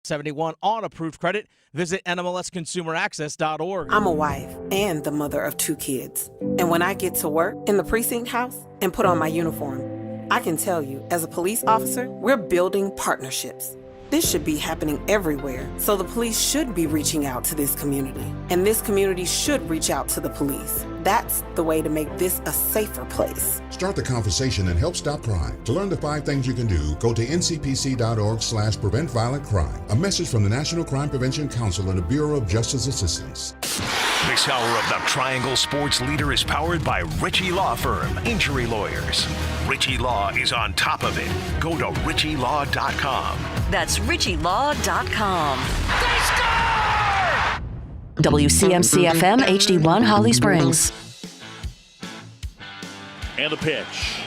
71 on approved credit. Visit NMLSConsumerAccess.org. I'm a wife and the mother of 2 kids. And when I get to work in the precinct house and put on my uniform, I can tell you, as a police officer, we're building partnerships. This should be happening everywhere, so the police should be reaching out to this community, and this community should reach out to the police. That's the way to make this a safer place. Start the conversation and help stop crime. To learn the 5 things you can do, go to ncpc.org/prevent violent crime. A message from the National Crime Prevention Council and the Bureau of Justice Assistance. This hour of the Triangle Sports Leader is powered by Ritchie Law Firm, injury lawyers. Ritchie Law is on top of it. Go to ritchielaw.com. That's ritchielaw.com. They score! WCMC-FM HD1 Holly Springs. And the pitch.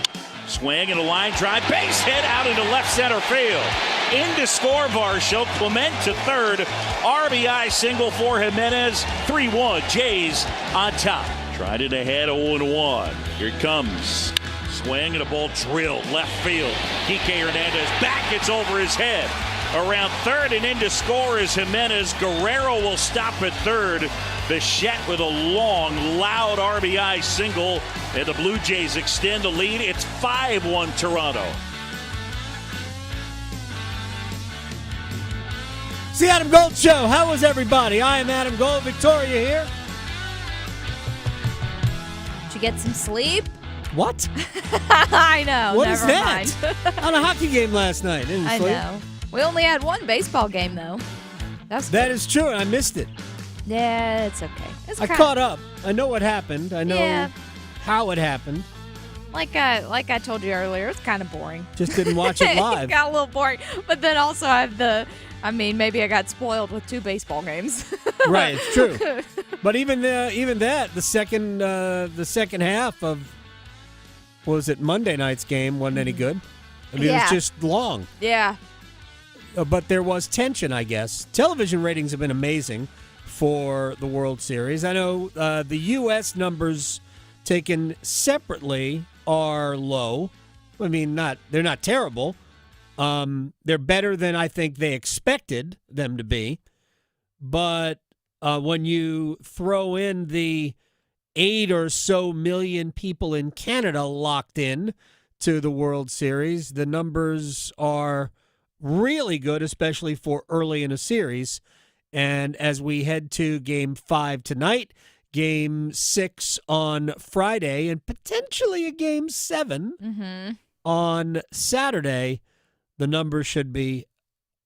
Swing and a line drive. Base hit out into left center field. Into score, Varsho. Clement to third. RBI single for Jimenez. 3-1. Jays on top. Tried it ahead, 0-1. Here it comes. Swing and a ball drilled left field. Kike Hernandez back. It's over his head. Around third and in to score is Jimenez. Guerrero will stop at third. Bichette with a long, loud RBI single. And the Blue Jays extend the lead. It's 5-1 Toronto. It's the Adam Gold Show. How was everybody? I am Adam Gold. Victoria here. Did you get some sleep? What? I know. What never is that? mind. On a hockey game last night. Didn't I sleep. know. We only had one baseball game, though. That is true. I missed it. Yeah, it's okay. I caught up. I know what happened. I know how it happened. Like I told you earlier, it's kind of boring. Just didn't watch it live. It got a little boring. But then also maybe I got spoiled with 2 baseball games. Right, it's true. But even that, the second half of, what was it, Monday night's game wasn't any good. I mean, it was just long. Yeah. But there was tension, I guess. Television ratings have been amazing for the World Series. I know the U.S. numbers taken separately are low. I mean, they're not terrible. They're better than I think they expected them to be. But when you throw in the 8 or so million people in Canada locked in to the World Series, the numbers are really good, especially for early in a series. And as we head to Game 5 tonight, Game 6 on Friday, and potentially a Game 7 on Saturday, the numbers should be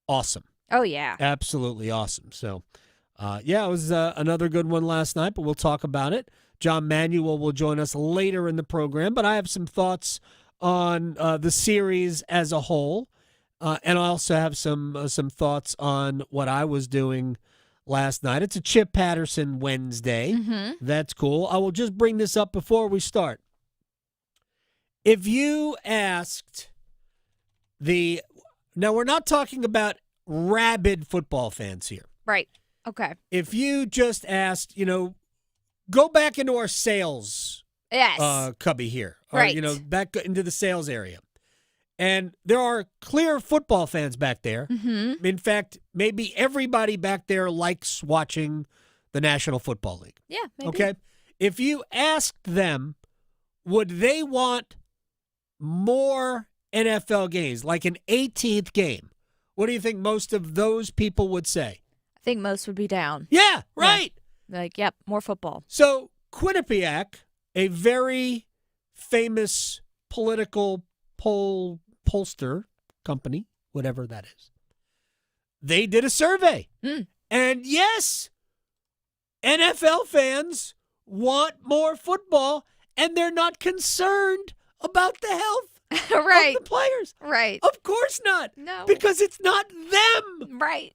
awesome. Oh, yeah. Absolutely awesome. So, it was another good one last night, but we'll talk about it. John Manuel will join us later in the program, but I have some thoughts on the series as a whole. And I also have some thoughts on what I was doing last night. It's a Chip Patterson Wednesday. That's cool. I will just bring this up before we start. If you asked now we're not talking about rabid football fans here. Right. Okay. If you just asked, go back into our sales cubby here. Or, right. Back into the sales area. And there are clear football fans back there. In fact, maybe everybody back there likes watching the National Football League. Yeah, maybe. Okay? If you asked them, would they want more NFL games, like an 18th game? What do you think most of those people would say? I think most would be down. Yeah, right. Yeah. Like, yep, more football. So Quinnipiac, a very famous political pollster company, whatever that is, they did a survey. And yes, NFL fans want more football, and they're not concerned about the health right. of the players. Right. Of course not. No. Because it's not them. Right.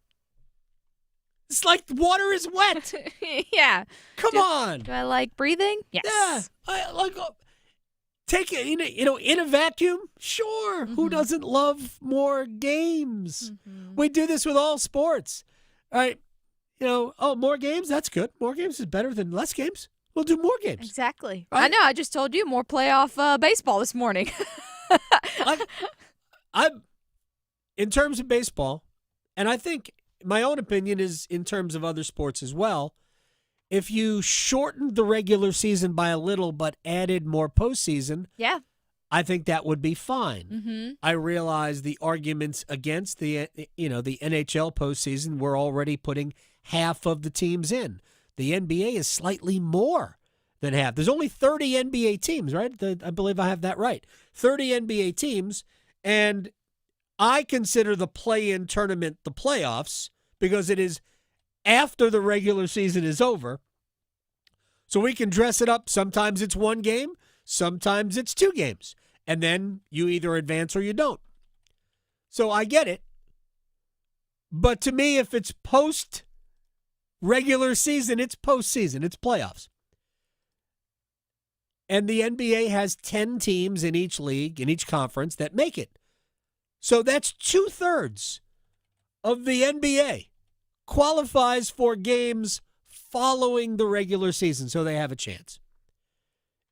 It's like water is wet. Yeah. Come on. Do I like breathing? Yes. Yeah. I like take it in a vacuum. Sure. Who doesn't love more games? We do this with all sports. All right. More games, that's good. More games is better than less games. We'll do more games. Exactly. Right? I know. I just told you more playoff baseball this morning. I'm in terms of baseball, and I think my own opinion is in terms of other sports as well. If you shortened the regular season by a little but added more postseason, Yeah. I think that would be fine. Mm-hmm. I realize the arguments against the NHL postseason. We're already putting half of the teams in. The NBA is slightly more than half. There's only 30 NBA teams, right? I believe I have that right. 30 NBA teams, and I consider the play-in tournament the playoffs because it is after the regular season is over. So we can dress it up. Sometimes it's one game, sometimes it's two games, and then you either advance or you don't. So I get it. But to me, if it's post-regular season, it's postseason, it's playoffs. And the NBA has 10 teams in each league, in each conference, that make it. So that's 2/3 of the NBA qualifies for games following the regular season, so they have a chance.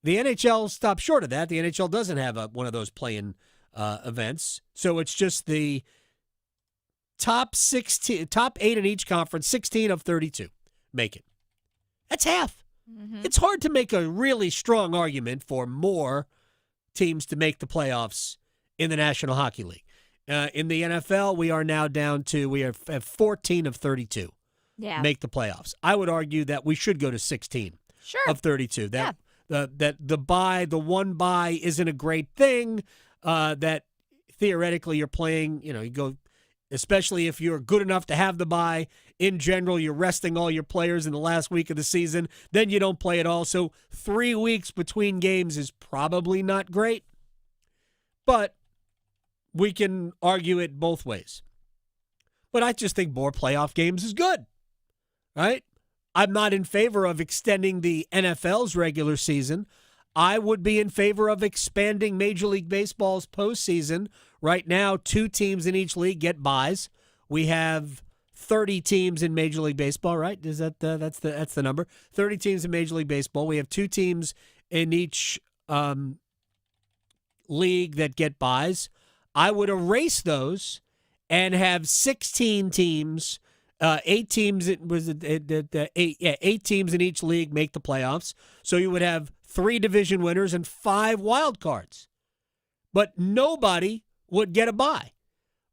The NHL stopped short of that. The NHL doesn't have one of those play-in events, so it's just the top 8 in each conference, 16 of 32 make it. That's half. Mm-hmm. It's hard to make a really strong argument for more teams to make the playoffs in the National Hockey League. In the NFL, we are now down to, we have 14 of 32 make the playoffs. I would argue that we should go to 16 of 32. That the one bye isn't a great thing, that theoretically you're playing, you go, especially if you're good enough to have the bye. In general, you're resting all your players in the last week of the season. Then you don't play at all. So 3 weeks between games is probably not great. But we can argue it both ways. But I just think more playoff games is good, right? I'm not in favor of extending the NFL's regular season. I would be in favor of expanding Major League Baseball's postseason. Right now, 2 teams in each league get byes. We have 30 teams in Major League Baseball, right? Is that that's the number? 30 teams in Major League Baseball. We have 2 teams in each league that get byes. I would erase those and have 16 teams. 8 teams. It was 8 teams in each league make the playoffs. So you would have 3 division winners and 5 wild cards. But nobody would get a bye.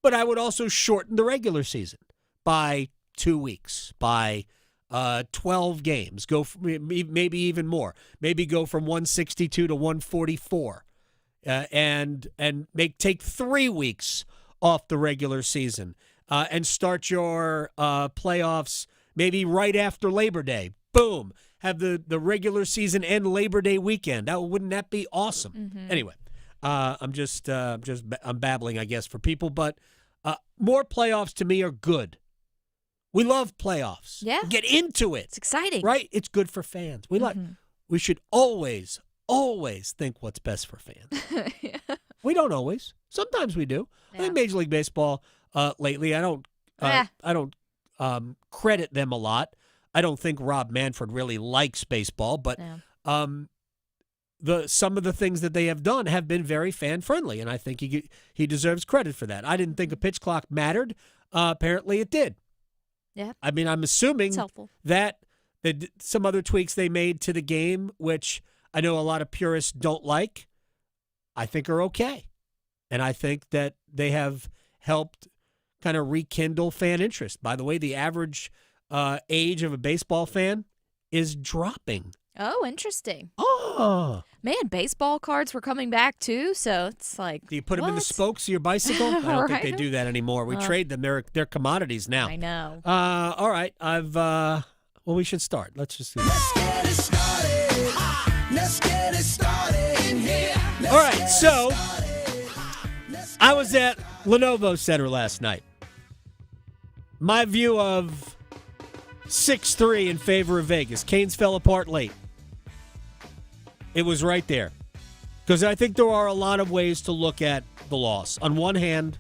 But I would also shorten the regular season by 2 weeks, by 12 games, go maybe even more. Maybe go from 162 to 144, and take 3 weeks off the regular season, and start your playoffs maybe right after Labor Day. Boom, have the regular season end Labor Day weekend. Wouldn't that be awesome? Mm-hmm. Anyway, I'm babbling, I guess, for people, but more playoffs to me are good. We love playoffs. Yeah. Get into it. It's exciting. Right? It's good for fans. We should always think what's best for fans. Yeah. We don't always. Sometimes we do. Yeah. I think Major League Baseball lately, I don't credit them a lot. I don't think Rob Manfred really likes baseball, but some of the things that they have done have been very fan friendly, and I think he deserves credit for that. I didn't think a pitch clock mattered. Apparently, it did. Yeah. I mean, I'm assuming that some other tweaks they made to the game, which I know a lot of purists don't like, I think are okay. And I think that they have helped kind of rekindle fan interest. By the way, the average age of a baseball fan is dropping. Oh, interesting. Oh. Man, baseball cards were coming back, too, so it's like, do you put them in the spokes of your bicycle? I don't think they do that anymore. We trade them. They're commodities now. I know. All right. We should start. Let's just do that. Let's get it started in here. All right, so I was at Lenovo Center last night. My view of 6-3 in favor of Vegas. Canes fell apart late. It was right there. Because I think there are a lot of ways to look at the loss. On one hand,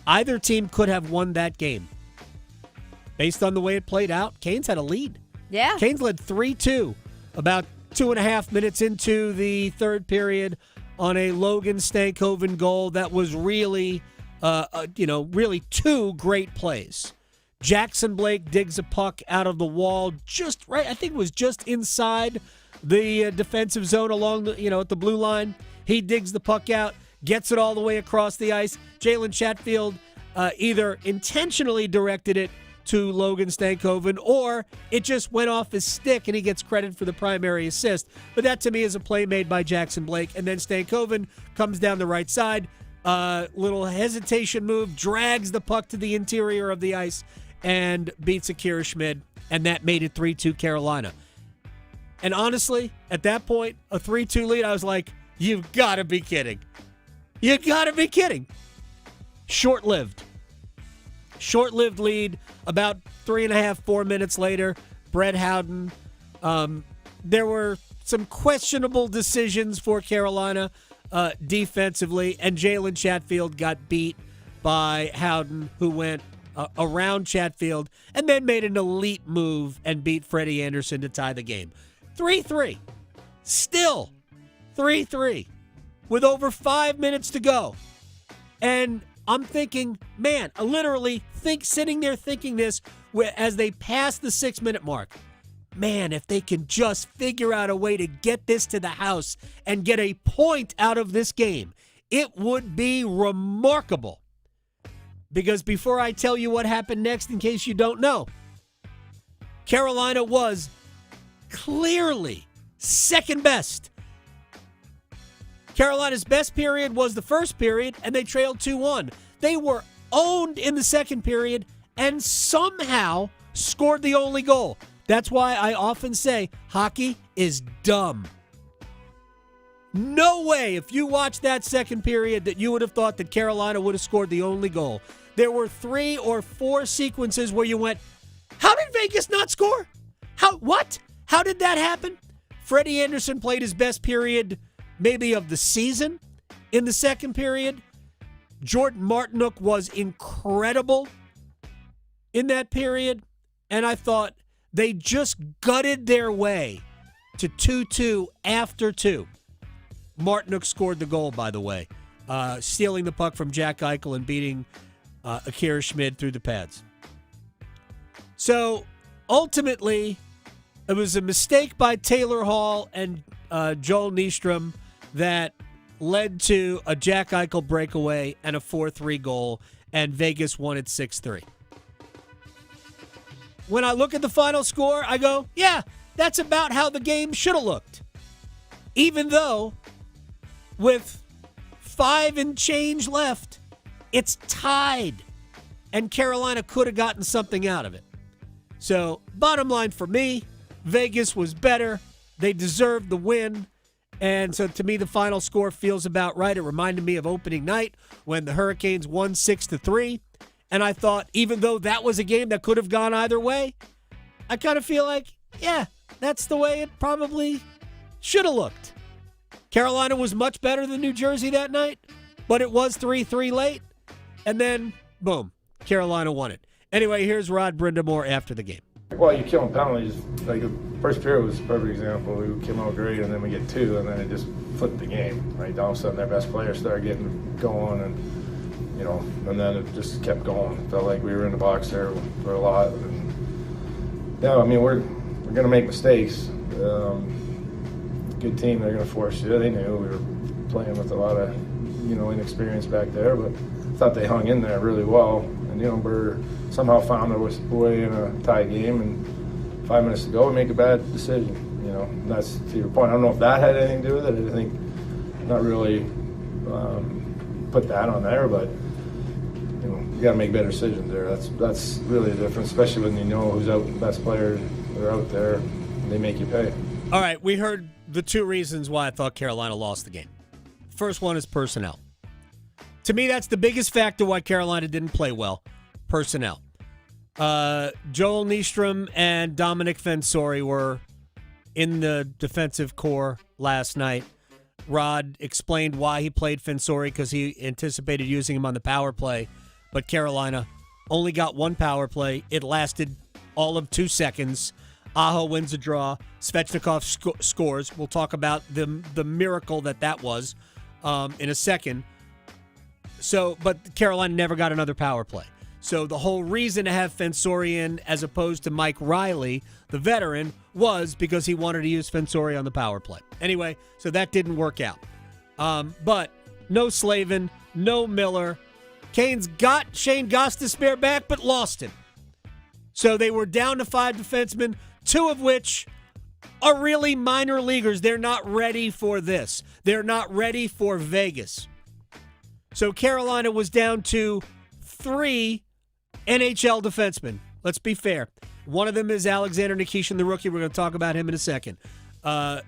either team could have won that game. Based on the way it played out, Canes had a lead. Yeah. Canes led 3-2 about 2.5 minutes into the third period on a Logan Stankoven goal that was really, really 2 great plays. Jackson Blake digs a puck out of the wall just right. I think it was just inside the defensive zone along the, at the blue line. He digs the puck out, gets it all the way across the ice. Jalen Chatfield either intentionally directed it to Logan Stankoven, or it just went off his stick and he gets credit for the primary assist. But that to me is a play made by Jackson Blake. And then Stankoven comes down the right side, little hesitation move, drags the puck to the interior of the ice and beats Akira Schmid, and that made it 3-2 Carolina. And honestly, at that point, a 3-2 lead, I was like, you've got to be kidding. You got to be kidding. Short-lived lead. About 3.5, 4 minutes later, Brett Howden. There were some questionable decisions for Carolina defensively, and Jalen Chatfield got beat by Howden, who went around Chatfield and then made an elite move and beat Freddie Anderson to tie the game. 3-3. Still 3-3 with over 5 minutes to go. And I'm thinking, man, I literally sitting there thinking this as they pass the 6-minute mark. Man, if they can just figure out a way to get this to the house and get a point out of this game, it would be remarkable. Because before I tell you what happened next, in case you don't know, Carolina was clearly second best. Carolina's best period was the first period, and they trailed 2-1. They were owned in the second period and somehow scored the only goal. That's why I often say hockey is dumb. No way, if you watched that second period, that you would have thought that Carolina would have scored the only goal. There were 3 or 4 sequences where you went, how did Vegas not score? What? How did that happen? Freddie Anderson played his best period maybe of the season in the second period. Jordan Martinook was incredible in that period. And I thought they just gutted their way to 2-2 after 2. Martinook scored the goal, by the way, stealing the puck from Jack Eichel and beating Akira Schmid through the pads. So ultimately, it was a mistake by Taylor Hall and Joel Nystrom that led to a Jack Eichel breakaway and a 4-3 goal, and Vegas won it 6-3. When I look at the final score, I go, yeah, that's about how the game should have looked. Even though, with 5 and change left, it's tied, and Carolina could have gotten something out of it. So, bottom line for me, Vegas was better. They deserved the win. And so, to me, the final score feels about right. It reminded me of opening night when the Hurricanes won 6-3. And I thought, even though that was a game that could have gone either way, I kind of feel like, yeah, that's the way it probably should have looked. Carolina was much better than New Jersey that night, but it was 3-3 late. And then, boom, Carolina won it. Anyway, here's Rod Brindamore after the game. Well, you kill penalties. Like the first period was a perfect example. We came out great, and then we get 2, and then it just flipped the game. Right, all of a sudden, their best players started getting going, and and then it just kept going. It felt like we were in the box there for a lot. And, yeah, I mean, we're going to make mistakes. Good team, they're going to force you. They knew we were playing with a lot of inexperience back there, but I thought they hung in there really well. And Burr somehow found their way in a tie game, and 5 minutes to go, we make a bad decision. And that's to your point. I don't know if that had anything to do with it. I think not really put that on there, but you got to make better decisions there. That's really the difference, especially when you know who's out, the best players are out there. They make you pay. All right, we heard the 2 reasons why I thought Carolina lost the game. First one is personnel. To me, that's the biggest factor why Carolina didn't play well. Personnel. Joel Nystrom and Dominic Fensore were in the defensive core last night. Rod explained why he played Fensore because he anticipated using him on the power play, but Carolina only got 1 power play. It lasted all of 2 seconds. Aho wins a draw. Svechnikov scores. We'll talk about the miracle that was in a second. So, but Carolina never got another power play. So the whole reason to have Fensore in as opposed to Mike Riley, the veteran, was because he wanted to use Fensore on the power play. Anyway, so that didn't work out. But no Slavin, no Miller. Canes got Shane Gostisbehere back, but lost him. So they were down to 5 defensemen, 2 of which are really minor leaguers. They're not ready for this. They're not ready for Vegas. So Carolina was down to 3 NHL defensemen. Let's be fair. One of them is Alexander Nikishin, the rookie. We're going to talk about him in a second.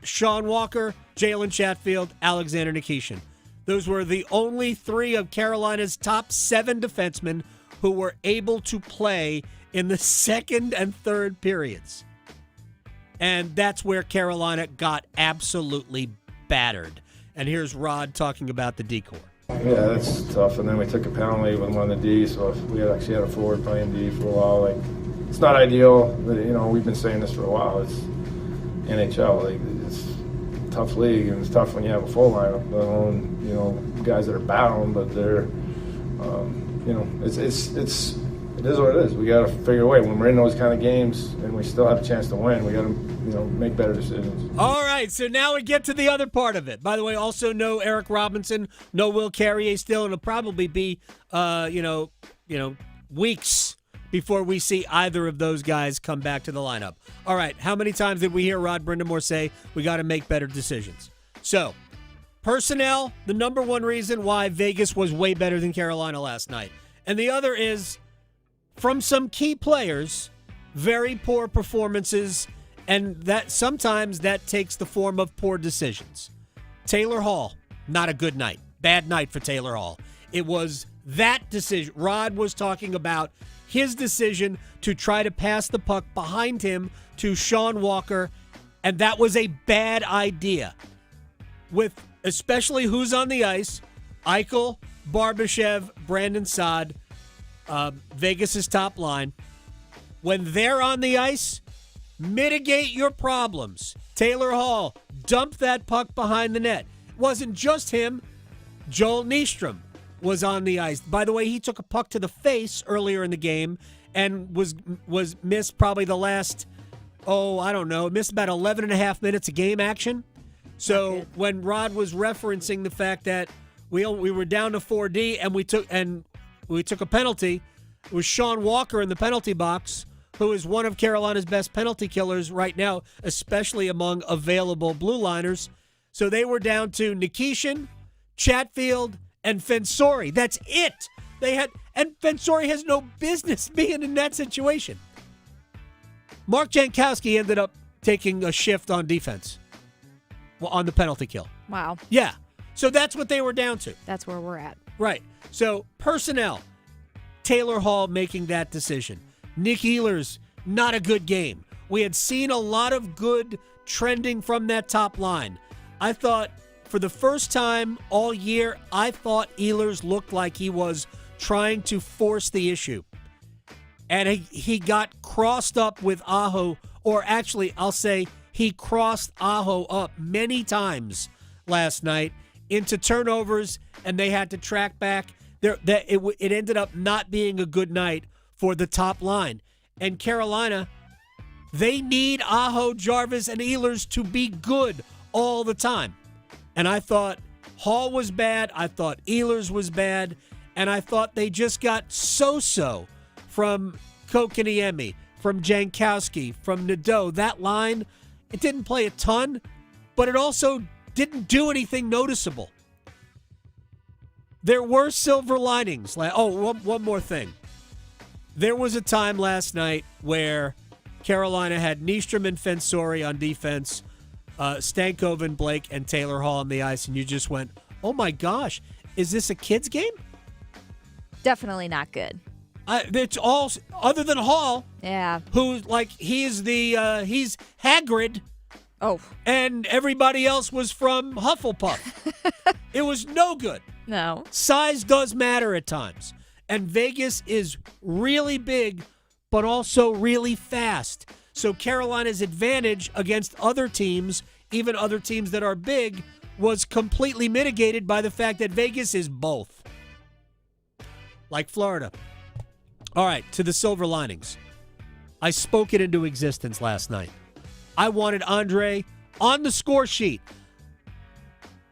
Sean Walker, Jalen Chatfield, Alexander Nikishin. Those were the only 3 of Carolina's top 7 defensemen who were able to play in the second and third periods. And that's where Carolina got absolutely battered. And here's Rod talking about the D-corps. Yeah, that's tough. And then we took a penalty with one of the D, so we actually had a forward playing D for a while. Like, it's not ideal, but we've been saying this for a while. It's NHL. Like, it's a tough league, and it's tough when you have a full lineup, let alone guys that are bound. But they're, it is what it is. We got to figure a way when we're in those kind of games, and we still have a chance to win. We got to make better decisions. All right, so now we get to the other part of it. By the way, also no Eric Robinson, no Will Carrier still, and it'll probably be weeks before we see either of those guys come back to the lineup. All right, how many times did we hear Rod Brindamore say we got to make better decisions? So, personnel, the number one reason why Vegas was way better than Carolina last night. And the other is, from some key players, very poor performances, and that sometimes that takes the form of poor decisions. Taylor Hall, not a good night. Bad night for Taylor Hall. It was that decision. Rod was talking about his decision to try to pass the puck behind him to Sean Walker, and that was a bad idea. With especially who's on the ice, Eichel, Barbashev, Brandon Saad, Vegas' top line. When they're on the ice, mitigate your problems. Taylor Hall dumped that puck behind the net. It wasn't just him. Joel Nystrom was on the ice. By the way, he took a puck to the face earlier in the game and was missed probably the last, missed about 11 and a half minutes of game action. So when Rod was referencing the fact that we were down to 4D and we took a penalty, it was Sean Walker in the penalty box, who is one of Carolina's best penalty killers right now, especially among available blue liners. So they were down to Nikishin, Chatfield, and Fensore. That's it. And Fensore has no business being in that situation. Mark Jankowski ended up taking a shift on defense on the penalty kill. Wow. Yeah. So that's what they were down to. That's where we're at. Right. So personnel, Taylor Hall making that decision. Nick Ehlers, not a good game. We had seen a lot of good trending from that top line. I thought for the first time all year, I thought Ehlers looked like he was trying to force the issue. And he got crossed up with Aho, or actually I'll say he crossed Aho up many times last night into turnovers, and they had to track back. It ended up not being a good night for the top line. And Carolina, they need Aho, Jarvis, and Ehlers to be good all the time. And I thought Hall was bad. I thought Ehlers was bad. And I thought they just got so-so from Kokoniemi, from Jankowski, from Nadeau. That line, it didn't play a ton, but it also didn't do anything noticeable. There were silver linings. One more thing. There was a time last night where Carolina had Nystrom and Fensore on defense, Stankoven, Blake, and Taylor Hall on the ice, and you just went, oh my gosh, is this a kid's game? Definitely not good. It's all, other than Hall, yeah, who, he's Hagrid. Oh. And everybody else was from Hufflepuff. It was no good. No. Size does matter at times. And Vegas is really big, but also really fast. So Carolina's advantage against other teams, even other teams that are big, was completely mitigated by the fact that Vegas is both. Like Florida. All right, to the silver linings. I spoke it into existence last night. I wanted Andre on the score sheet.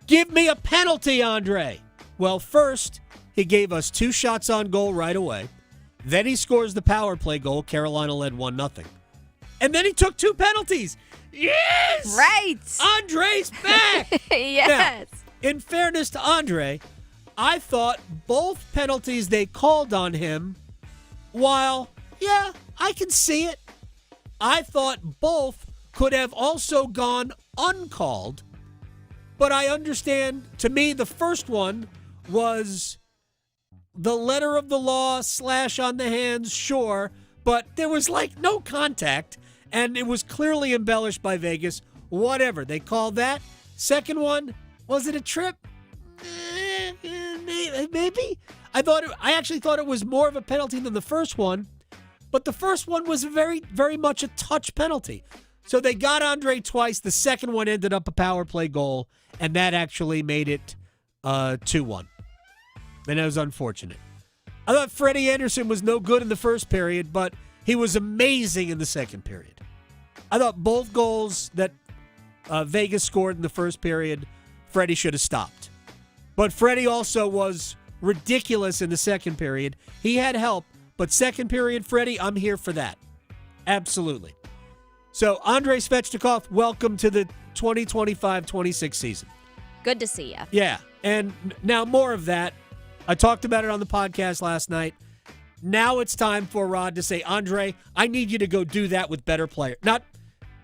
Give me a penalty, Andre. Well, first, he gave us 2 shots on goal right away. Then he scores the power play goal. Carolina led 1-0. And then he took 2 penalties. Yes! Right. Andre's back. Yes. Now, in fairness to Andre, I thought both penalties they called on him, while, yeah, I can see it, I thought both could have also gone uncalled. But I understand, to me, the first one was the letter of the law / on the hands, sure, but there was no contact, and it was clearly embellished by Vegas. Whatever. They called that. Second one, was it a trip? Maybe. I actually thought it was more of a penalty than the first one, but the first one was very, very much a touch penalty. So they got Andre twice. The second one ended up a power play goal, and that actually made it 2-1. And that was unfortunate. I thought Freddie Anderson was no good in the first period, but he was amazing in the second period. I thought both goals that Vegas scored in the first period, Freddie should have stopped. But Freddie also was ridiculous in the second period. He had help, but second period, Freddie, I'm here for that. Absolutely. So, Andrei Svechnikov, welcome to the 2025-26 season. Good to see you. Yeah, and now more of that. I talked about it on the podcast last night. Now it's time for Rod to say, Andre, I need you to go do that with better players. Not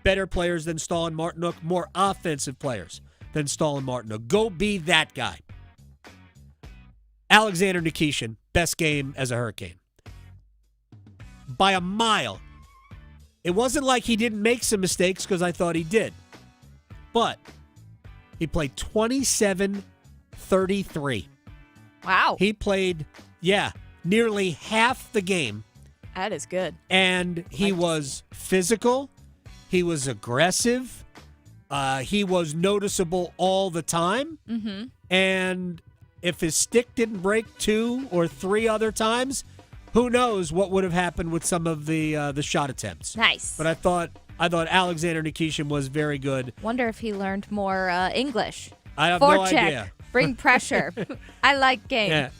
better players than Stahl and Martinook, more offensive players than Stahl and Martinook. Go be that guy. Alexander Nikishin, best game as a Hurricane. By a mile. It wasn't like he didn't make some mistakes, because I thought he did. But he played 27-33. Wow. He played, nearly half the game. That is good. And he was physical. He was aggressive. He was noticeable all the time. Mm-hmm. And if his stick didn't break 2 or 3 other times, who knows what would have happened with some of the shot attempts. Nice. But I thought Alexander Nikishin was very good. Wonder if he learned more English. I have Forecheck. no idea. Bring pressure. I like game. Yeah.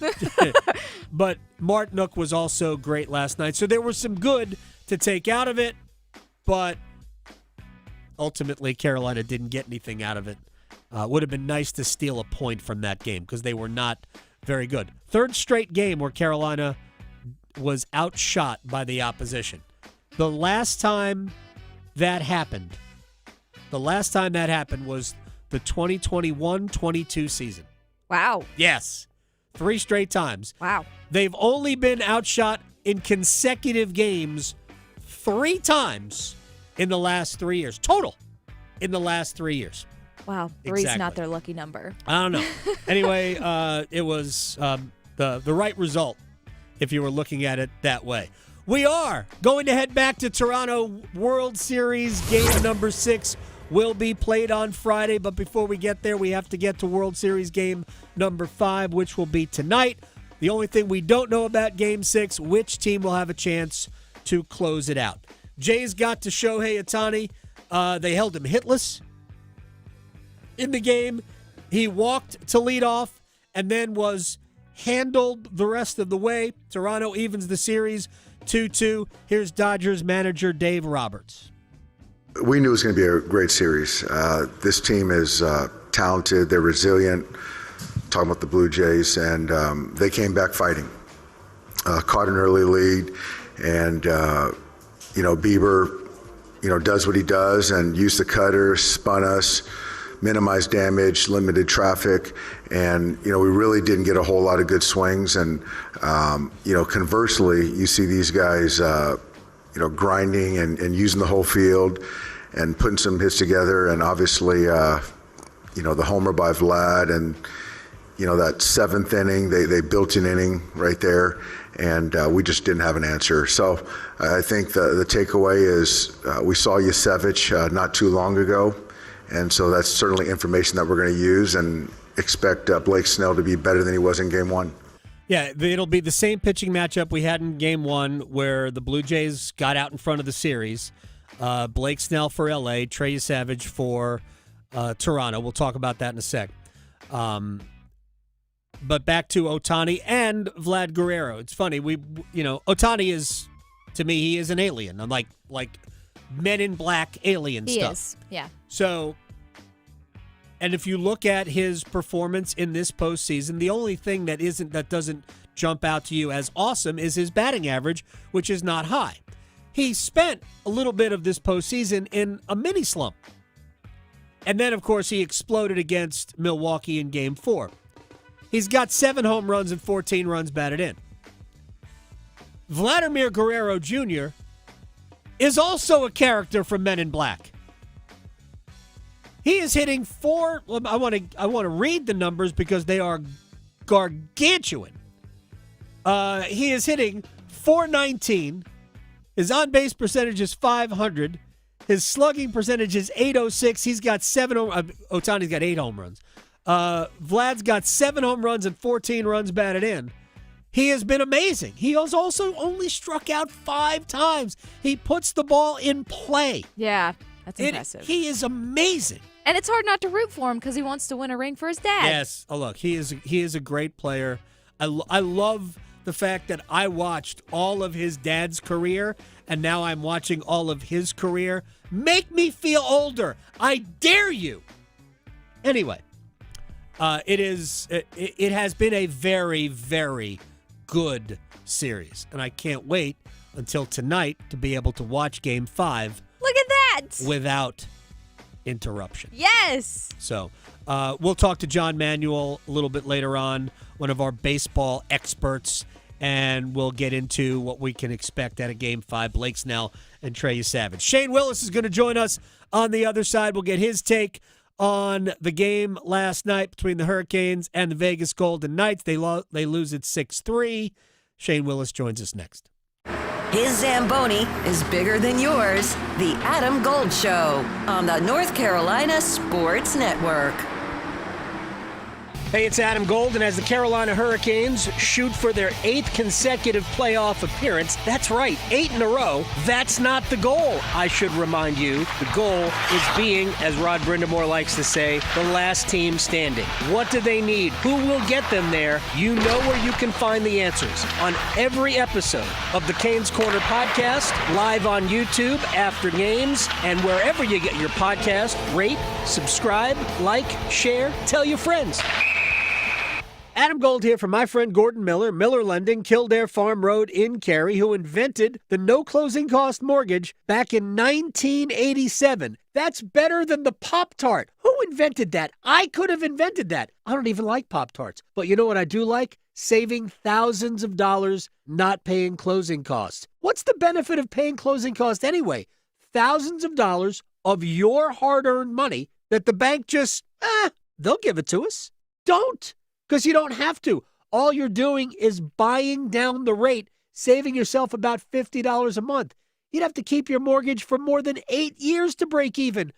But Martinook was also great last night. So there was some good to take out of it, but ultimately Carolina didn't get anything out of it. Would have been nice to steal a point from that game because they were not very good. Third straight game where Carolina was outshot by the opposition. The last time that happened was the 2021-22 season. Wow. Yes. 3 straight times. Wow. They've only been outshot in consecutive games 3 times in the last 3 years. Total in the last 3 years. Wow. 3's Exactly. not their lucky number. I don't know. Anyway, it was the right result if you were looking at it that way. We are going to head back to Toronto. World Series game number 6 will be played on Friday, but before we get there, we have to get to World Series game number 5, which will be tonight. The only thing we don't know about game 6, which team will have a chance to close it out. Jays got to Shohei Ohtani. They held him hitless in the game. He walked to lead off and then was handled the rest of the way. Toronto evens the series 2-2. Here's Dodgers manager Dave Roberts. We knew it was going to be a great series. This team is talented. They're resilient. Talking about the Blue Jays, and they came back fighting. Caught an early lead, and Bieber, does what he does and used the cutter, spun us, minimized damage, limited traffic, and we really didn't get a whole lot of good swings. And conversely, you see these guys grinding and using the whole field and putting some hits together. And obviously, the homer by Vlad and, that 7th inning, they built an inning right there, and we just didn't have an answer. So I think the takeaway is we saw Yasevich not too long ago, and so that's certainly information that we're going to use and expect Blake Snell to be better than he was in game 1. Yeah, it'll be the same pitching matchup we had in Game 1 where the Blue Jays got out in front of the series. Blake Snell for L.A., Trey Savage for Toronto. We'll talk about that in a sec. But back to Ohtani and Vlad Guerrero. It's funny. Ohtani is, to me, he is an alien. I'm like Men in Black alien stuff. He is, yeah. So, and if you look at his performance in this postseason, the only thing that doesn't jump out to you as awesome is his batting average, which is not high. He spent a little bit of this postseason in a mini slump. And then, of course, he exploded against Milwaukee in Game 4. He's got 7 home runs and 14 runs batted in. Vladimir Guerrero Jr. is also a character from Men in Black. He is hitting 4. I want to read the numbers because they are gargantuan. He is hitting .419. His on-base percentage is .500. His slugging percentage is .806. He's got 7. Ohtani's got 8 home runs. Vlad's got 7 home runs and 14 runs batted in. He has been amazing. He has also only struck out 5 times. He puts the ball in play. Yeah, that's impressive. He is amazing. And it's hard not to root for him because he wants to win a ring for his dad. Yes. Oh, look, he is a great player. I love the fact that I watched all of his dad's career, and now I'm watching all of his career. Make me feel older. I dare you. Anyway, it has been a very, very good series, and I can't wait until tonight to be able to watch Game 5. Look at that! Without interruption. Yes! So we'll talk to John Manuel a little bit later on, one of our baseball experts, and we'll get into what we can expect out of Game 5, Blake Snell and Trey Savage. Shane Willis is going to join us on the other side. We'll get his take on the game last night between the Hurricanes and the Vegas Golden Knights. They lose it 6-3. Shane Willis joins us next. His Zamboni is bigger than yours. The Adam Gold Show on the North Carolina Sports Network. Hey, it's Adam Gold, and as the Carolina Hurricanes shoot for their 8th consecutive playoff appearance, that's right, 8 in a row, that's not the goal, I should remind you. The goal is being, as Rod Brindamore likes to say, the last team standing. What do they need? Who will get them there? You know where you can find the answers on every episode of the Canes Corner podcast, live on YouTube after games, and wherever you get your podcast. Rate, subscribe, like, share, tell your friends. Adam Gold here from my friend Gordon Miller, Miller Lending, Kildare Farm Road in Cary, who invented the no-closing-cost mortgage back in 1987. That's better than the Pop-Tart. Who invented that? I could have invented that. I don't even like Pop-Tarts. But you know what I do like? Saving thousands of dollars, not paying closing costs. What's the benefit of paying closing costs anyway? Thousands of dollars of your hard-earned money that the bank just, they'll give it to us. Don't. Because you don't have to. All you're doing is buying down the rate, saving yourself about $50 a month. You'd have to keep your mortgage for more than 8 years to break even.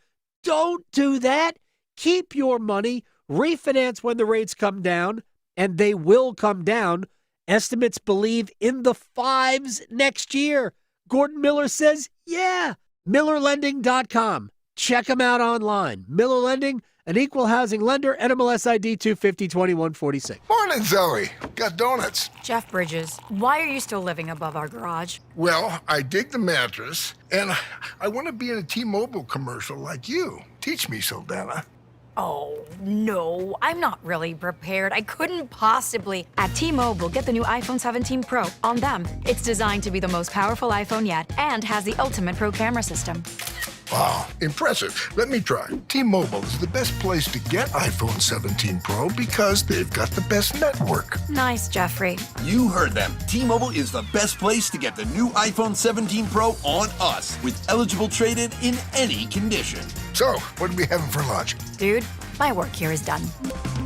Don't do that. Keep your money, refinance when the rates come down, and they will come down. Estimates believe in the 5s next year. Gordon Miller says, yeah. MillerLending.com. Check them out online. Miller Lending, an equal housing lender, NMLS ID 250-2146. Morning, Zoe. Got donuts. Jeff Bridges, why are you still living above our garage? Well, I dig the mattress, and I want to be in a T-Mobile commercial like you. Teach me, Saldana. Oh, no, I'm not really prepared. I couldn't possibly. At T-Mobile, get the new iPhone 17 Pro on them. It's designed to be the most powerful iPhone yet and has the ultimate pro camera system. Wow, impressive. Let me try. T-Mobile is the best place to get iPhone 17 Pro because they've got the best network. Nice, Jeffrey. You heard them. T-Mobile is the best place to get the new iPhone 17 Pro on us with eligible trade-in in any condition. So, what are we having for lunch? Dude, my work here is done.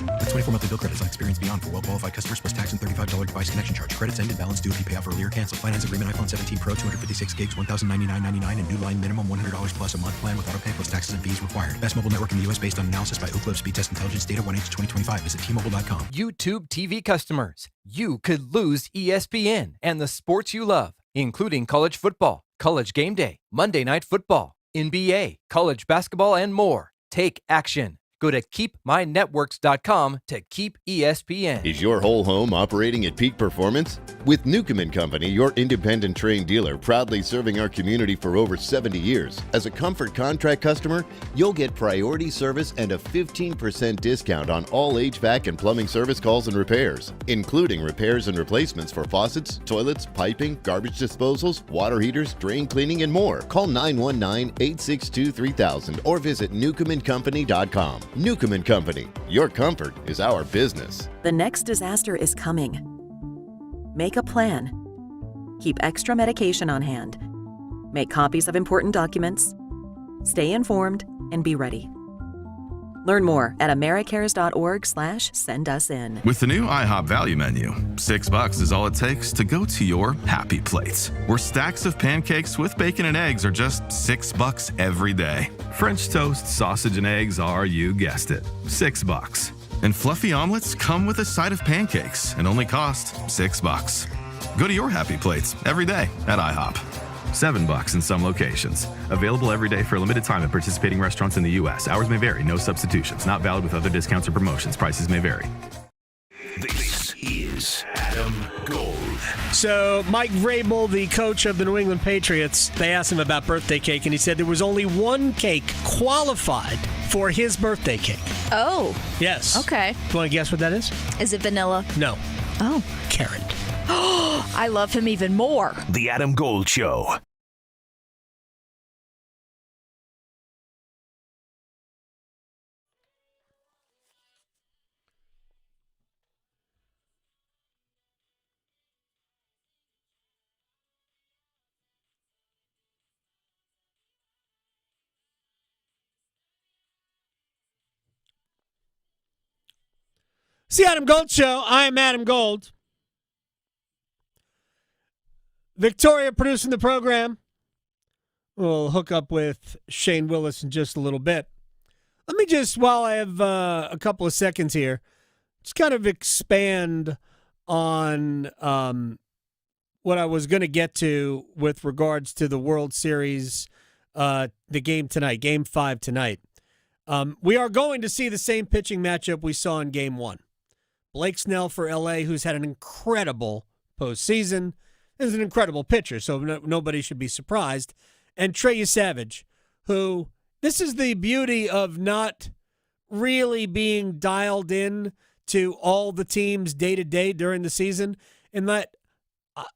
That's 24 monthly bill credits on experience beyond for well-qualified customers plus tax and $35 device connection charge. Credits end and balance due if you pay off early or cancel. Finance agreement iPhone 17 Pro, 256 gigs, $1,099.99 and new line minimum $100 plus a month plan with auto pay plus taxes and fees required. Best mobile network in the U.S. based on analysis by Oak Cliff Speed Test Intelligence data 1H2025. Visit T-Mobile.com. YouTube TV customers, you could lose ESPN and the sports you love, including college football, college game day, Monday Night Football, NBA, college basketball, and more. Take action. Go to keepmynetworks.com to keep ESPN. Is your whole home operating at peak performance? With Newcomb & Company, your independent trained dealer, proudly serving our community for over 70 years. As a Comfort Contract customer, you'll get priority service and a 15% discount on all HVAC and plumbing service calls and repairs, including repairs and replacements for faucets, toilets, piping, garbage disposals, water heaters, drain cleaning, and more. Call 919-862-3000 or visit newcombandcompany.com. Newcomb & Company. Your comfort is our business. The next disaster is coming. Make a plan. Keep extra medication on hand. Make copies of important documents. Stay informed and be ready. Learn more at americares.org/send-us-in. With the new IHOP value menu, $6 is all it takes to go to your happy place, where stacks of pancakes with bacon and eggs are just $6 every day. French toast, sausage, and eggs are, you guessed it, $6. And fluffy omelets come with a side of pancakes and only cost $6. Go to your happy plates every day at IHOP. $7 in some locations. Available every day for a limited time at participating restaurants in the U.S. Hours may vary. No substitutions. Not valid with other discounts or promotions. Prices may vary. This is Adam Gold. So Mike Vrabel, the coach of the New England Patriots, they asked him about birthday cake, and he said there was only one cake qualified for his birthday cake. Oh. Yes. Okay. Do you want to guess what that is? Is it vanilla? No. Oh. Carrot. I love him even more. The Adam Gold Show. It's the Adam Gold Show. I am Adam Gold. Victoria producing the program. We'll hook up with Shane Willis in just a little bit. Let me just, while I have a couple of seconds here, just kind of expand on what I was going to get to with regards to the World Series, the game tonight, Game 5 tonight. We are going to see the same pitching matchup we saw in Game 1. Blake Snell for L.A., who's had an incredible postseason, is an incredible pitcher, so nobody should be surprised. And Trey Savage, who, this is the beauty of not really being dialed in to all the teams day-to-day during the season, in that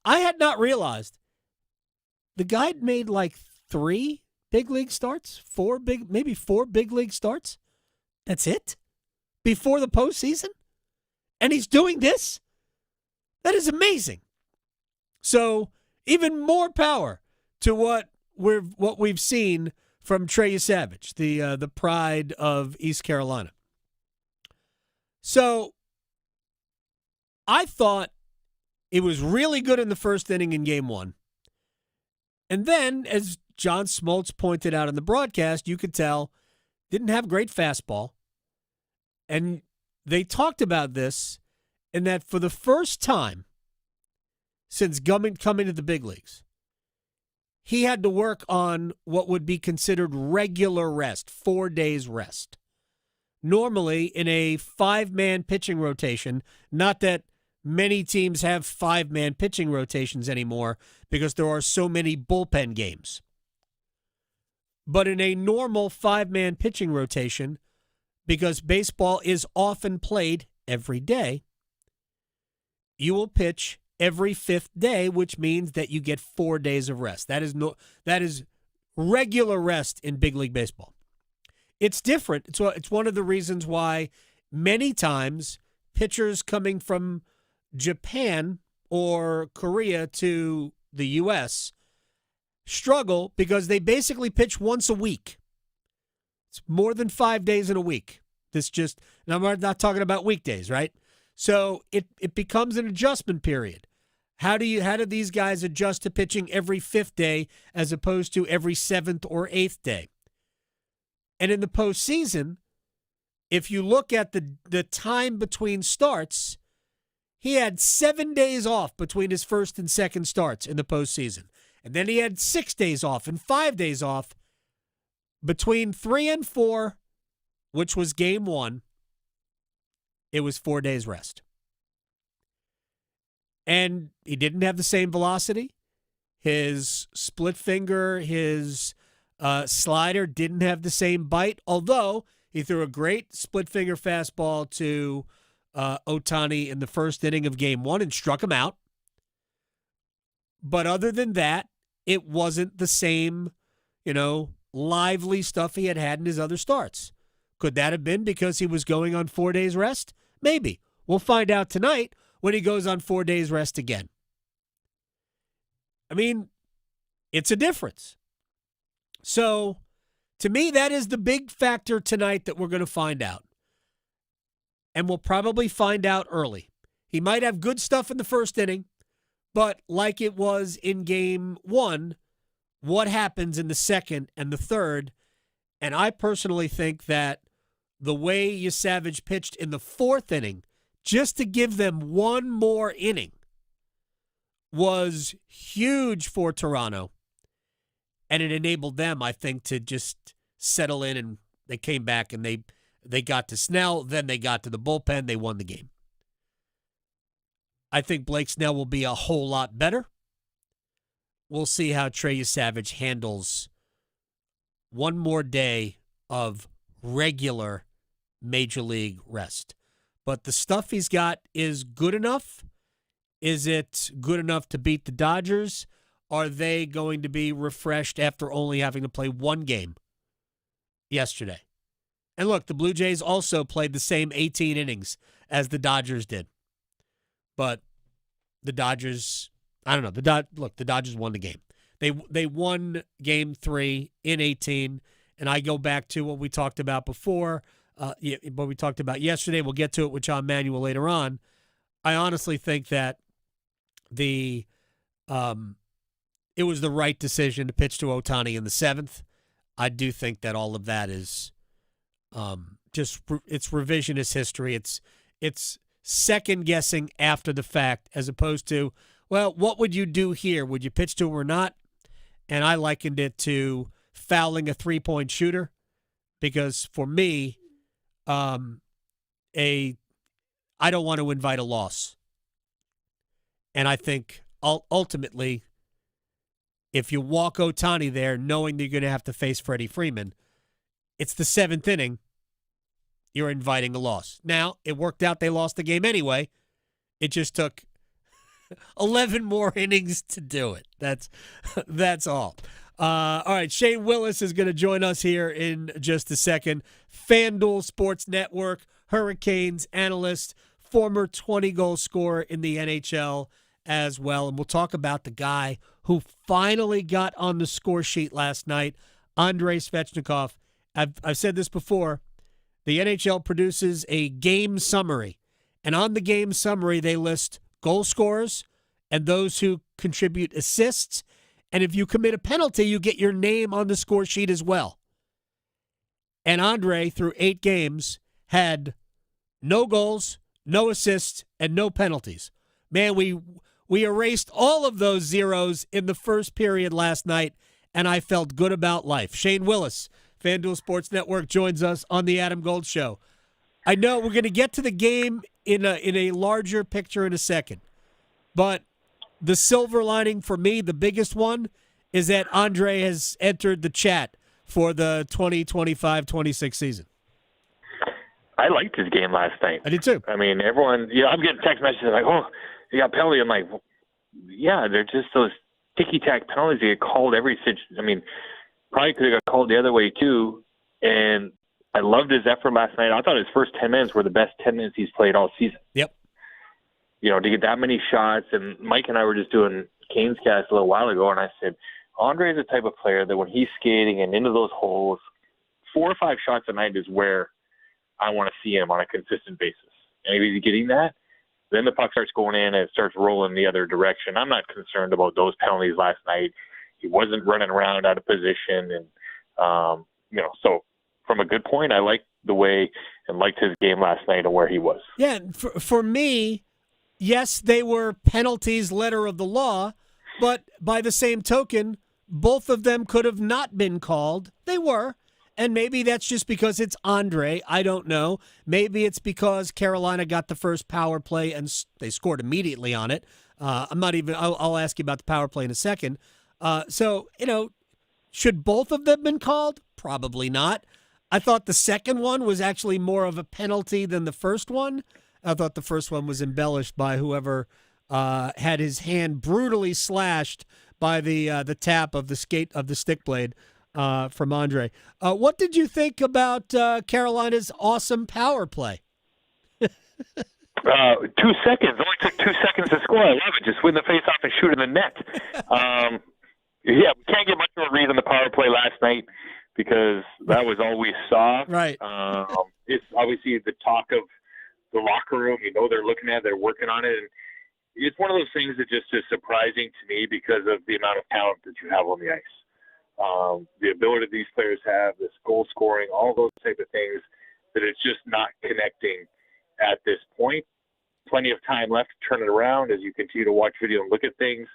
I had not realized the guy had made like 3 big league starts, maybe 4 big league starts. That's it? Before the postseason? And he's doing this? That is amazing. So even more power to what we've seen from Trey Savage, the pride of East Carolina. So I thought it was really good in the first inning in Game 1. And then, as John Smoltz pointed out in the broadcast, you could tell didn't have great fastball. And they talked about this in that for the first time since coming to the big leagues, he had to work on what would be considered regular rest, 4 days rest. Normally, in a 5-man pitching rotation, not that many teams have 5-man pitching rotations anymore because there are so many bullpen games. But in a normal 5-man pitching rotation, because baseball is often played every day, you will pitch every 5th day, which means that you get 4 days of rest. That is regular rest in big league baseball. It's different. It's one of the reasons why many times pitchers coming from Japan or Korea to the U.S. struggle because they basically pitch once a week. It's more than 5 days in a week. And I'm not talking about weekdays, right? So it becomes an adjustment period. How do these guys adjust to pitching every 5th day as opposed to every 7th or 8th day? And in the postseason, if you look at the time between starts, he had 7 days off between his first and second starts in the postseason. And then he had 6 days off and 5 days off between 3 and 4, which was game 1. It was 4 days rest. And he didn't have the same velocity. His split finger, his slider didn't have the same bite, although he threw a great split finger fastball to Ohtani in the first inning of game 1 and struck him out. But other than that, it wasn't the same, lively stuff he had in his other starts. Could that have been because he was going on 4 days rest? Maybe. We'll find out tonight when he goes on 4 days rest again. I mean, it's a difference. So, to me, that is the big factor tonight that we're going to find out. And we'll probably find out early. He might have good stuff in the first inning, but like it was in game 1, what happens in the second and the third? And I personally think that the way Yesavage pitched in the 4th inning, just to give them one more inning, was huge for Toronto. And it enabled them, I think, to just settle in, and they came back and they got to Snell, then they got to the bullpen, they won the game. I think Blake Snell will be a whole lot better. We'll see how Trey Yesavage handles one more day of regular Major League rest. But the stuff he's got is good enough. Is it good enough to beat the Dodgers? Are they going to be refreshed after only having to play one game yesterday? And look, the Blue Jays also played the same 18 innings as the Dodgers did. But the Dodgers, I don't know. The Dodgers won the game. They won game 3 in 18. And I go back to what we talked about before, what we talked about yesterday. We'll get to it with John Manuel later on. I honestly think that it was the right decision to pitch to Ohtani in the 7th. I do think that all of that is it's revisionist history. It's second guessing after the fact, as opposed to, well, what would you do here? Would you pitch to him or not? And I likened it to fouling a 3-point shooter, because for me, I don't want to invite a loss. And I think ultimately, if you walk Ohtani there knowing that you're going to have to face Freddie Freeman, it's the 7th inning, you're inviting a loss. Now, it worked out. They lost the game anyway. It just took 11 more innings to do it. That's all. All right, Shane Willis is going to join us here in just a second. FanDuel Sports Network, Hurricanes analyst, former 20-goal scorer in the NHL as well. And we'll talk about the guy who finally got on the score sheet last night, Andrei Svechnikov. I've said this before. The NHL produces a game summary, and on the game summary, they list goal scorers and those who contribute assists. And if you commit a penalty, you get your name on the score sheet as well. And Andre, through 8 games, had no goals, no assists, and no penalties. Man, we erased all of those zeros in the first period last night, and I felt good about life. Shane Willis, FanDuel Sports Network, joins us on the Adam Gold Show. I know we're going to get to the game in a larger picture in a second, but the silver lining for me, the biggest one, is that Andre has entered the chat for the 2025-26 season. I liked his game last night. I did too. I mean, everyone, I'm getting text messages like, oh, you got a penalty. I'm like, yeah, they're just those ticky-tack penalties that get called every situation. I mean, probably could have got called the other way too. And I loved his effort last night. I thought his first 10 minutes were the best 10 minutes he's played all season. Yep. To get that many shots. And Mike and I were just doing Canes cast a little while ago, and I said, Andre is the type of player that when he's skating and into those holes, 4 or 5 shots a night is where I want to see him on a consistent basis. And if he's getting that, then the puck starts going in and it starts rolling the other direction. I'm not concerned about those penalties last night. He wasn't running around out of position. And, so from a good point, I liked the way and liked his game last night and where he was. Yeah, for me, yes, they were penalties, letter of the law, but by the same token, both of them could have not been called. They were. And maybe that's just because it's Andre. I don't know. Maybe it's because Carolina got the first power play and they scored immediately on it. I'll ask you about the power play in a second. Should both of them been called? Probably not. I thought the second one was actually more of a penalty than the first one. I thought the first one was embellished by whoever had his hand brutally slashed by the tap of the stick blade from Andre. What did you think about Carolina's awesome power play? 2 seconds. Only took 2 seconds to score. I love it. Just win the face off and shoot in the net. We can't get much of a read on the power play last night because that was all we saw. Right. It's obviously the talk of the locker room. They're looking at it, they're working on it. And it's one of those things that just is surprising to me because of the amount of talent that you have on the ice. The ability these players have, this goal scoring, all those type of things, that it's just not connecting at this point. Plenty of time left to turn it around as you continue to watch video and look at things.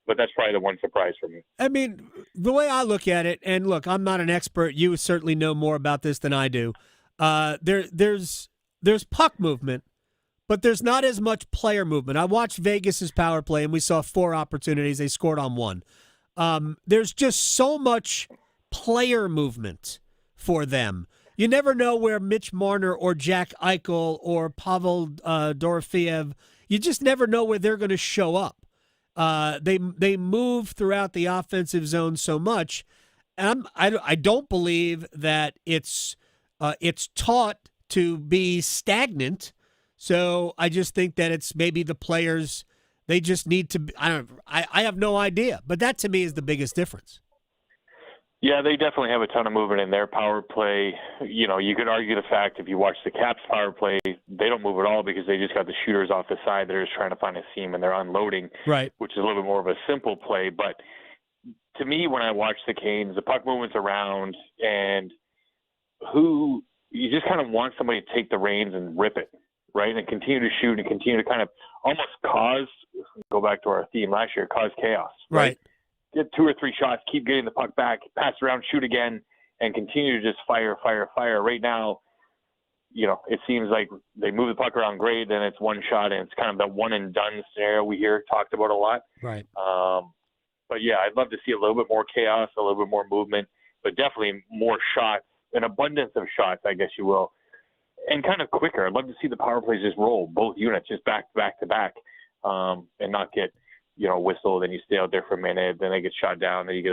But that's probably the one surprise for me. I mean, the way I look at it, and look, I'm not an expert. You certainly know more about this than I do. There's puck movement, but there's not as much player movement. I watched Vegas's power play, and we saw 4 opportunities. They scored on 1. There's just so much player movement for them. You never know where Mitch Marner or Jack Eichel or Pavel Dorofeev, you just never know where they're going to show up. They move throughout the offensive zone so much. And I don't believe that it's taught to be stagnant. So I just think that it's maybe the players, they just need to. I have no idea, but that to me is the biggest difference. Yeah, they definitely have a ton of movement in their power play. You could argue the fact if you watch the Caps power play, they don't move at all because they just got the shooters off the side. They're just trying to find a seam and they're unloading, right? Which is a little bit more of a simple play. But to me, when I watch the Canes, the puck movement's around, and you just kind of want somebody to take the reins and rip it, right, and continue to shoot and continue to kind of almost go back to our theme last year, cause chaos, right? Get 2 or 3 shots, keep getting the puck back, pass around, shoot again, and continue to just fire. Right now, it seems like they move the puck around great, then it's one shot, and it's kind of that one-and-done scenario we hear talked about a lot. Right. But, yeah, I'd love to see a little bit more chaos, a little bit more movement, but definitely more shots, an abundance of shots, I guess you will, and kind of quicker. I'd love to see the power plays just roll, both units, just back to back, and not get – whistle, then you stay out there for a minute, then they get shot down, then you get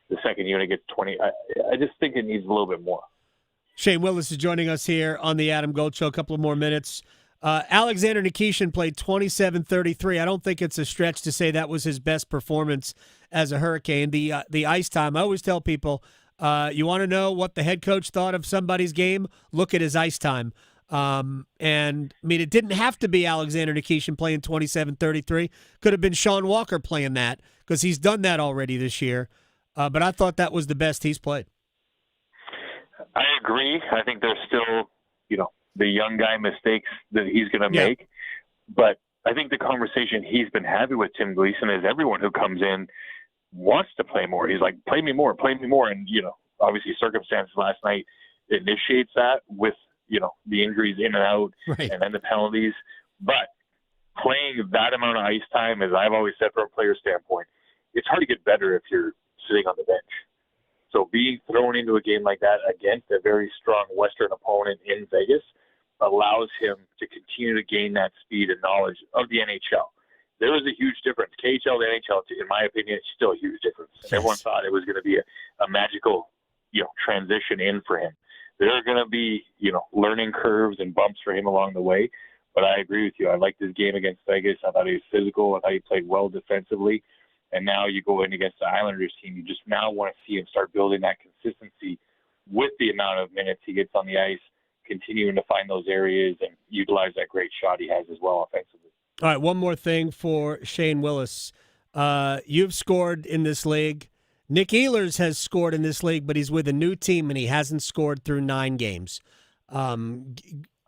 the second unit gets 20. I just think it needs a little bit more. Shane Willis is joining us here on the Adam Gold Show. A couple of more minutes. Alexander Nikishin played 27-33. I don't think it's a stretch to say that was his best performance as a Hurricane. The ice time, I always tell people, you want to know what the head coach thought of somebody's game? Look at his ice time. And I mean, it didn't have to be Alexander Nikishin playing 27-33. Could have been Sean Walker playing that because he's done that already this year. But I thought that was the best he's played. I agree. I think there's still, the young guy mistakes that he's going to make. But I think the conversation he's been having with Tim Gleason is everyone who comes in wants to play more. He's like, play me more. And, obviously circumstances last night initiates that with, the injuries in and out, right, and then the penalties. But playing that amount of ice time, as I've always said from a player standpoint, it's hard to get better if you're sitting on the bench. So being thrown into a game like that against a very strong Western opponent in Vegas allows him to continue to gain that speed and knowledge of the NHL. There is a huge difference. KHL to NHL, in my opinion, it's still a huge difference. Yes. Everyone thought it was going to be a magical, transition in for him. There are going to be, learning curves and bumps for him along the way. But I agree with you. I liked his game against Vegas. I thought he was physical. I thought he played well defensively. And now you go in against the Islanders team. You just now want to see him start building that consistency with the amount of minutes he gets on the ice, continuing to find those areas and utilize that great shot he has as well offensively. All right, one more thing for Shane Willis. You've scored in this league. Nick Ehlers has scored in this league, but he's with a new team and he hasn't scored through 9 games.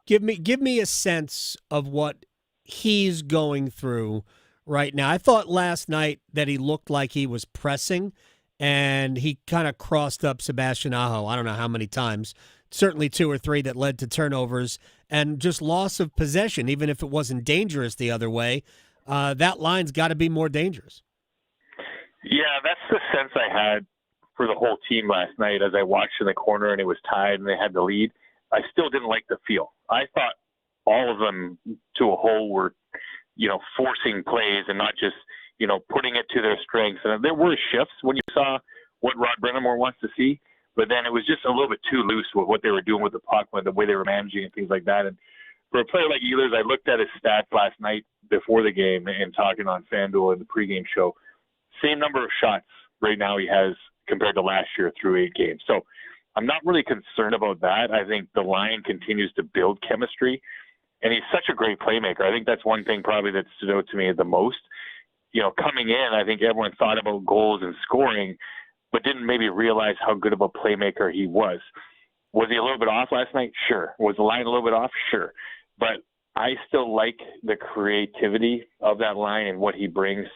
Give me a sense of what he's going through right now. I thought last night that he looked like he was pressing, and he kind of crossed up Sebastian Aho. I don't know how many times. Certainly 2 or 3 that led to turnovers and just loss of possession, even if it wasn't dangerous the other way. That line's got to be more dangerous. Yeah, that's the sense I had for the whole team last night as I watched in the corner and it was tied and they had the lead. I still didn't like the feel. I thought all of them to a whole were, forcing plays and not just, putting it to their strengths. And there were shifts when you saw what Rod Brennamore wants to see, but then it was just a little bit too loose with what they were doing with the puck, with the way they were managing and things like that. And for a player like Ehlers, I looked at his stats last night before the game and talking on FanDuel in the pregame show. Same number of shots right now he has compared to last year through 8 games. So I'm not really concerned about that. I think the line continues to build chemistry, and he's such a great playmaker. I think that's one thing probably that stood out to me the most. Coming in, I think everyone thought about goals and scoring, but didn't maybe realize how good of a playmaker he was. Was he a little bit off last night? Sure. Was the line a little bit off? Sure. But I still like the creativity of that line and what he brings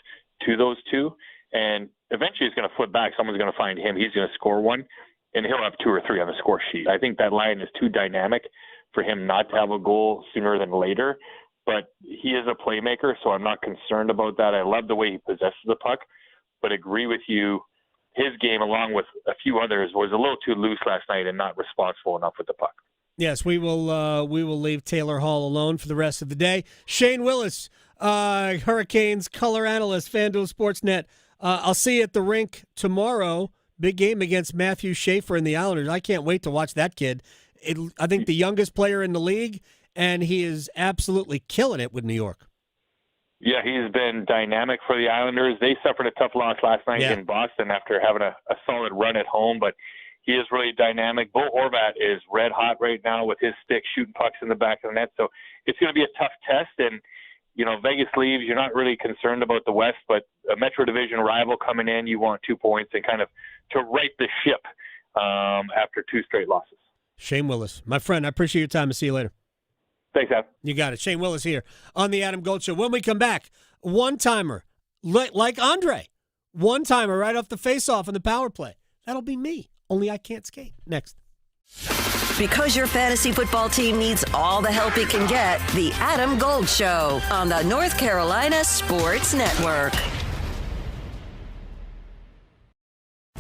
to those two. And eventually he's going to flip back. Someone's going to find him. He's going to score one, and he'll have 2 or 3 on the score sheet. I think that line is too dynamic for him not to have a goal sooner than later. But he is a playmaker, so I'm not concerned about that. I love the way he possesses the puck, but agree with you. His game, along with a few others, was a little too loose last night and not responsible enough with the puck. Yes, we will leave Taylor Hall alone for the rest of the day. Shane Willis, Hurricanes color analyst, FanDuel Sportsnet. I'll see you at the rink tomorrow. Big game against Matthew Schaefer and the Islanders. I can't wait to watch that kid. I think the youngest player in the league, and he is absolutely killing it with New York. Yeah, he's been dynamic for the Islanders. They suffered a tough loss last night in Boston after having a solid run at home, but he is really dynamic. Bo Horvat is red hot right now with his stick shooting pucks in the back of the net, so it's going to be a tough test. And, Vegas leaves, you're not really concerned about the West, but a Metro Division rival coming in, you want 2 points and kind of to right the ship after 2 straight losses. Shane Willis, my friend, I appreciate your time. I'll see you later. Thanks, Adam. You got it. Shane Willis here on the Adam Gold Show. When we come back, one-timer, like Andre, one-timer right off the face-off in the power play. That'll be me, only I can't skate. Next. Because your fantasy football team needs all the help it can get, the Adam Gold Show on the North Carolina Sports Network.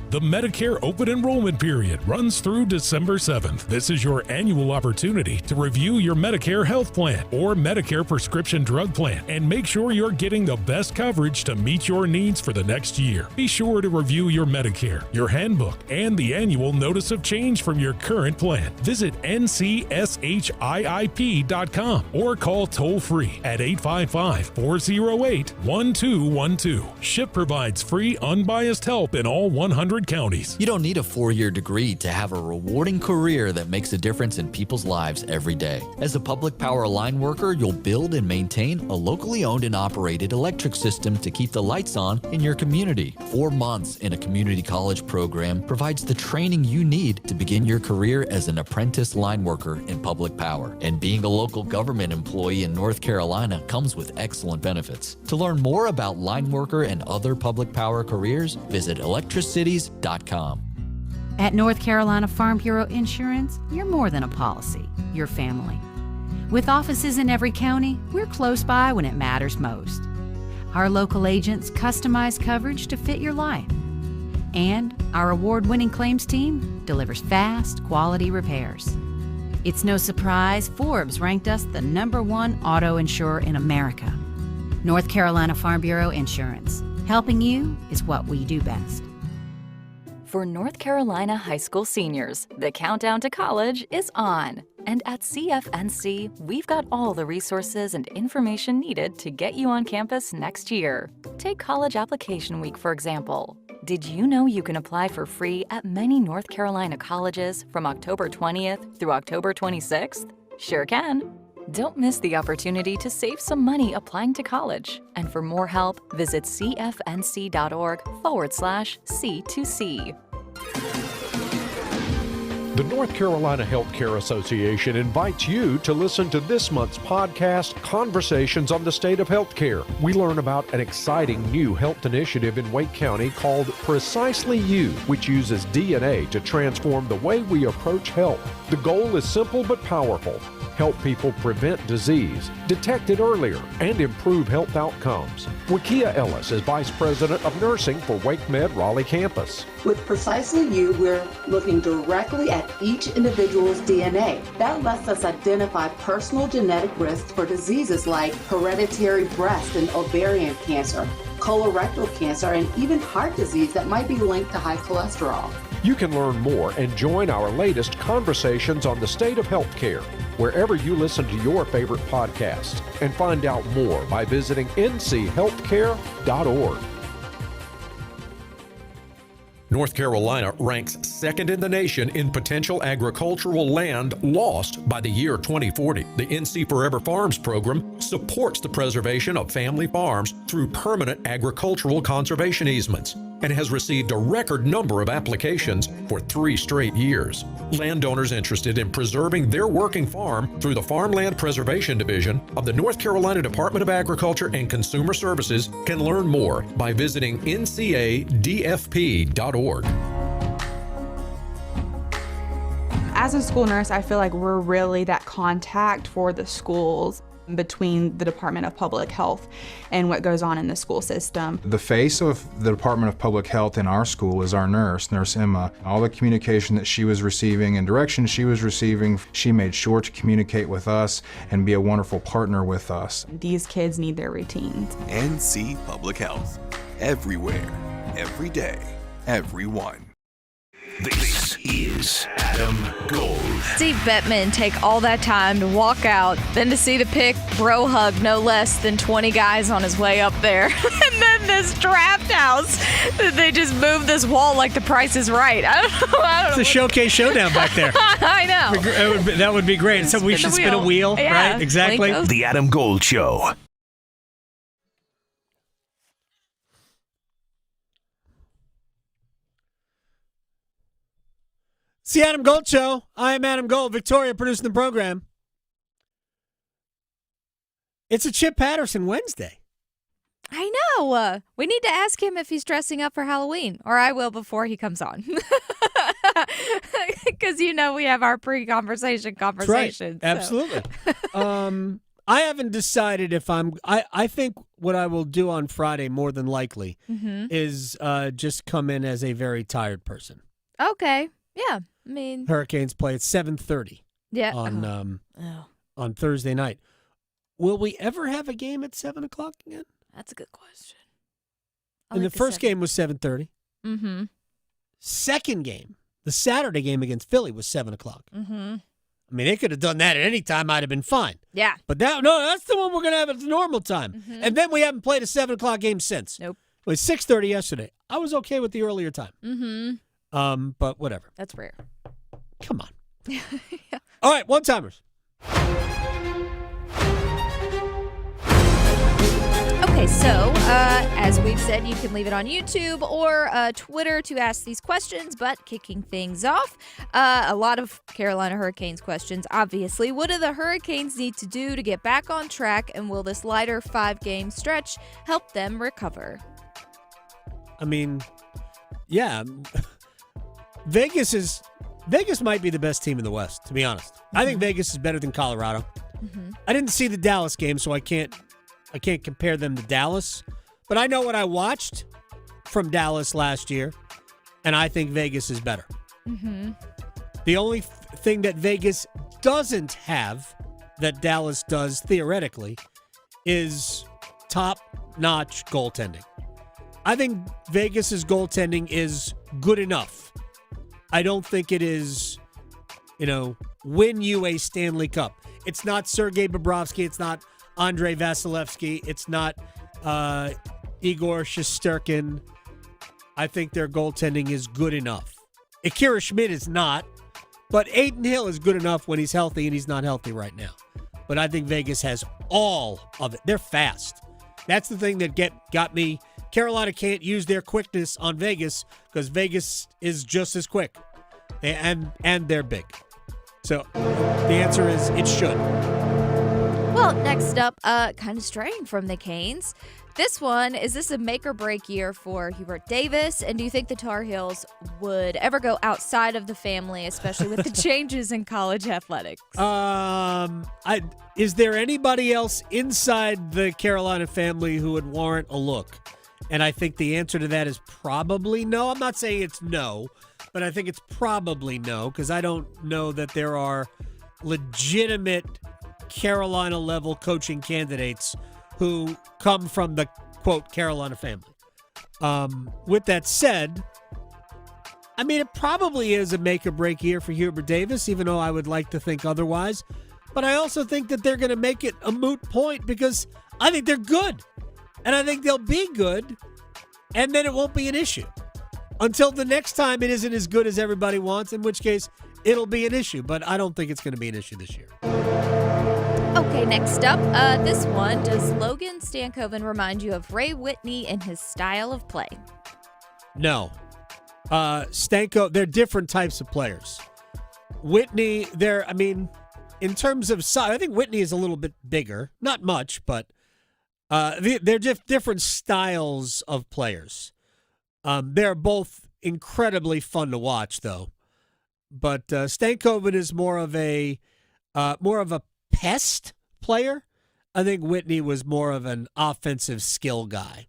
The Medicare open enrollment period runs through December 7th. This is your annual opportunity to review your Medicare health plan or Medicare prescription drug plan and make sure you're getting the best coverage to meet your needs for the next year. Be sure to review your Medicare, your handbook, and the annual notice of change from your current plan. Visit ncshiip.com or call toll-free at 855-408-1212. SHIP provides free, unbiased help in all 100 counties. You don't need a 4-year degree to have a rewarding career that makes a difference in people's lives every day. As a public power line worker, you'll build and maintain a locally owned and operated electric system to keep the lights on in your community. 4 months in a community college program provides the training you need to begin your career as an apprentice line worker in public power. And being a local government employee in North Carolina comes with excellent benefits. To learn more about line worker and other public power careers, visit electricities.com. At North Carolina Farm Bureau Insurance, you're more than a policy, you're family. With offices in every county, we're close by when it matters most. Our local agents customize coverage to fit your life. And our award-winning claims team delivers fast, quality repairs. It's no surprise Forbes ranked us the #1 auto insurer in America. North Carolina Farm Bureau Insurance. Helping you is what we do best. For North Carolina high school seniors, the countdown to college is on. And at CFNC, we've got all the resources and information needed to get you on campus next year. Take College Application Week, for example. Did you know you can apply for free at many North Carolina colleges from October 20th through October 26th? Sure can. Don't miss the opportunity to save some money applying to college. And for more help, visit cfnc.org/C2C. The North Carolina Healthcare Association invites you to listen to this month's podcast, Conversations on the State of Healthcare. We learn about an exciting new health initiative in Wake County called Precisely You, which uses DNA to transform the way we approach health. The goal is simple but powerful. Help people prevent disease, detect it earlier, and improve health outcomes. Wakia Ellis is Vice President of Nursing for WakeMed Raleigh campus. With Precisely You, we're looking directly at each individual's DNA. That lets us identify personal genetic risks for diseases like hereditary breast and ovarian cancer, colorectal cancer, and even heart disease that might be linked to high cholesterol. You can learn more and join our latest Conversations on the State of Healthcare wherever you listen to your favorite podcasts, and find out more by visiting nchealthcare.org. North Carolina ranks second in the nation in potential agricultural land lost by the year 2040. The NC Forever Farms program supports the preservation of family farms through permanent agricultural conservation easements and has received a record number of applications for 3 straight years. Landowners interested in preserving their working farm through the Farmland Preservation Division of the North Carolina Department of Agriculture and Consumer Services can learn more by visiting ncadfp.org. As a school nurse, I feel like we're really that contact for the schools between the Department of Public Health and what goes on in the school system. The face of the Department of Public Health in our school is our nurse, Nurse Emma. All the communication that she was receiving and direction she was receiving, she made sure to communicate with us and be a wonderful partner with us. These kids need their routines. NC Public Health. Everywhere, every day, everyone. This is Adam Gold. See Bettman take all that time to walk out, then to see the pick bro hug no less than 20 guys on his way up there. And then this draft house, they just moved this wall like the Price is Right. I don't know. It's a showcase showdown back there. I know. That would be great. So we should spin a wheel, yeah, right? Exactly. The Adam Gold Show. It's the Adam Gold Show. I am Adam Gold. Victoria producing the program. It's a Chip Patterson Wednesday. I know. We need to ask him if he's dressing up for Halloween, or I will before he comes on. Because, we have our pre-conversation conversations. Right. Absolutely. I haven't decided if I think what I will do on Friday, more than likely, is just come in as a very tired person. Okay. Yeah. Hurricanes play at 7:30. Yeah. On Thursday night. Will we ever have a game at 7 o'clock again? That's a good question. And the first game was 7:30. Mm-hmm. Second game, the Saturday game against Philly, was 7 o'clock. Mm-hmm. I mean, they could have done that at any time. I'd have been fine. Yeah. But that's the one we're going to have at the normal time. Mm-hmm. And then we haven't played a 7 o'clock game since. Nope. It was 6:30 yesterday. I was okay with the earlier time. Mm-hmm. But whatever. That's rare. Come on. Yeah. All right, one-timers. Okay, so as we've said, you can leave it on YouTube or Twitter to ask these questions, but kicking things off, a lot of Carolina Hurricanes questions, obviously. What do the Hurricanes need to do to get back on track, and will this lighter 5-game stretch help them recover? I mean, yeah, Vegas might be the best team in the West, to be honest. I think Vegas is better than Colorado. Mm-hmm. I didn't see the Dallas game, so I can't compare them to Dallas. But I know what I watched from Dallas last year, and I think Vegas is better. Mm-hmm. The only thing that Vegas doesn't have that Dallas does theoretically is top-notch goaltending. I think Vegas's goaltending is good enough. I don't think it is, win you a Stanley Cup. It's not Sergei Bobrovsky. It's not Andrei Vasilevsky. It's not Igor Shesterkin. I think their goaltending is good enough. Akira Schmidt is not, but Aiden Hill is good enough when he's healthy, and he's not healthy right now. But I think Vegas has all of it. They're fast. That's the thing that got me. Carolina can't use their quickness on Vegas because Vegas is just as quick, and they're big. So the answer is it should. Well, next up, kind of straying from the Canes. Is this a make or break year for Hubert Davis? And do you think the Tar Heels would ever go outside of the family, especially with the changes in college athletics? Is there anybody else inside the Carolina family who would warrant a look? And I think the answer to that is probably no. I'm not saying it's no, but I think it's probably no, because I don't know that there are legitimate Carolina-level coaching candidates who come from the, quote, Carolina family. With that said, I mean, it probably is a make-or-break year for Hubert Davis, even though I would like to think otherwise. But I also think that they're going to make it a moot point because I think they're good. And I think they'll be good, and then it won't be an issue. Until the next time it isn't as good as everybody wants, in which case it'll be an issue. But I don't think it's going to be an issue this year. Okay, next up, this one. Does Logan Stankoven remind you of Ray Whitney in his style of play? No. They're different types of players. Whitney, in terms of size, I think Whitney is a little bit bigger. Not much, but they're just different styles of players. They're both incredibly fun to watch, though. But Stankoven is more of a pest player. I think Whitney was more of an offensive skill guy.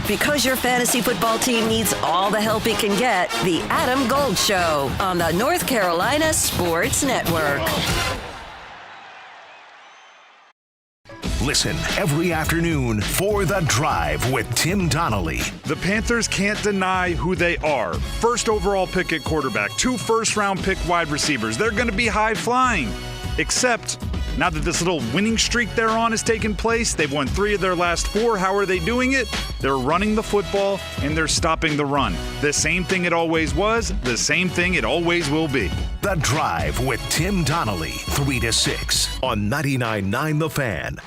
Because your fantasy football team needs all the help it can get, the Adam Gold Show on the North Carolina Sports Network. Listen every afternoon for The Drive with Tim Donnelly. The Panthers can't deny who they are. First overall pick at quarterback, 2 first-round pick wide receivers. They're going to be high-flying. Except, now that this little winning streak they're on has taken place, they've won 3 of their last 4. How are they doing it? They're running the football, and they're stopping the run. The same thing it always was, the same thing it always will be. The Drive with Tim Donnelly, 3 to 6 on 99.9 The Fan.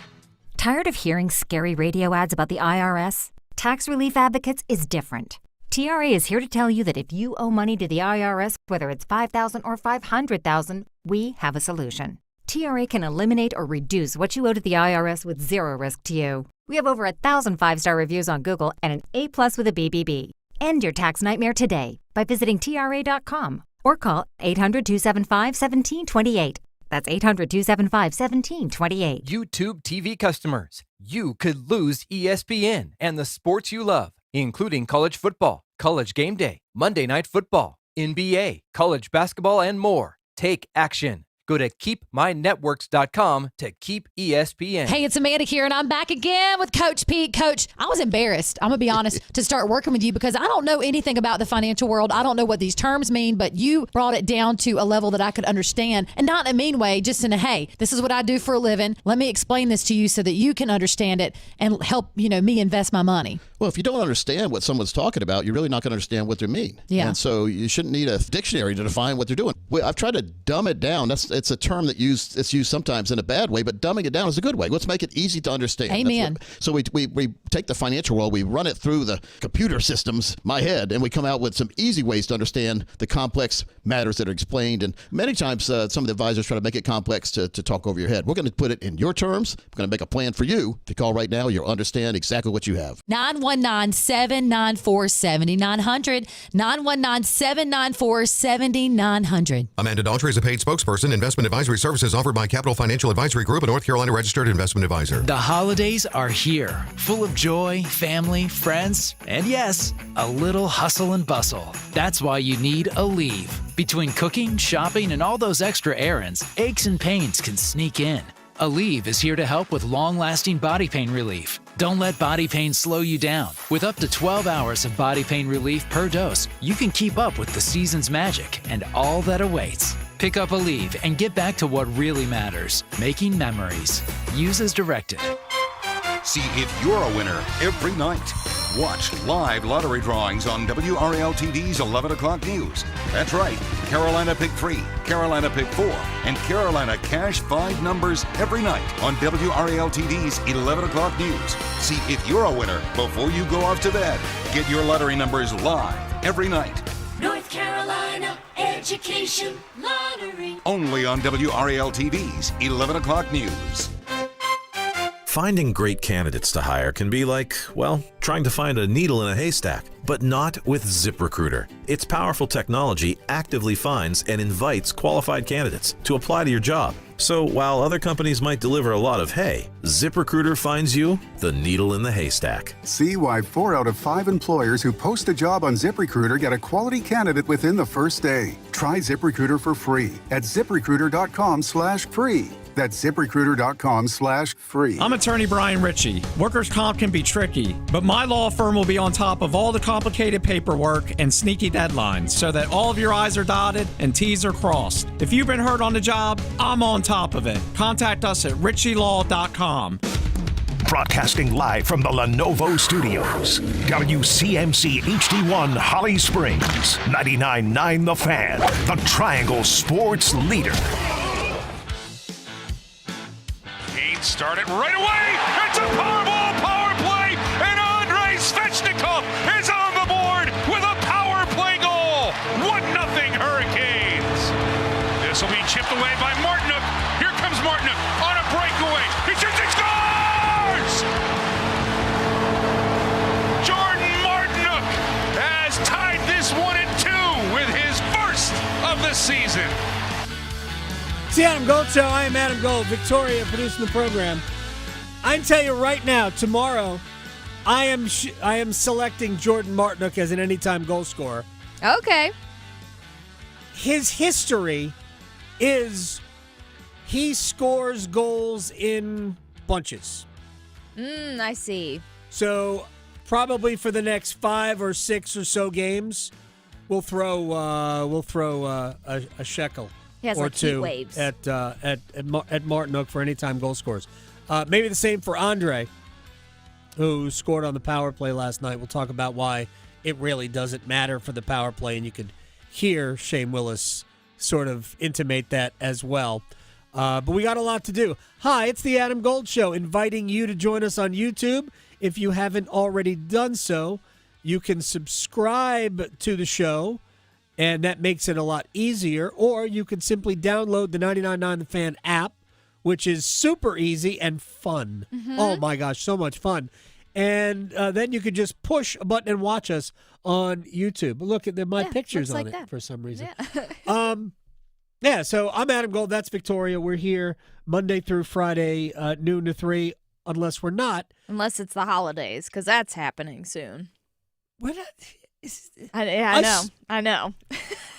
Tired of hearing scary radio ads about the IRS? Tax Relief Advocates is different. TRA is here to tell you that if you owe money to the IRS, whether it's $5,000 or $500,000, we have a solution. TRA can eliminate or reduce what you owe to the IRS with zero risk to you. We have over 1,000 5-star reviews on Google and an A+ with a BBB. End your tax nightmare today by visiting TRA.com or call 800-275-1728. That's 800-275-1728. YouTube TV customers, you could lose ESPN and the sports you love, including college football, college game day, Monday Night Football, NBA, college basketball, and more. Take action. Go to keepmynetworks.com to keep ESPN. Hey, it's Amanda here, and I'm back again with Coach Pete. Coach, I was embarrassed, I'm going to be honest, to start working with you because I don't know anything about the financial world. I don't know what these terms mean, but you brought it down to a level that I could understand, and not in a mean way, just in a, hey, this is what I do for a living. Let me explain this to you so that you can understand it and help, me invest my money. Well, if you don't understand what someone's talking about, you're really not going to understand what they mean. Yeah. And so you shouldn't need a dictionary to define what they're doing. I've tried to dumb it down. It's a term that it's used sometimes in a bad way, but dumbing it down is a good way. Let's make it easy to understand. Amen. So we take the financial world, we run it through the computer systems, my head, and we come out with some easy ways to understand the complex matters that are explained. And many times some of the advisors try to make it complex to talk over your head. We're going to put it in your terms. We're going to make a plan for you. If you call right now, you'll understand exactly what you have. 919-794-7900. 919-794-7900. Amanda Daughtry is a paid spokesperson. Investment advisory services offered by Capital Financial Advisory Group, a North Carolina registered investment advisor. The holidays are here, full of joy, family, friends, and yes, a little hustle and bustle. That's why you need a leave. Between cooking, shopping, and all those extra errands, aches and pains can sneak in. Aleve is here to help with long-lasting body pain relief. Don't let body pain slow you down. With up to 12 hours of body pain relief per dose, you can keep up with the season's magic and all that awaits. Pick up Aleve and get back to what really matters, making memories. Use as directed. See if you're a winner every night. Watch live lottery drawings on WRAL-TV's 11 o'clock news. That's right, Carolina Pick 3, Carolina Pick 4, and Carolina Cash 5 numbers every night on WRAL-TV's 11 o'clock news. See if you're a winner before you go off to bed. Get your lottery numbers live every night. North Carolina Education Lottery. Only on WRAL-TV's 11 o'clock news. Finding great candidates to hire can be like, well, trying to find a needle in a haystack, but not with ZipRecruiter. Its powerful technology actively finds and invites qualified candidates to apply to your job. So while other companies might deliver a lot of hay, ZipRecruiter finds you the needle in the haystack. See why 4 out of 5 employers who post a job on ZipRecruiter get a quality candidate within the first day. Try ZipRecruiter for free at ZipRecruiter.com/free. That's ZipRecruiter.com/free. I'm attorney Brian Ritchie. Workers' comp can be tricky, but my law firm will be on top of all the complicated paperwork and sneaky deadlines so that all of your I's are dotted and T's are crossed. If you've been hurt on the job, I'm on top of it. Contact us at ritchielaw.com. Broadcasting live from the Lenovo Studios. WCMC HD1 Holly Springs. 99.9 The Fan. The Triangle Sports Leader. Started right away. It's a Powerball power play, and Andrei Svechnikov is on the board with a power play goal. 1-0 Hurricanes. This will be chipped away by Martinook. Here comes Martinook on a breakaway. He shoots and scores! Jordan Martinook has tied this one at 2 with his first of the season. It's the Adam Gold Show. I am Adam Gold. Victoria producing the program. I can tell you right now, tomorrow, I am selecting Jordan Martinook as an anytime goal scorer. Okay. His history is he scores goals in bunches. I see. So probably for the next 5 or 6 or so games, we'll throw a shekel. He has or like two heat waves. at Martinook for anytime goal scores. Maybe the same for Andre, who scored on the power play last night. We'll talk about why it really doesn't matter for the power play, and you could hear Shane Willis sort of intimate that as well. But we got a lot to do. Hi, it's the Adam Gold Show, inviting you to join us on YouTube. If you haven't already done so, you can subscribe to the show, and that makes it a lot easier. Or you can simply download the 99.9 The Fan app, which is super easy and fun. Mm-hmm. Oh, my gosh, so much fun. And then you could just push a button and watch us on YouTube. Look at my pictures on it for some reason. Yeah. So I'm Adam Gold. That's Victoria. We're here Monday through Friday, noon to 3, unless we're not. Unless it's the holidays, because that's happening soon. What? I know.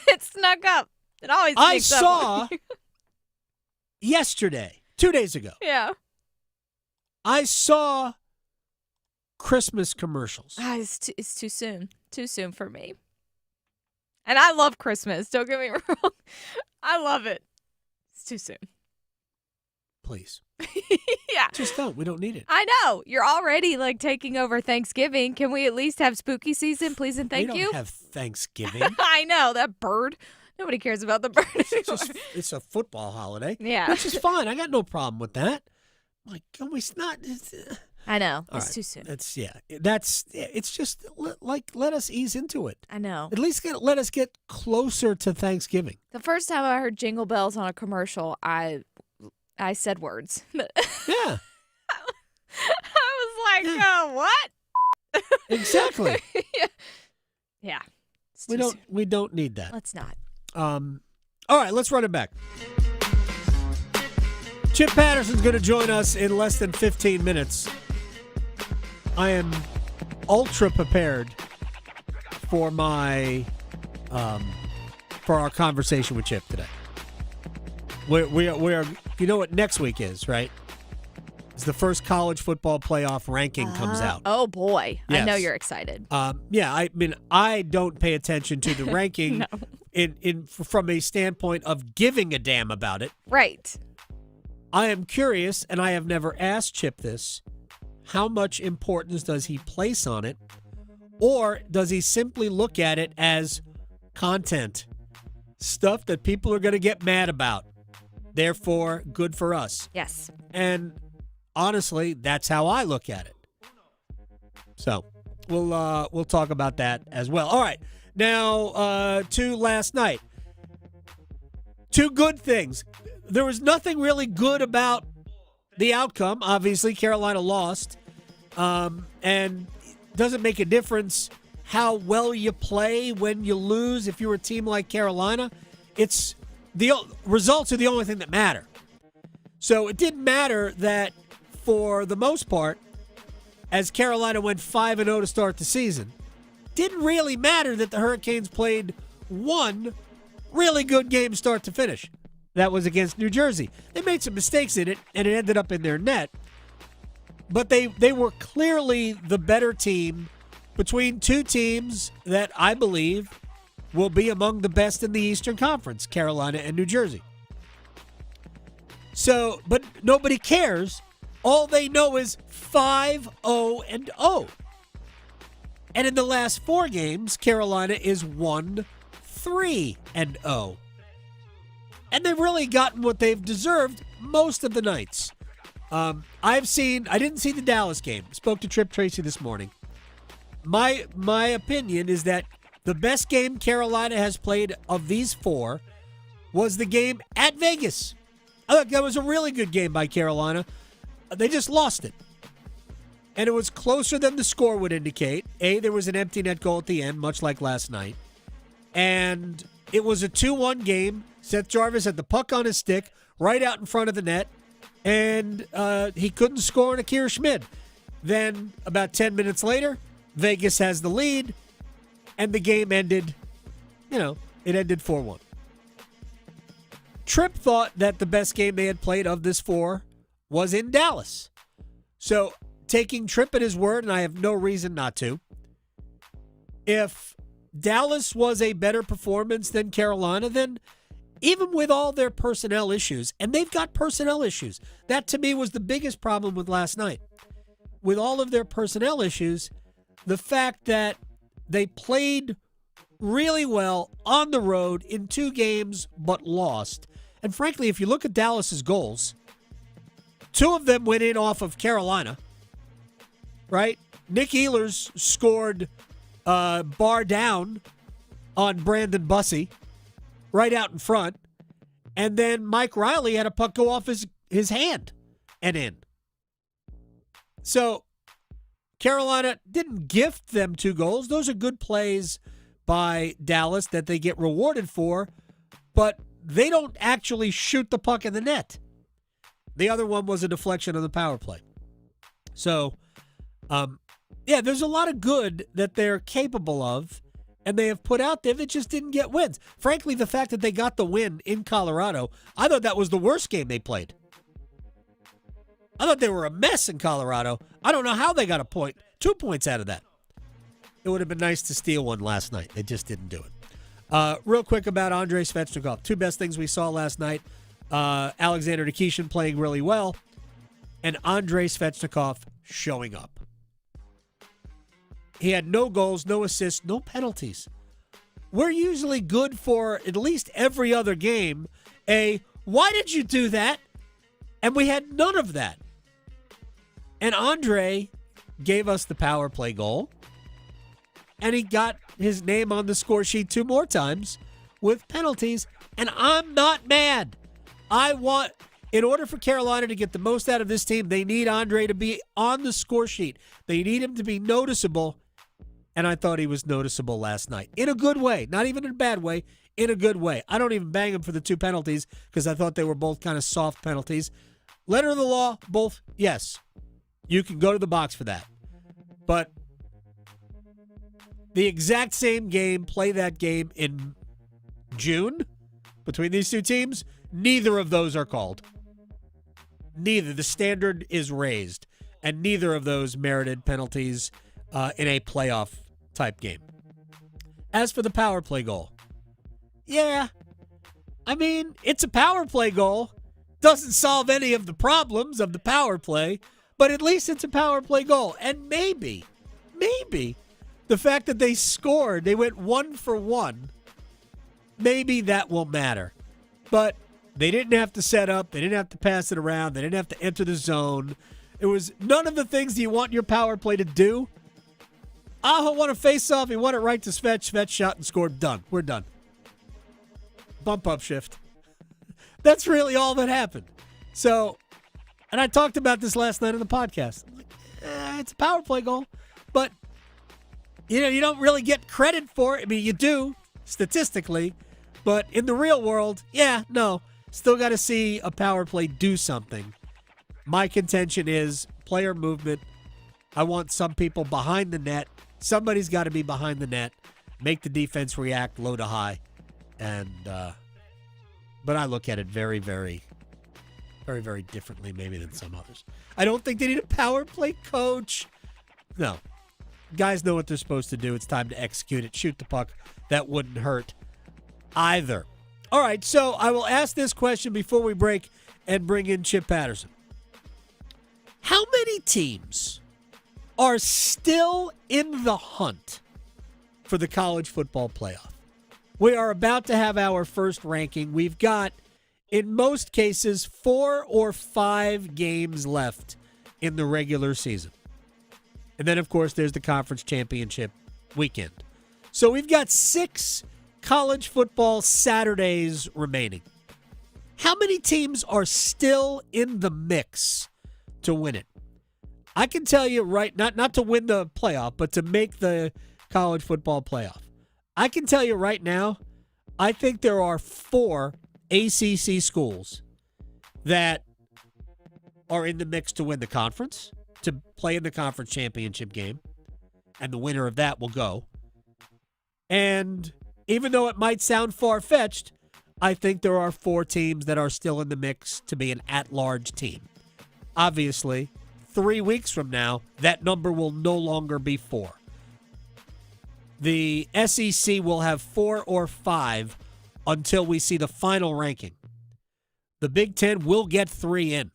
It snuck up. It always sneaks up. I saw yesterday, 2 days ago. Yeah. I saw Christmas commercials. It's too soon. Too soon for me. And I love Christmas. Don't get me wrong. I love it. It's too soon. Please. Yeah. Just don't. We don't need it. I know. You're already like taking over Thanksgiving. Can we at least have spooky season, please and thank you? We don't have Thanksgiving. I know. That bird. Nobody cares about the bird anymore. It's a football holiday. Yeah. Which is fine. I got no problem with that. Like, it's not. I know. All It's right. too soon. It's just let us ease into it. I know. At least let us get closer to Thanksgiving. The first time I heard Jingle Bells on a commercial, I said words. Yeah. I was like, what? Exactly. Yeah. We don't need that. Let's not. All right, let's run it back. Chip Patterson's going to join us in less than 15 minutes. I am ultra prepared for for our conversation with Chip today. We are You know what next week is, right? It's the first college football playoff ranking comes out. Oh, boy. Yes. I know you're excited. Yeah, I mean, I don't pay attention to the ranking No. from a standpoint of giving a damn about it. Right. I am curious, and I have never asked Chip this, how much importance does he place on it? Or does he simply look at it as content, stuff that people are going to get mad about? Therefore, good for us. Yes. And honestly, that's how I look at it. So we'll talk about that as well. All right. Now, to last night. Two good things. There was nothing really good about the outcome. Obviously, Carolina lost. And doesn't make a difference how well you play when you lose. If you're a team like Carolina, it's the results are the only thing that matter. So it didn't matter that for the most part, as Carolina went 5-0 to start the season, didn't really matter that the Hurricanes played one really good game start to finish. That was against New Jersey. They made some mistakes in it, and it ended up in their net. But they were clearly the better team between two teams that I believe will be among the best in the Eastern Conference, Carolina and New Jersey. So, but nobody cares. All they know is 5-0-0. And in the last 4 games, Carolina is 1-3-0. And they've really gotten what they've deserved most of the nights. I didn't see the Dallas game. Spoke to Trip Tracy this morning. My opinion is that the best game Carolina has played of these 4 was the game at Vegas. I thought that was a really good game by Carolina. They just lost it. And it was closer than the score would indicate. There was an empty net goal at the end, much like last night. And it was a 2-1 game. Seth Jarvis had the puck on his stick right out in front of the net. And he couldn't score on Akira Schmid. Then, about 10 minutes later, Vegas has the lead. And the game ended, it ended 4-1. Tripp thought that the best game they had played of this 4 was in Dallas. So, taking Tripp at his word, and I have no reason not to, if Dallas was a better performance than Carolina, then even with all their personnel issues, and they've got personnel issues, that to me was the biggest problem with last night. With all of their personnel issues, the fact that they played really well on the road in 2 games but lost. And frankly, if you look at Dallas's goals, 2 of them went in off of Carolina, right? Nick Ehlers scored bar down on Brandon Bussey right out in front. And then Mike Riley had a puck go off his hand and in. So Carolina didn't gift them 2 goals. Those are good plays by Dallas that they get rewarded for, but they don't actually shoot the puck in the net. The other one was a deflection on the power play. So, there's a lot of good that they're capable of, and they have put out there that just didn't get wins. Frankly, the fact that they got the win in Colorado, I thought that was the worst game they played. I thought they were a mess in Colorado. I don't know how they got 2 points out of that. It would have been nice to steal one last night. They just didn't do it. Real quick about Andrei Svechnikov. 2 best things we saw last night. Alexander Nikishin playing really well, and Andrei Svechnikov showing up. He had no goals, no assists, no penalties. We're usually good for at least every other game. Why did you do that? And we had none of that. And Andre gave us the power play goal. And he got his name on the score sheet 2 more times with penalties. And I'm not mad. In order for Carolina to get the most out of this team, they need Andre to be on the score sheet. They need him to be noticeable. And I thought he was noticeable last night. In a good way. Not even in a bad way. In a good way. I don't even bang him for the 2 penalties because I thought they were both kind of soft penalties. Letter of the law, both, yes. You can go to the box for that. But the exact same game, play that game in June between these 2 teams, neither of those are called. neither. The standard is raised, and neither of those merited penalties in a playoff-type game. As for the power play goal, yeah, I mean, it's a power play goal. Doesn't solve any of the problems of the power play, but at least it's a power play goal. And maybe the fact that they scored, they went 1 for 1, maybe that will matter. But they didn't have to set up. They didn't have to pass it around. They didn't have to enter the zone. It was none of the things you want your power play to do. Aho won a face-off. He won it right to Svetch. Svetch shot and scored. Done. We're done. Bump up shift. That's really all that happened. So, and I talked about this last night on the podcast. It's a power play goal, but you don't really get credit for it. I mean, you do statistically, but in the real world, still got to see a power play do something. My contention is player movement. I want some people behind the net. Somebody's got to be behind the net, make the defense react low to high, and but I look at it very, very, very, very differently maybe than some others. I don't think they need a power play coach. No. Guys know what they're supposed to do. It's time to execute it. Shoot the puck. That wouldn't hurt either. All right, so I will ask this question before we break and bring in Chip Patterson. How many teams are still in the hunt for the college football playoff? We are about to have our first ranking. We've got, in most cases, 4 or 5 games left in the regular season. And then, of course, there's the conference championship weekend. So we've got 6 college football Saturdays remaining. How many teams are still in the mix to win it? I can tell you not to win the playoff, but to make the college football playoff. I can tell you right now, I think there are 4 ACC schools that are in the mix to win the conference, to play in the conference championship game, and the winner of that will go. And even though it might sound far-fetched, I think there are 4 teams that are still in the mix to be an at-large team. Obviously, 3 weeks from now, that number will no longer be 4. The SEC will have 4 or 5 until we see the final ranking. The Big Ten will get 3 in.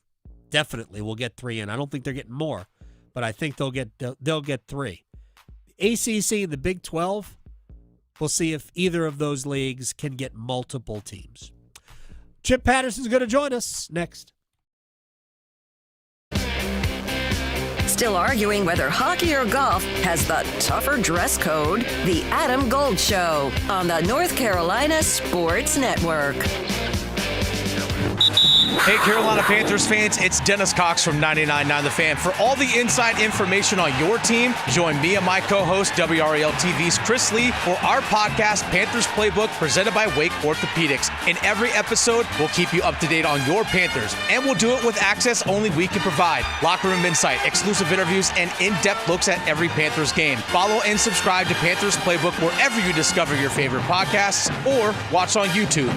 Definitely will get 3 in. I don't think they're getting more, but I think they'll get 3. The ACC and the Big 12, we'll see if either of those leagues can get multiple teams. Chip Patterson's going to join us next. Still arguing whether hockey or golf has the tougher dress code? The Adam Gold Show on the North Carolina Sports Network. Hey, Carolina Panthers fans, it's Dennis Cox from 99.9 The Fan. For all the inside information on your team, join me and my co-host, WRAL TV's Chris Lee, for our podcast, Panthers Playbook, presented by Wake Orthopedics. In every episode, we'll keep you up to date on your Panthers, and we'll do it with access only we can provide. Locker room insight, exclusive interviews, and in-depth looks at every Panthers game. Follow and subscribe to Panthers Playbook wherever you discover your favorite podcasts, or watch on YouTube.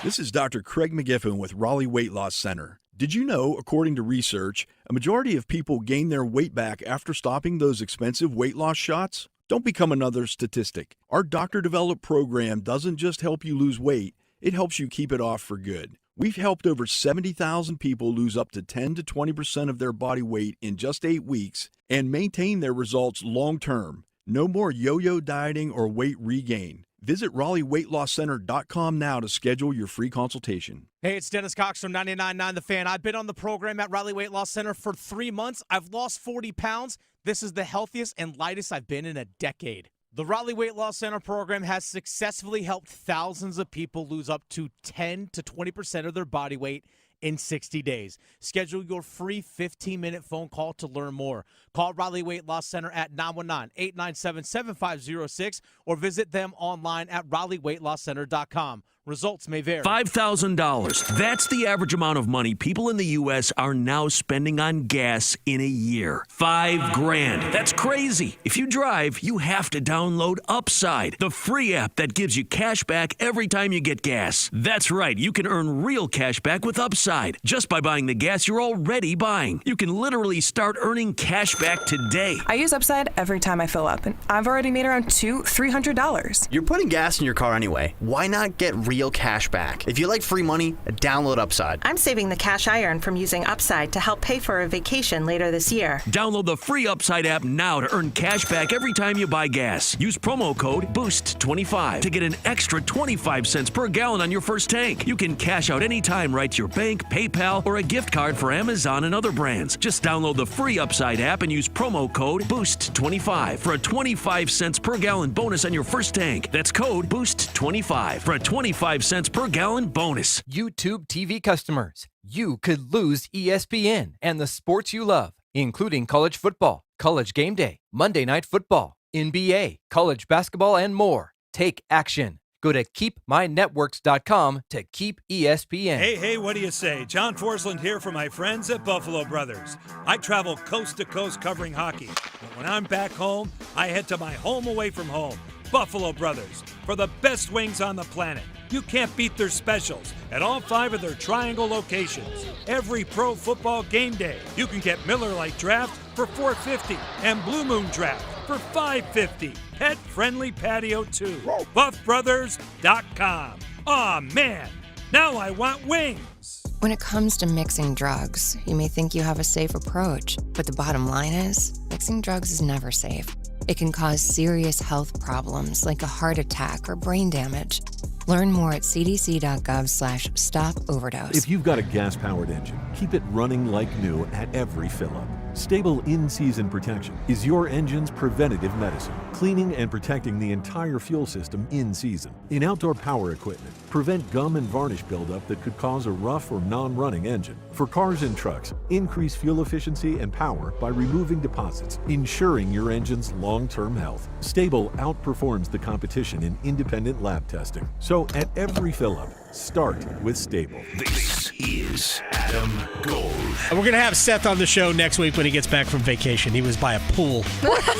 This is Dr. Craig McGiffin with Raleigh Weight Loss Center. Did you know, according to research, a majority of people gain their weight back after stopping those expensive weight loss shots? Don't become another statistic. Our doctor-developed program doesn't just help you lose weight, it helps you keep it off for good. We've helped over 70,000 people lose up to 10 to 20% of their body weight in just 8 weeks and maintain their results long-term. No more yo-yo dieting or weight regain. Visit RaleighWeightLossCenter.com now to schedule your free consultation. Hey, it's Dennis Cox from 99.9 The Fan. I've been on the program at Raleigh Weight Loss Center for 3 months. I've lost 40 pounds. This is the healthiest and lightest I've been in a decade. The Raleigh Weight Loss Center program has successfully helped thousands of people lose up to 10 to 20% of their body weight in 60 days. Schedule your free 15-minute phone call to learn more. Call Raleigh Weight Loss Center at 919-897-7506 or visit them online at RaleighWeightLossCenter.com. Results may vary. $5,000. That's the average amount of money people in the U.S. are now spending on gas in a year. $5,000. That's crazy. If you drive, you have to download Upside, the free app that gives you cash back every time you get gas. That's right. You can earn real cash back with Upside just by buying the gas you're already buying. You can literally start earning cash back today. I use Upside every time I fill up, and I've already made around $300. You're putting gas in your car anyway. Why not get real cash back? If you like free money, download Upside. I'm saving the cash I earn from using Upside to help pay for a vacation later this year. Download the free Upside app now to earn cash back every time you buy gas. Use promo code BOOST25 to get an extra 25 cents per gallon on your first tank. You can cash out anytime right to your bank, PayPal, or a gift card for Amazon and other brands. Just download the free Upside app and use promo code BOOST25 for a 25 cents per gallon bonus on your first tank. That's code BOOST25 for a 25 cents per gallon bonus. YouTube TV customers, you could lose ESPN and the sports you love, including college football, college game day, Monday Night Football, NBA, college basketball, and more. Take action. Go to keepmynetworks.com to keep ESPN. Hey, what do you say? John Forsland here for my friends at Buffalo Brothers. I travel coast to coast covering hockey. But when I'm back home, I head to my home away from home, Buffalo Brothers, for the best wings on the planet. You can't beat their specials at all 5 of their Triangle locations. Every pro football game day, you can get Miller Lite Draft for $4.50 and Blue Moon Draft for $5.50. Pet-friendly patio too. BuffBrothers.com. Aw, man, now I want wings. When it comes to mixing drugs, you may think you have a safe approach, but the bottom line is, mixing drugs is never safe. It can cause serious health problems like a heart attack or brain damage. Learn more at cdc.gov/stop-overdose. If you've got a gas-powered engine, keep it running like new at every fill-up. Stable in-season protection is your engine's preventative medicine, cleaning and protecting the entire fuel system in season. In outdoor power equipment, prevent gum and varnish buildup that could cause a rough or non-running engine. For cars and trucks, increase fuel efficiency and power by removing deposits, ensuring your engine's long-term health. Stable outperforms the competition in independent lab testing. So at every fill-up, start with Stable. This is Adam Gold. And we're going to have Seth on the show next week when he gets back from vacation. He was by a pool. What are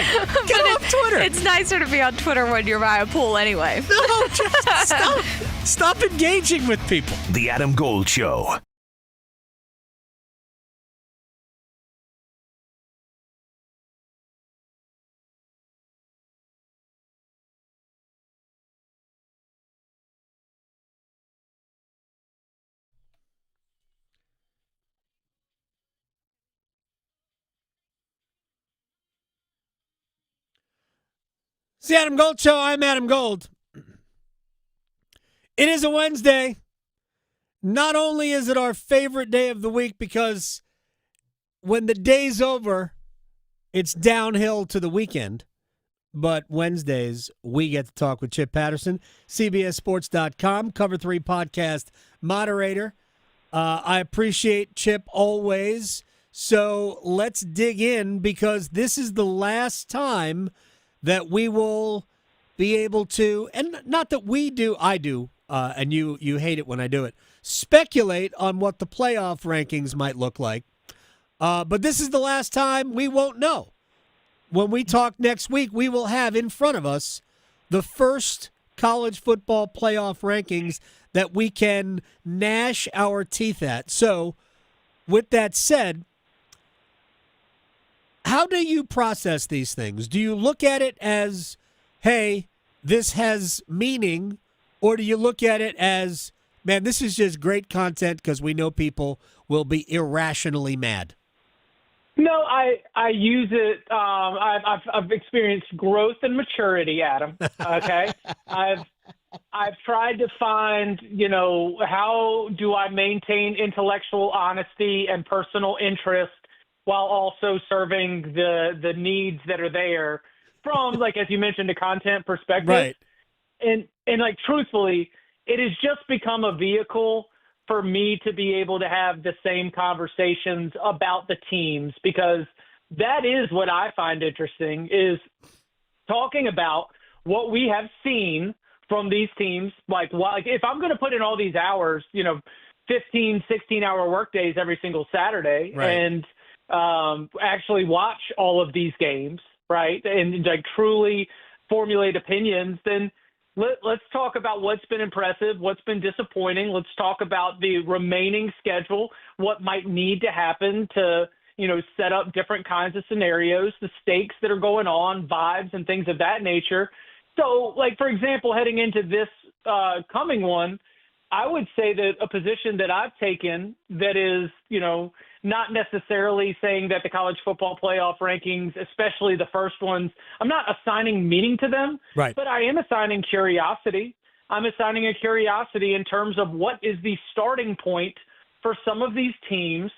you doing? Get off Twitter. It's nicer to be on Twitter when you're by a pool anyway. No, just stop. Stop engaging with people. The Adam Gold Show. It's the Adam Gold Show. I'm Adam Gold. It is a Wednesday. Not only is it our favorite day of the week because when the day's over, it's downhill to the weekend. But Wednesdays, we get to talk with Chip Patterson, CBSSports.com, Cover 3 podcast moderator. I appreciate Chip always. So let's dig in because this is the last time that we will be able to, and not that we do, I do, and you hate it when I do it, speculate on what the playoff rankings might look like. But this is the last time we won't know. When we talk next week, we will have in front of us the first college football playoff rankings that we can gnash our teeth at. So, with that said, how do you process these things? Do you look at it as, hey, this has meaning, or do you look at it as, man, this is just great content because we know people will be irrationally mad? No, I use it. I've experienced growth and maturity, Adam. Okay, I've tried to find, how do I maintain intellectual honesty and personal interest while also serving the needs that are there from, like, as you mentioned, a content perspective. Right. And like, truthfully, it has just become a vehicle for me to be able to have the same conversations about the teams, because that is what I find interesting, is talking about what we have seen from these teams. Like if I'm going to put in all these hours, 15, 16-hour workdays every single Saturday, Right. and actually watch all of these games, right, and like truly formulate opinions, then let's talk about what's been impressive, what's been disappointing. Let's talk about the remaining schedule, what might need to happen to, set up different kinds of scenarios, the stakes that are going on, vibes and things of that nature. So, like, for example, heading into this coming one, I would say that a position that I've taken that is, not necessarily saying that the college football playoff rankings, especially the first ones, I'm not assigning meaning to them, right. but I am assigning curiosity. I'm assigning a curiosity in terms of what is the starting point for some of these teams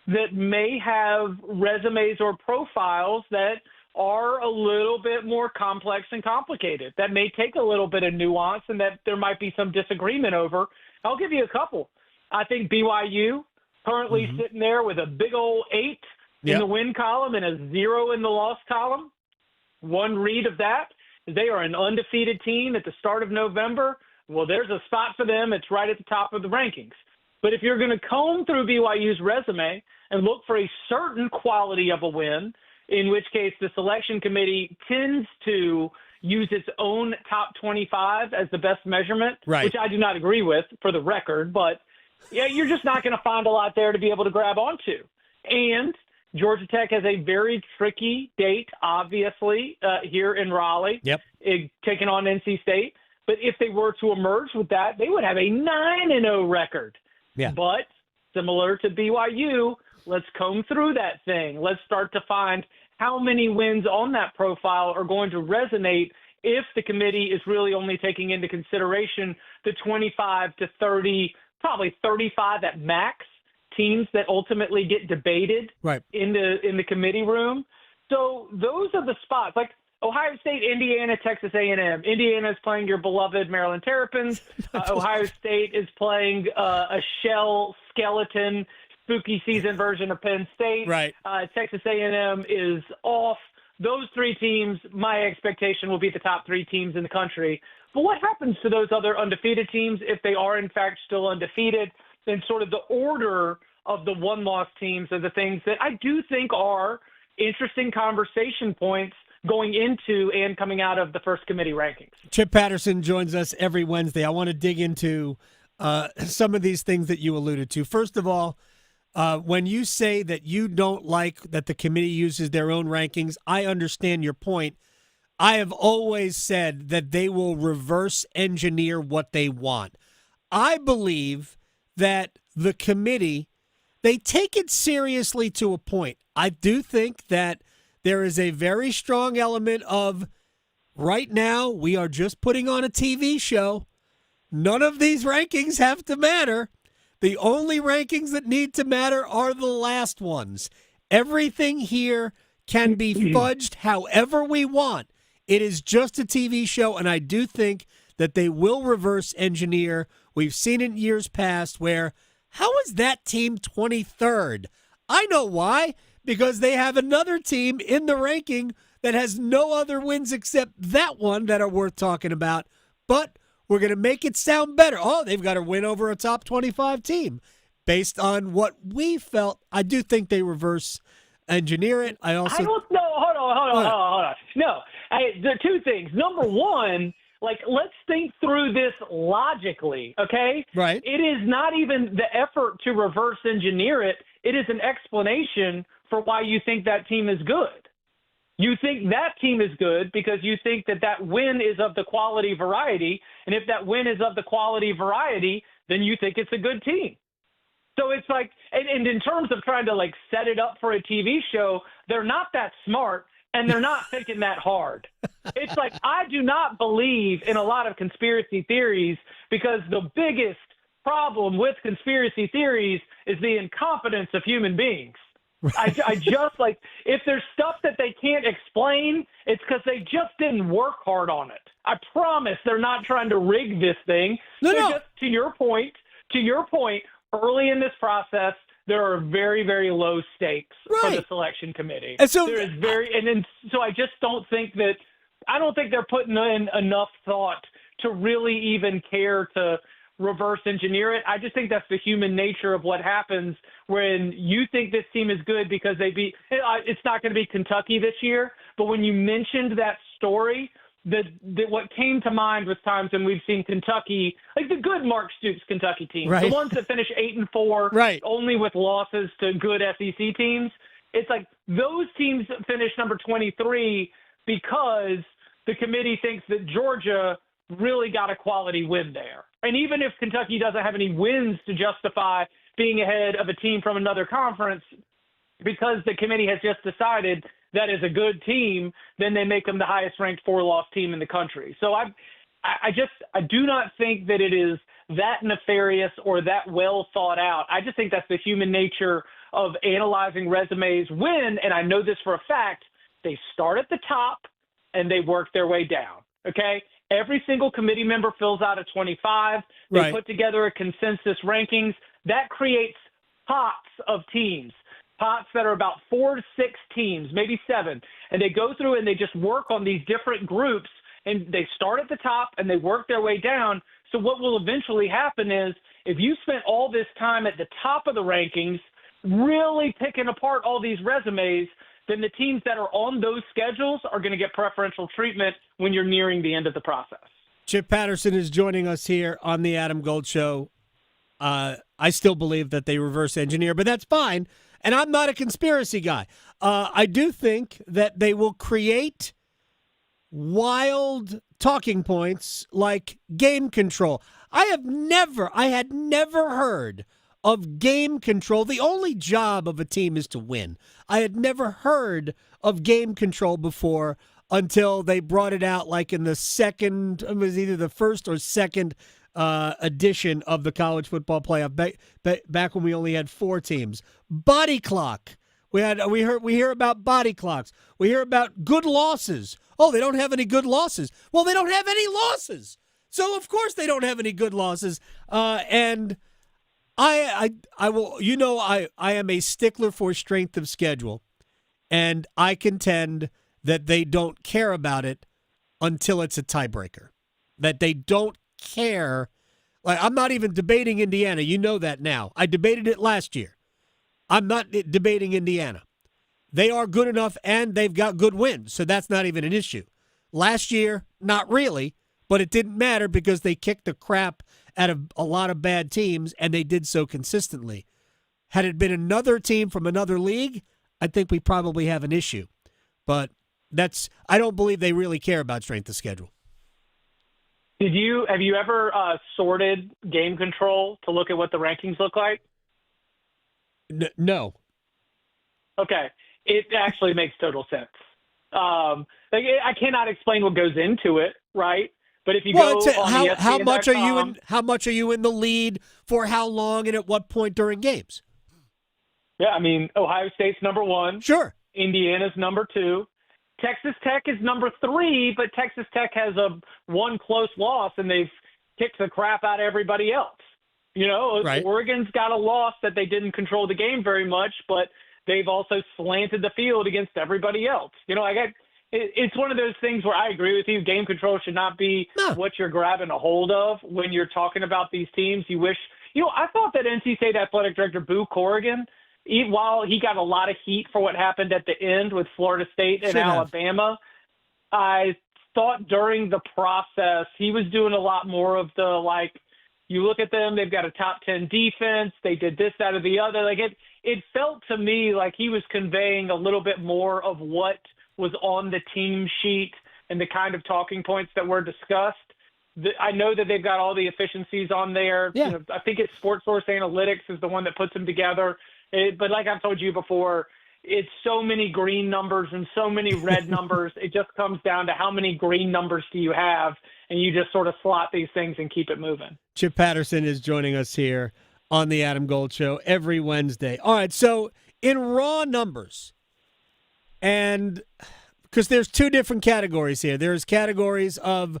that may have resumes or profiles that are a little bit more complex and complicated, that may take a little bit of nuance and that there might be some disagreement over. I'll give you a couple. I think BYU currently sitting there with a big old 8 in the win column and a 0 in the loss column. One read of that, they are an undefeated team at the start of November. Well, there's a spot for them. It's right at the top of the rankings. But if you're going to comb through BYU's resume and look for a certain quality of a win, in which case the selection committee tends to use its own top 25 as the best measurement, Right. which I do not agree with for the record, but yeah, you're just not going to find a lot there to be able to grab onto. And Georgia Tech has a very tricky date, obviously, here in Raleigh, taking on NC State. But if they were to emerge with that, they would have a 9-0 record. Yeah. But similar to BYU, let's comb through that thing. Let's start to find how many wins on that profile are going to resonate if the committee is really only taking into consideration the 25 to 30, probably 35 at max teams that ultimately get debated in the committee room. So those are the spots. Like Ohio State, Indiana, Texas A&M. Indiana is playing your beloved Maryland Terrapins. Ohio State is playing a skeleton, spooky season version of Penn State. Right. Texas A&M is off. Those three teams, my expectation will be the top 3 teams in the country. But what happens to those other undefeated teams if they are, in fact, still undefeated? Then sort of the order of the one-loss teams are the things that I do think are interesting conversation points going into and coming out of the first committee rankings. Chip Patterson joins us every Wednesday. I want to dig into some of these things that you alluded to. First of all, when you say that you don't like that the committee uses their own rankings, I understand your point. I have always said that they will reverse engineer what they want. I believe that the committee, they take it seriously to a point. I do think that there is a very strong element of right now we are just putting on a TV show. None of these rankings have to matter. The only rankings that need to matter are the last ones. Everything here can be fudged however we want. It is just a TV show, and I do think that they will reverse engineer. We've seen it in years past where, how is that team 23rd? I know why. Because they have another team in the ranking that has no other wins except that one that are worth talking about. But we're going to make it sound better. Oh, they've got to win over a top 25 team. Based on what we felt, I do think they reverse engineer it. I don't know. Hold on. No, there are two things. Number one, let's think through this logically, okay? Right. It is not even the effort to reverse engineer it. It is an explanation for why you think that team is good. You think that team is good because you think that win is of the quality variety, and if that win is of the quality variety, then you think it's a good team. So it's like, and in terms of trying to set it up for a TV show, they're not that smart and they're not thinking that hard. It's like, I do not believe in a lot of conspiracy theories because the biggest problem with conspiracy theories is the incompetence of human beings. I just if there's stuff that they can't explain, it's because they just didn't work hard on it. I promise they're not trying to rig this thing. Just to your point, early in this process, there are very, very low stakes for the selection committee. And so there is so I just don't think that. I don't think they're putting in enough thought to really even care to reverse engineer it. I just think that's the human nature of what happens when you think this team is good because they beat. It's not going to be Kentucky this year, but when you mentioned that story, what came to mind was times when we've seen Kentucky, like the good Mark Stoops Kentucky teams, right. the ones that finish 8-4, right. only with losses to good SEC teams. It's like those teams finish number 23 because the committee thinks that Georgia really got a quality win there. And even if Kentucky doesn't have any wins to justify being ahead of a team from another conference, because the committee has just decided that is a good team, then they make them the highest ranked 4-loss team in the country. So I do not think that it is that nefarious or that well thought out. I just think that's the human nature of analyzing resumes when, and I know this for a fact, they start at the top and they work their way down. Okay? Every single committee member fills out a 25. They Right. put together a consensus rankings. That creates pots of teams, pots that are about 4 to 6 teams, maybe 7. And they go through and they just work on these different groups, and they start at the top and they work their way down. So what will eventually happen is if you spent all this time at the top of the rankings really picking apart all these resumes, then the teams that are on those schedules are going to get preferential treatment when you're nearing the end of the process. Chip Patterson is joining us here on the Adam Gold Show. I still believe that they reverse engineer, but that's fine. And I'm not a conspiracy guy. I do think that they will create wild talking points like game control. I had never heard of game control. The only job of a team is to win. I had never heard of game control before until they brought it out like in the second, it was either the first or second edition of the college football playoff back when we only had 4 teams. Body clock. We hear about body clocks. We hear about good losses. Oh, they don't have any good losses. Well, they don't have any losses. So of course they don't have any good losses. And I will, I am a stickler for strength of schedule, and I contend that they don't care about it until it's a tiebreaker. That they don't care. Like, I'm not even debating Indiana. You know that now. I debated it last year. I'm not debating Indiana. They are good enough, and they've got good wins, so that's not even an issue. Last year, not really, but it didn't matter because they kicked the crap out of a lot of bad teams, and they did so consistently. Had it been another team from another league, I think we probably have an issue. But I don't believe they really care about strength of schedule. Have you ever sorted game control to look at what the rankings look like? No. Okay. It actually makes total sense. I cannot explain what goes into it, right? But if you go on how much are you in the lead for how long and at what point during games? Yeah, I mean, Ohio State's number 1. Sure. Indiana's number 2. Texas Tech is number 3, but Texas Tech has one close loss, and they've kicked the crap out of everybody else. Right. Oregon's got a loss that they didn't control the game very much, but they've also slanted the field against everybody else. It's one of those things where I agree with you. Game control should not be what you're grabbing a hold of when you're talking about these teams. I thought that NC State Athletic Director Boo Corrigan, while he got a lot of heat for what happened at the end with Florida State and Alabama, I thought during the process he was doing a lot more of the, you look at them, they've got a top 10 defense, they did this, that, or the other. It felt to me like he was conveying a little bit more of what was on the team sheet and the kind of talking points that were discussed. I know that they've got all the efficiencies on there. Yeah. I think it's SportsSource Analytics is the one that puts them together. But like I've told you before, it's so many green numbers and so many red numbers. It just comes down to how many green numbers do you have, and you just sort of slot these things and keep it moving. Chip Patterson is joining us here on the Adam Gold Show every Wednesday. All right, so in raw numbers, and because there's 2 different categories here. There's categories of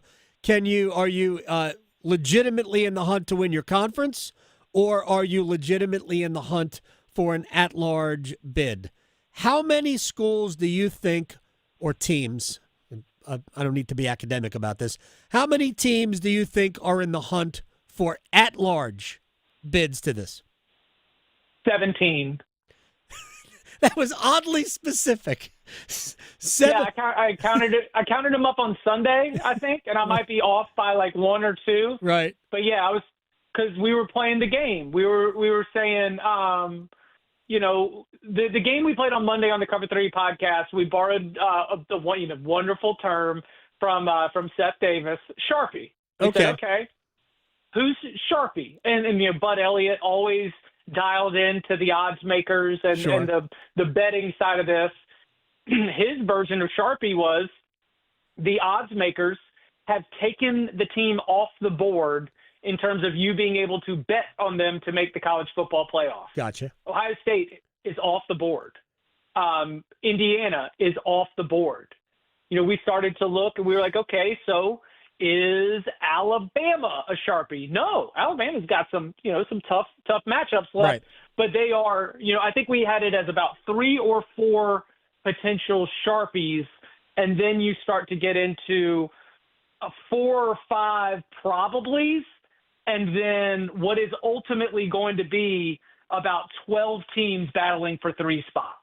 are you legitimately in the hunt to win your conference, or are you legitimately in the hunt for an at-large bid? How many schools do you think, or teams, I don't need to be academic about this. How many teams do you think are in the hunt for at-large bids to this? 17. That was oddly specific. Yeah, I counted it. I counted them up on Sunday, I think, and I might be off by like one or two. Right. But yeah, I was, because we were playing the game. We were saying, the game we played on Monday on the Cover 3 podcast. We borrowed the wonderful term from Seth Davis, Sharpie. We said, okay, who's Sharpie? And Bud Elliott always dialed into the odds makers and the betting side of this. His version of Sharpie was the odds makers have taken the team off the board in terms of you being able to bet on them to make the college football playoff. Gotcha. Ohio State is off the board. Indiana is off the board. We started to look and we were like, okay, so is Alabama a Sharpie? No, Alabama's got some tough matchups left, right. But they are, I think we had it as about 3 or 4 potential Sharpies, and then you start to get into 4 or 5 probablys, and then what is ultimately going to be about 12 teams battling for 3 spots.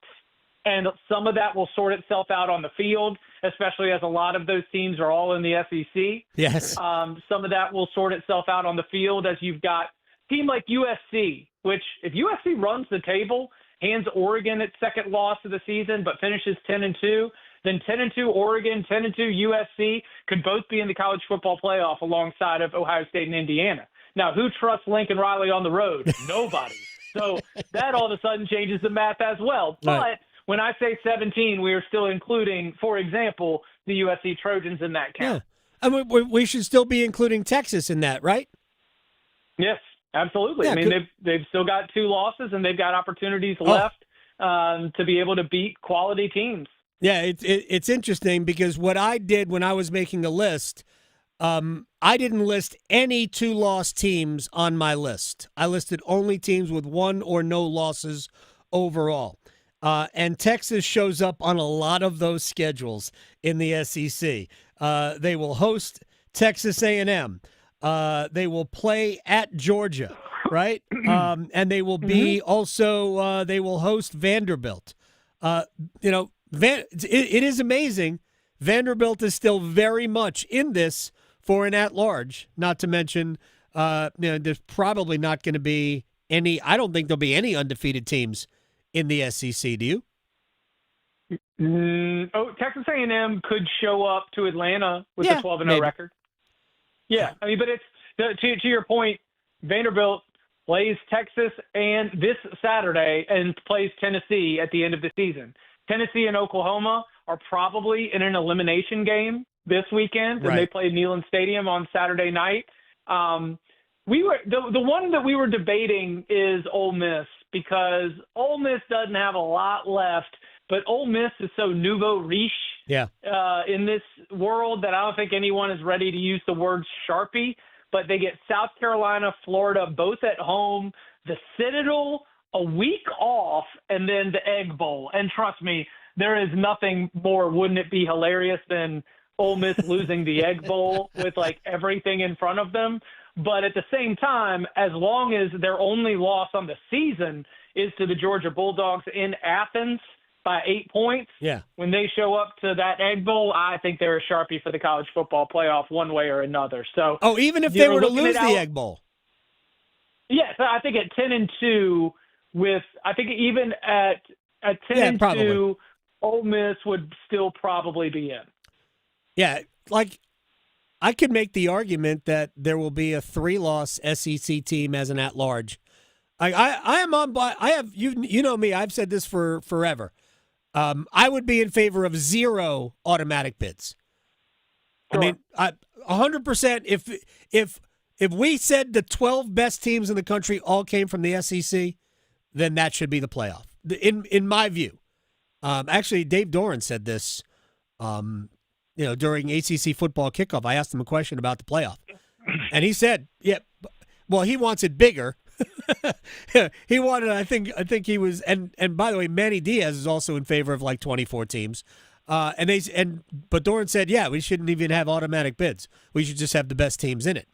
And some of that will sort itself out on the field, especially as a lot of those teams are all in the SEC. Yes. Some of that will sort itself out on the field as you've got a team like USC, which if USC runs the table, hands Oregon its second loss of the season, but finishes 10-2, then 10-2 Oregon, 10-2 USC could both be in the college football playoff alongside of Ohio State and Indiana. Now, who trusts Lincoln Riley on the road? Nobody. So that all of a sudden changes the math as well. But right. When I say 17, we are still including, for example, the USC Trojans in that count. Yeah. I mean, we should still be including Texas in that, right? Yes, absolutely. Yeah, I mean, they've still got 2 losses, and they've got opportunities left to be able to beat quality teams. Yeah, it's interesting because what I did when I was making the list, I didn't list any 2-loss teams on my list. I listed only teams with 1 or no losses overall. And Texas shows up on a lot of those schedules in the SEC. They will host Texas A&M. They will play at Georgia, right? And they will be also they will host Vanderbilt. It is amazing. Vanderbilt is still very much in this for an at-large. Not to mention, there's probably not going to be any. I don't think there'll be any undefeated teams in the SEC, do you? Texas A&M could show up to Atlanta with a 12-0 record. Yeah, I mean, but it's to your point. Vanderbilt plays Texas and this Saturday and plays Tennessee at the end of the season. Tennessee and Oklahoma are probably in an elimination game this weekend, and they play Neyland Stadium on Saturday night. We were the one that we were debating is Ole Miss, because Ole Miss doesn't have a lot left, but Ole Miss is so nouveau riche in this world that I don't think anyone is ready to use the word Sharpie. But they get South Carolina, Florida, both at home, the Citadel a week off, and then the Egg Bowl. And trust me, there is nothing more, wouldn't it be hilarious, than Ole Miss losing the Egg Bowl with like everything in front of them. But at the same time, as long as their only loss on the season is to the Georgia Bulldogs in Athens by 8 points, when they show up to that Egg Bowl, I think they're a Sharpie for the college football playoff one way or another. So, even if they were to lose the Egg Bowl? Yes, I think at 10-2 I think even at 10-2, Ole Miss would still probably be in. Yeah, like I could make the argument that there will be a 3-loss SEC team as an at-large. I am on. I have you know me. I've said this for forever. I would be in favor of 0 automatic bids. Sure. I mean, 100%. If we said the 12 best teams in the country all came from the SEC, then that should be the playoff. In my view, actually, Dave Doran said this. During ACC football kickoff, I asked him a question about the playoff, and he said, he wants it bigger. He wanted, I think he was, and by the way, Manny Diaz is also in favor of like 24 teams. But Doran said, yeah, we shouldn't even have automatic bids. We should just have the best teams in it.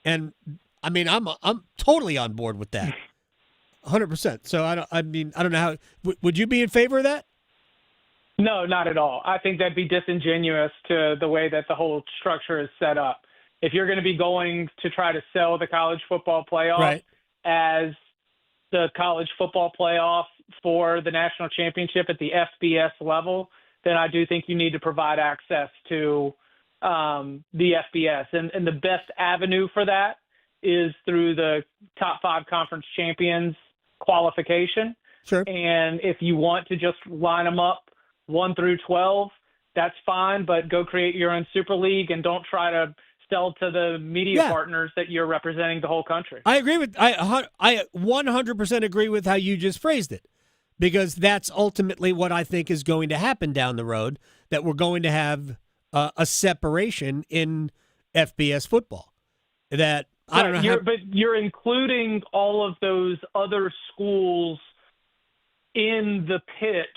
And I mean, I'm totally on board with that, 100%. So I don't know how. Would you be in favor of that? No, not at all. I think that'd be disingenuous to the way that the whole structure is set up. If you're going to be going to try to sell the college football playoff as the college football playoff for the national championship at the FBS level, then I do think you need to provide access to the FBS. And the best avenue for that is through the top 5 conference champions qualification. Sure. And if you want to just line them up 1 through 12, that's fine, but go create your own super league and don't try to sell to the media partners that you're representing the whole country. I agree with I 100% agree with how you just phrased it, because that's ultimately what I think is going to happen down the road, that we're going to have a separation in FBS football. That I don't know but you're including all of those other schools in the pitch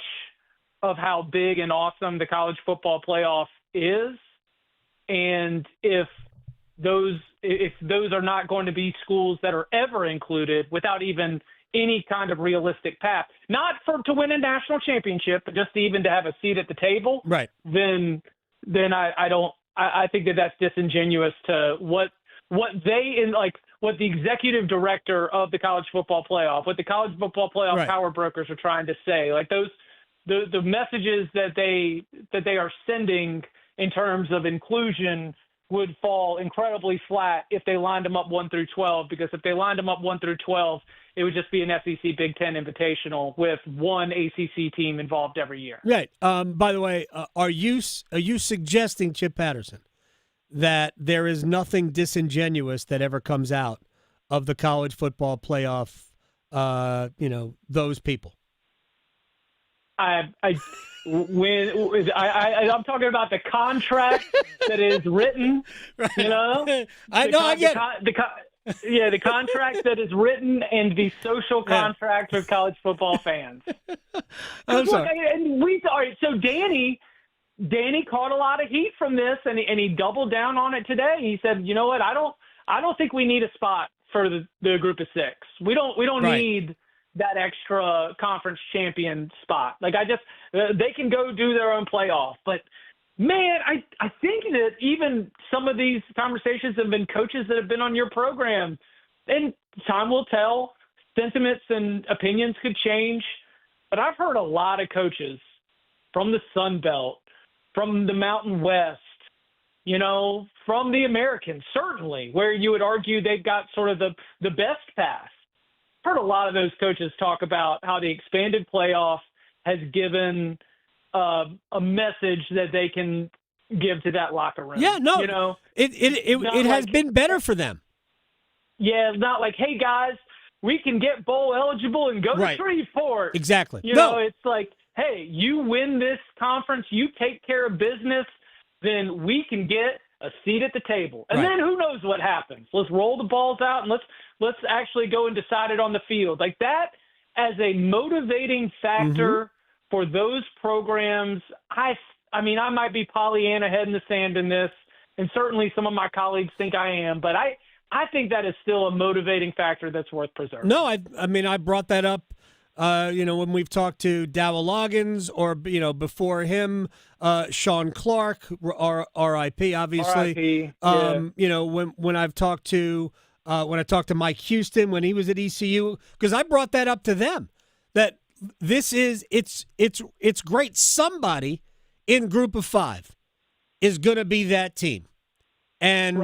of how big and awesome the college football playoff is. And if those are not going to be schools that are ever included without even any kind of realistic path, not to win a national championship, but just even to have a seat at the table, right? Then I think that's disingenuous to what the executive director of the college football playoff, what the college football playoff power brokers are trying to say. Like the messages that they are sending in terms of inclusion would fall incredibly flat if they lined them up 1 through 12, because if they lined them up 1 through 12, it would just be an SEC Big Ten invitational with one ACC team involved every year. Right. By the way, are you suggesting, Chip Patterson, that there is nothing disingenuous that ever comes out of the college football playoff, those people? I'm talking about the contract that is written, I know, I get the contract that is written and the social contract with college football fans. I'm sorry. So Danny caught a lot of heat from this, and he doubled down on it today. He said, "You know what? I don't think we need a spot for the group of 6. We don't need that extra conference champion spot. Like they can go do their own playoff." But man, I think that even some of these conversations have been coaches that have been on your program, and time will tell. Sentiments and opinions could change, but I've heard a lot of coaches from the Sun Belt, from the Mountain West, from the Americans, certainly, where you would argue they've got sort of the best pass. I've heard a lot of those coaches talk about how the expanded playoff has given a message that they can give to that locker room. Yeah, no, it has been better for them. Yeah, it's not like, hey guys, we can get bowl eligible and go to Shreveport. Exactly. It's like, hey, you win this conference, you take care of business, then we can get a seat at the table. And then who knows what happens? Let's roll the balls out and let's actually go and decide it on the field. Like that as a motivating factor for those programs. I might be Pollyanna head in the sand in this, and certainly some of my colleagues think I am, but I think that is still a motivating factor that's worth preserving. No, I brought that up, when we've talked to Dowell Loggins or, before him, Sean Clark, R.I.P. obviously. R.I.P. When I've talked to, when I talked to Mike Houston when he was at ECU, because I brought that up to them, that it's great. Somebody in Group of 5 is going to be that team. And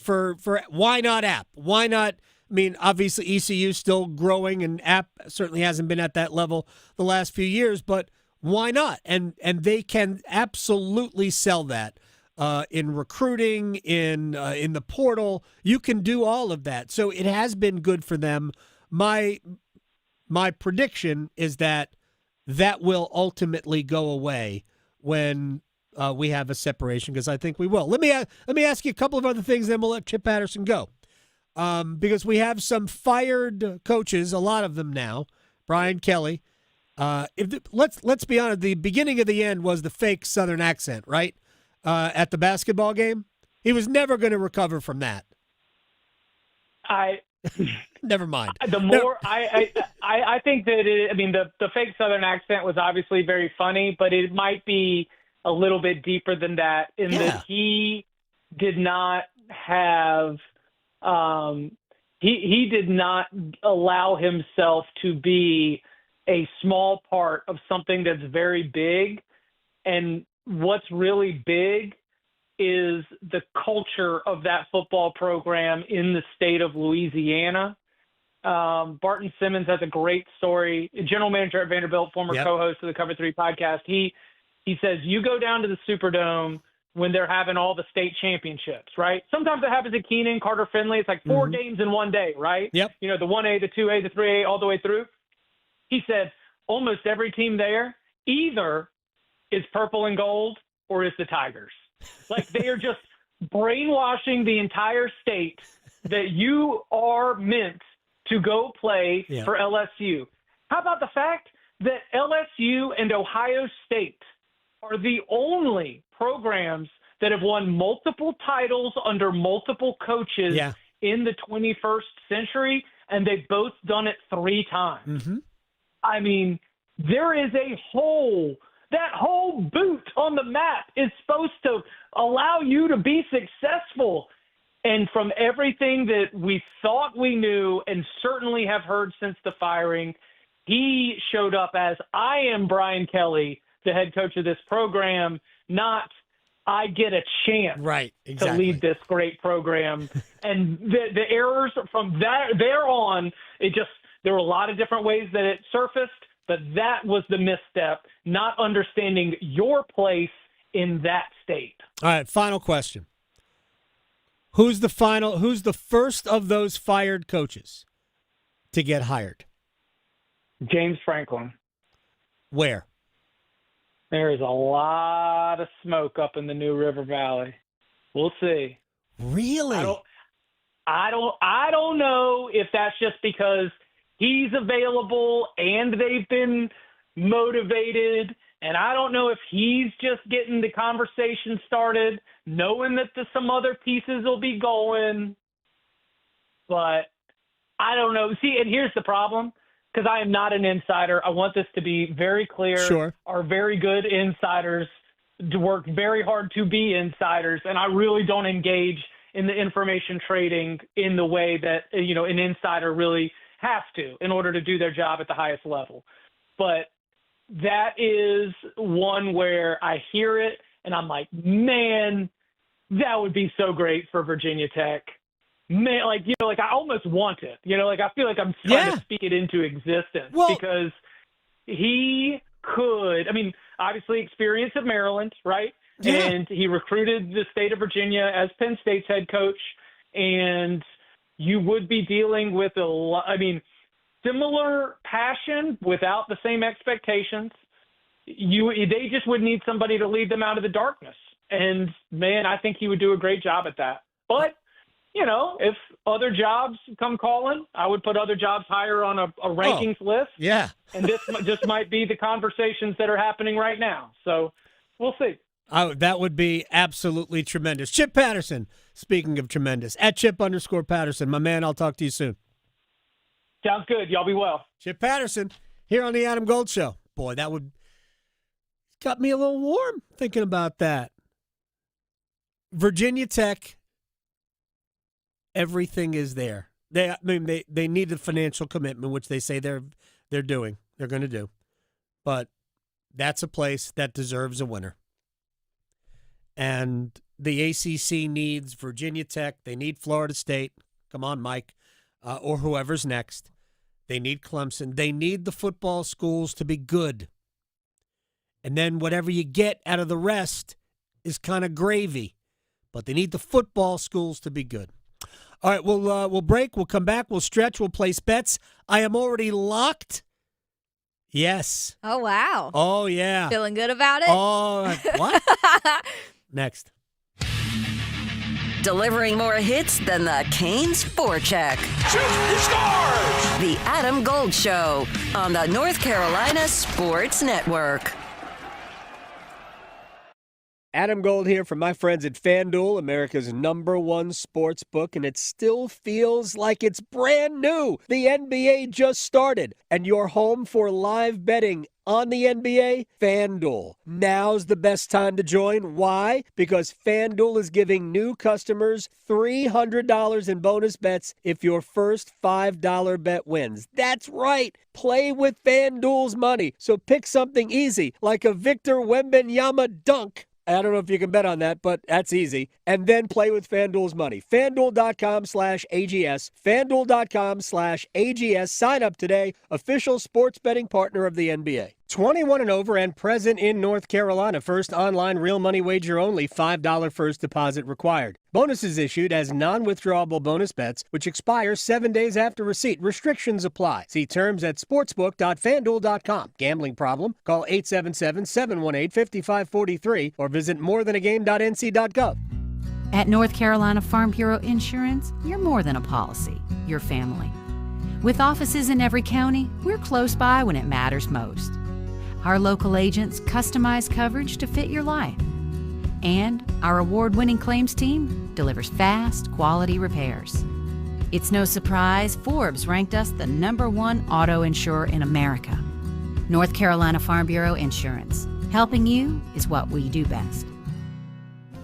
for why not App? Why not? I mean, obviously ECU still growing, and App certainly hasn't been at that level the last few years, but why not? And they can absolutely sell that in recruiting, in the portal. You can do all of that. So it has been good for them. My prediction is that will ultimately go away when we have a separation, because I think we will. Let me ask you a couple of other things, then we'll let Chip Patterson go. Because we have some fired coaches, a lot of them now. Brian Kelly Let's be honest. The beginning of the end was the fake Southern accent, right? At the basketball game, he was never going to recover from that. Never mind. The more I think that the fake Southern accent was obviously very funny, but it might be a little bit deeper than that in that he did not have he did not allow himself to be a small part of something that's very big. And what's really big is the culture of that football program in the state of Louisiana. Barton Simmons has a great story. General manager at Vanderbilt, former co-host of the Cover 3 podcast. He says, you go down to the Superdome when they're having all the state championships, right? Sometimes it happens at Keenan, Carter Finley. It's like 4 games in one day, right? Yep. You know, the 1A, the 2A, the 3A, all the way through. He said almost every team there either is purple and gold or is the Tigers. Like they are just brainwashing the entire state that you are meant to go play for LSU. How about the fact that LSU and Ohio State are the only programs that have won multiple titles under multiple coaches in the 21st century, and they've both done it 3 times. I mean, there is that whole boot on the map is supposed to allow you to be successful. And from everything that we thought we knew and certainly have heard since the firing, he showed up as, I am Brian Kelly, the head coach of this program, not I get a chance to lead this great program. And the errors from there on, there were a lot of different ways that it surfaced, but that was the misstep, not understanding your place in that state. All right, final question. Who's the first of those fired coaches to get hired? James Franklin. Where? There is a lot of smoke up in the New River Valley. We'll see. Really? I don't know if that's just because he's available and they've been motivated, and I don't know if he's just getting the conversation started, knowing that some other pieces will be going. But I don't know. See, and here's the problem. Because I am not an insider, I want this to be very clear. Sure. Are very good insiders to work very hard to be insiders, and I really don't engage in the information trading in the way that an insider really has to in order to do their job at the highest level. But that is one where I hear it, and I'm like, man, that would be so great for Virginia Tech. Man, I almost want it. I feel like I'm trying to speak it into existence because he could. I mean, obviously experience at Maryland, right? Yeah. And he recruited the state of Virginia as Penn State's head coach, and you would be dealing with similar passion without the same expectations. They just would need somebody to lead them out of the darkness, and man, I think he would do a great job at that. But if other jobs come calling, I would put other jobs higher on a rankings list. Yeah. And this just might be the conversations that are happening right now. So we'll see. That would be absolutely tremendous. Chip Patterson, speaking of tremendous, at @Chip_Patterson. My man, I'll talk to you soon. Sounds good. Y'all be well. Chip Patterson here on the Adam Gold Show. Boy, that got me a little warm thinking about that. Virginia Tech. Everything is there. They need a financial commitment, which they say they're doing. They're going to do. But that's a place that deserves a winner. And the ACC needs Virginia Tech. They need Florida State. Come on, Mike. Or whoever's next. They need Clemson. They need the football schools to be good. And then whatever you get out of the rest is kind of gravy. But they need the football schools to be good. All right, we'll break. We'll come back. We'll stretch. We'll place bets. I am already locked. Yes. Oh, wow. Oh, yeah. Feeling good about it? Oh, what? Next. delivering more hits than the Canes forecheck. Shoots, he scores! The Adam Gold Show on the North Carolina Sports Network. Adam Gold here from my friends at FanDuel, America's #1 sports book, and it still feels like it's brand new. The NBA just started, and you're home for live betting on the NBA, FanDuel. Now's the best time to join. Why? Because FanDuel is giving new customers $300 in bonus bets if your first $5 bet wins. That's right. Play with FanDuel's money. So pick something easy, like a Victor Wembanyama dunk. I don't know if you can bet on that, but that's easy. And then play with FanDuel's money. FanDuel.com/AGS. FanDuel.com/AGS. Sign up today. Official sports betting partner of the NBA. 21 and over and present in North Carolina. First online real money wager only. $5 first deposit required. Bonuses issued as non-withdrawable bonus bets, which expire 7 days after receipt. Restrictions apply. See terms at sportsbook.fanduel.com. Gambling problem? Call 877-718-5543 or visit morethanagame.nc.gov. At North Carolina Farm Bureau Insurance, you're more than a policy. You're family. With offices in every county, we're close by when it matters most. Our local agents customize coverage to fit your life. And our award-winning claims team delivers fast, quality repairs. It's no surprise Forbes ranked us the #1 auto insurer in America. North Carolina Farm Bureau Insurance. Helping you is what we do best.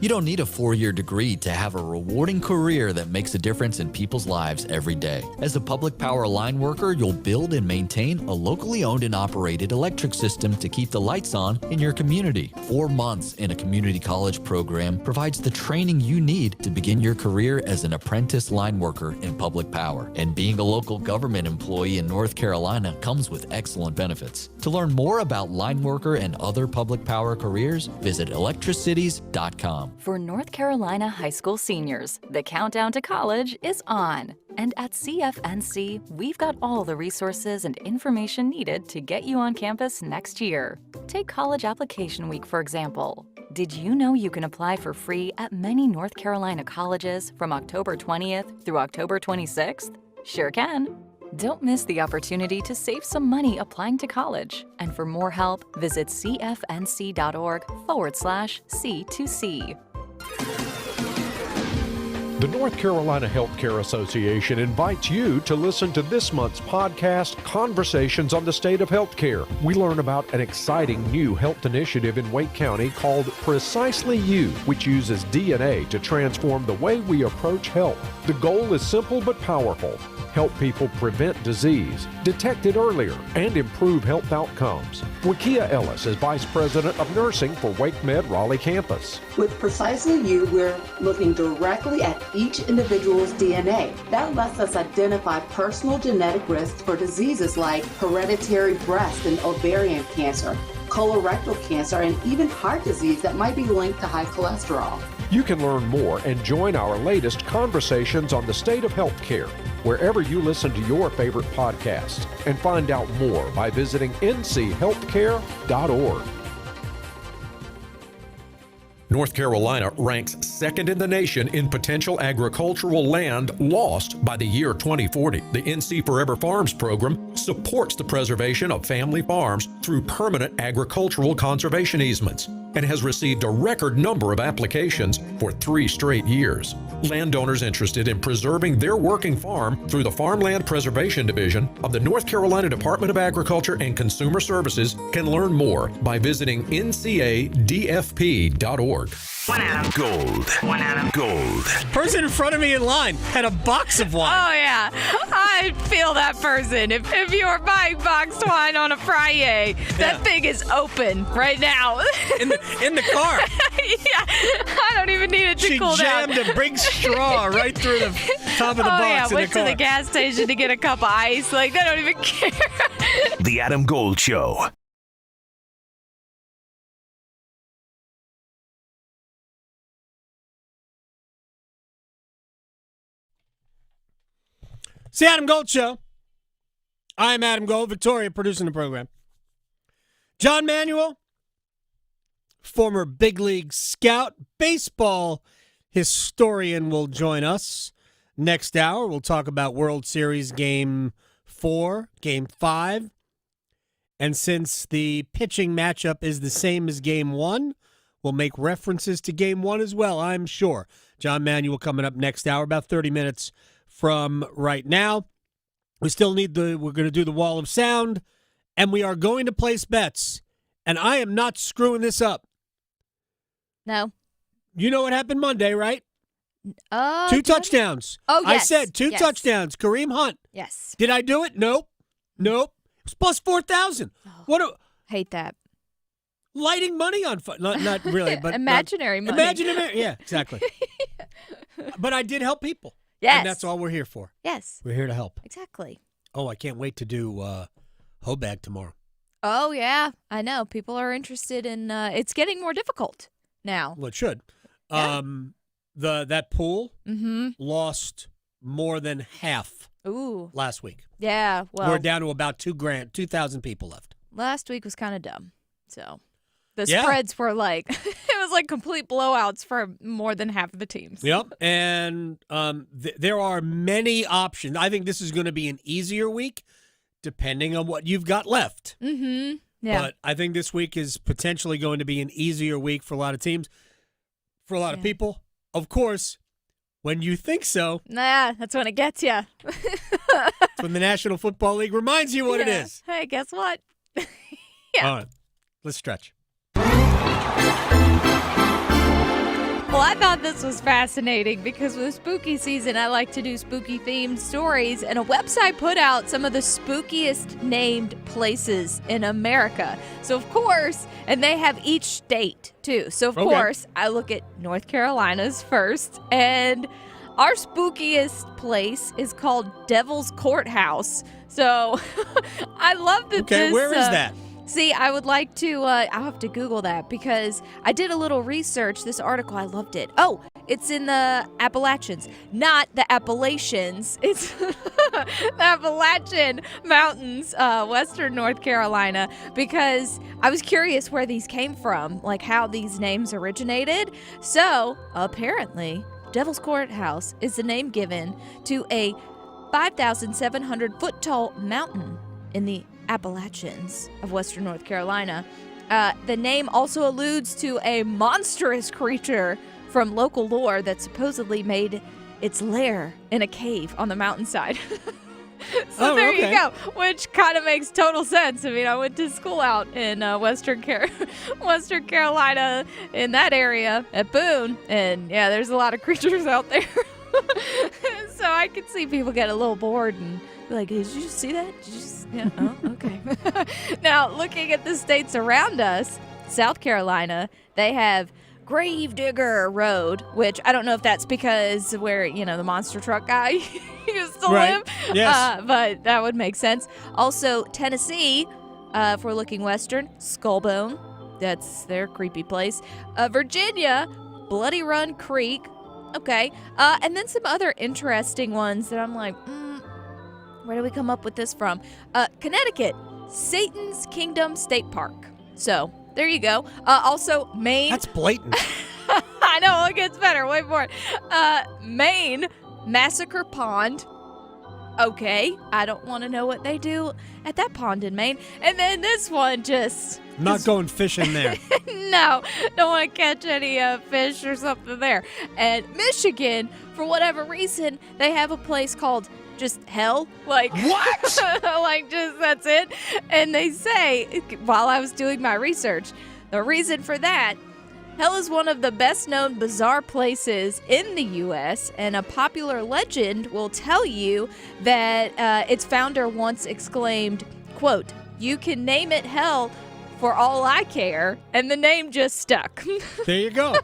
You don't need a 4-year degree to have a rewarding career that makes a difference in people's lives every day. As a public power line worker, you'll build and maintain a locally owned and operated electric system to keep the lights on in your community. 4 months in a community college program provides the training you need to begin your career as an apprentice line worker in public power. And being a local government employee in North Carolina comes with excellent benefits. To learn more about line worker and other public power careers, visit electricities.com. For North Carolina high school seniors, the countdown to college is on. And at CFNC, we've got all the resources and information needed to get you on campus next year. Take College Application Week, for example. Did you know you can apply for free at many North Carolina colleges from October 20th through October 26th? Sure can. Don't miss the opportunity to save some money applying to college. And for more help, visit cfnc.org/C2C. The North Carolina Healthcare Association invites you to listen to this month's podcast, Conversations on the State of Healthcare. We learn about an exciting new health initiative in Wake County called Precisely You, which uses DNA to transform the way we approach health. The goal is simple but powerful. Help people prevent disease, detect it earlier, and improve health outcomes. Wakia Ellis is Vice President of Nursing for WakeMed Raleigh campus. With Precisely You, we're looking directly at each individual's DNA. That lets us identify personal genetic risks for diseases like hereditary breast and ovarian cancer, colorectal cancer, and even heart disease that might be linked to high cholesterol. You can learn more and join our latest Conversations on the State of Healthcare wherever you listen to your favorite podcasts, and find out more by visiting nchealthcare.org. North Carolina ranks second in the nation in potential agricultural land lost by the year 2040. The NC Forever Farms program supports the preservation of family farms through permanent agricultural conservation easements and has received a record number of applications for 3 straight years. Landowners interested in preserving their working farm through the Farmland Preservation Division of the North Carolina Department of Agriculture and Consumer Services can learn more by visiting ncadfp.org. One Adam Gold. One Adam Gold. Person in front of me in line had a box of wine. Oh, yeah. I feel that person. If you were buying boxed wine on a Friday, that thing is open right now. In the car. Yeah. I don't even need it to cool down. She jammed a big straw right through the top of the box yeah. in Went the car. to the gas station to get a cup of ice. Like, they don't even care. The Adam Gold Show. It's the Adam Gold Show. I'm Adam Gold, Victoria producing the program. John Manuel, former big league scout, baseball historian will join us next hour. We'll talk about World Series Game 4, Game 5. And since the pitching matchup is the same as Game 1, we'll make references to Game 1 as well, I'm sure. John Manuel coming up next hour, about 30 minutes from right now. We're going to do the wall of sound, and we are going to place bets. And I am not screwing this up. No. You know what happened Monday, right? 2 touchdowns. Oh, yes. I said 2 touchdowns. Kareem Hunt. Yes. Did I do it? Nope. It was plus 4,000. Hate that. Lighting money on fire. Not really, but imaginary money. Imaginary. Yeah, exactly. But I did help people. Yes. And that's all we're here for. Yes. We're here to help. Exactly. Oh, I can't wait to do Hobag tomorrow. Oh, yeah. I know. People are interested in it's getting more difficult now. Well, it should. Yeah. That pool lost more than half last week. Yeah, well. We're down to about 2,000 people left. Last week was kind of dumb. So the spreads were like, it was like complete blowouts for more than half of the teams. Yep. And there are many options. I think this is going to be an easier week, depending on what you've got left. Mm-hmm. Yeah. But I think this week is potentially going to be an easier week for a lot of teams, for a lot of people. Of course, when you think so. Nah, that's when it gets you. It's when the National Football League reminds you what it is. Hey, guess what? All right. Let's stretch. Well, I thought this was fascinating because with spooky season, I like to do spooky-themed stories, and a website put out some of the spookiest named places in America. So, of course, and they have each state, too. So, of course, I look at North Carolina's first, and our spookiest place is called Devil's Courthouse. So, I love that this... Okay, where is that? See, I would like to, I'll have to Google that because I did a little research. This article, I loved it. Oh, it's in the Appalachians, not the Appalachians. It's the Appalachian Mountains, Western North Carolina, because I was curious where these came from, like how these names originated. So, apparently, Devil's Courthouse is the name given to a 5,700 foot tall mountain in the Appalachians of Western North Carolina. The name also alludes to a monstrous creature from local lore that supposedly made its lair in a cave on the mountainside. So there you go, which kind of makes total sense. I mean, I went to school out in Western Carolina in that area at Boone, and yeah, there's a lot of creatures out there. So I could see people get a little bored and be like, did you see that? Did you oh, okay. Now, looking at the states around us, South Carolina, they have Gravedigger Road, which I don't know if that's because where, the monster truck guy used to live. Yes. But that would make sense. Also, Tennessee, if we're looking western, Skullbone. That's their creepy place. Virginia, Bloody Run Creek. Okay. And then some other interesting ones that I'm like, where do we come up with this from? Connecticut, Satan's Kingdom State Park. So, there you go. Also, Maine. That's blatant. I know, it gets better. Wait for it. Maine, Massacre Pond. Okay, I don't want to know what they do at that pond in Maine. And then this one just... Not going fishing there. No, don't want to catch any fish or something there. And Michigan, for whatever reason, they have a place called just hell. Like, what? Like, just that's it. And they say, while I was doing my research, the reason for that, hell is one of the best-known bizarre places in the U.S., and a popular legend will tell you that its founder once exclaimed, quote, "You can name it hell for all I care," and the name just stuck. There you go.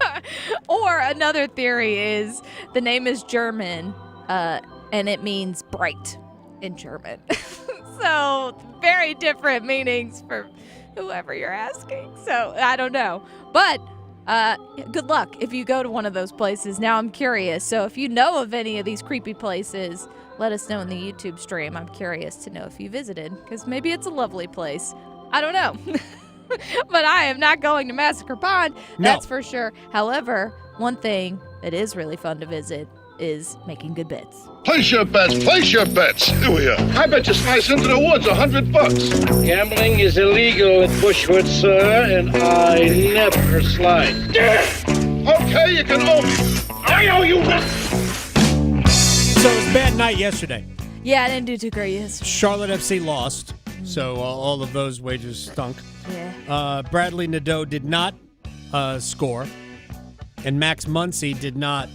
Or another theory is the name is German, and it means bright in German. So, very different meanings for whoever you're asking. So, I don't know. But good luck if you go to one of those places. Now I'm curious. So if you know of any of these creepy places, let us know in the YouTube stream. I'm curious to know if you visited, because maybe it's a lovely place. I don't know. But I am not going to Massacre Pond. That's for sure. However, one thing it is really fun to visit, is making good bets. Place your bets. Place your bets. Here we are. I bet you slice into the woods $100. Gambling is illegal at Bushwood, sir, and I never slide. Okay, you can owe me. I owe you one. So it was a bad night yesterday. Yeah, I didn't do too great yesterday. Charlotte FC lost, so all of those wagers stunk. Yeah. Bradley Nadeau did not score, and Max Muncy did not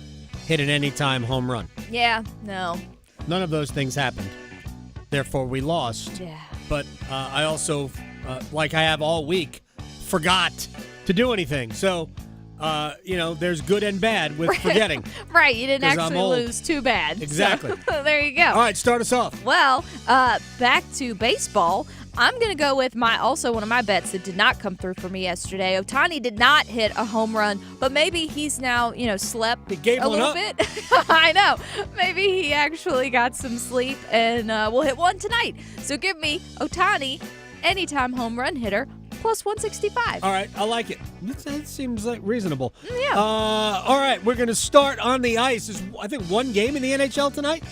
hit an anytime home run. Yeah, no. None of those things happened. Therefore, we lost. Yeah. But I also, like I have all week, forgot to do anything. So, there's good and bad with forgetting. Right, you didn't 'Cause I'm actually old. lose too bad. Exactly. So, there you go. All right, start us off. Well, back to baseball. I'm going to go with one of my bets that did not come through for me yesterday. Ohtani did not hit a home run, but maybe he's now, slept a little bit. I know. Maybe he actually got some sleep and will hit one tonight. So give me Ohtani, anytime home run hitter, plus 165. All right, I like it. That seems like reasonable. Yeah. All right, we're going to start on the ice. There's, I think, one game in the NHL tonight.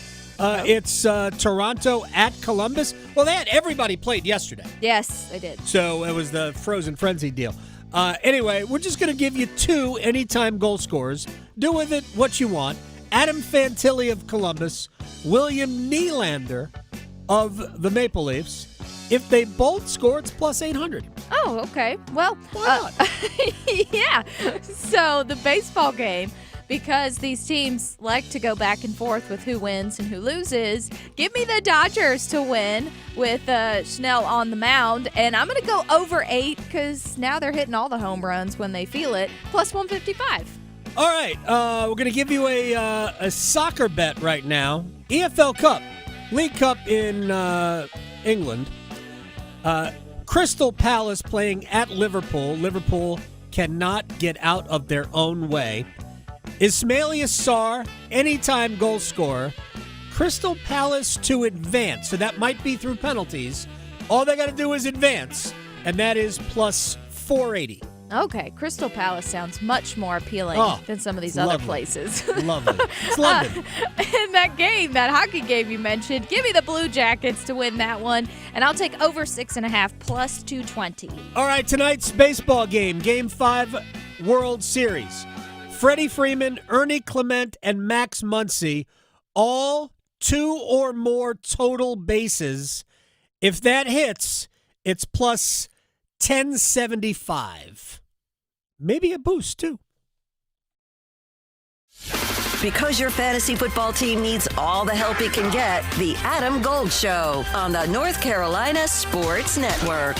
It's Toronto at Columbus. Well, everybody played yesterday. Yes, they did. So it was the Frozen Frenzy deal. Anyway, we're just going to give you 2 anytime goal scorers. Do with it what you want. Adam Fantilli of Columbus, William Nylander of the Maple Leafs. If they both score, it's plus 800. Oh, okay. Well, yeah. So the baseball game, because these teams like to go back and forth with who wins and who loses, give me the Dodgers to win with Schnell on the mound. And I'm going to go over 8 because now they're hitting all the home runs when they feel it, plus 155. All right. We're going to give you a soccer bet right now. EFL Cup, League Cup in England. Crystal Palace playing at Liverpool. Liverpool cannot get out of their own way. Ismailius Sarr, anytime goal scorer. Crystal Palace to advance. So that might be through penalties. All they got to do is advance, and that is plus 480. Okay, Crystal Palace sounds much more appealing than some of these other places. Lovely. It's London. In that game, that hockey game you mentioned, give me the Blue Jackets to win that one, and I'll take over 6.5 plus 220. All right, tonight's baseball game, Game 5 World Series. Freddie Freeman, Ernie Clement, and Max Muncy, all 2 or more total bases. If that hits, it's plus 1075. Maybe a boost, too. Because your fantasy football team needs all the help it can get, the Adam Gold Show on the North Carolina Sports Network.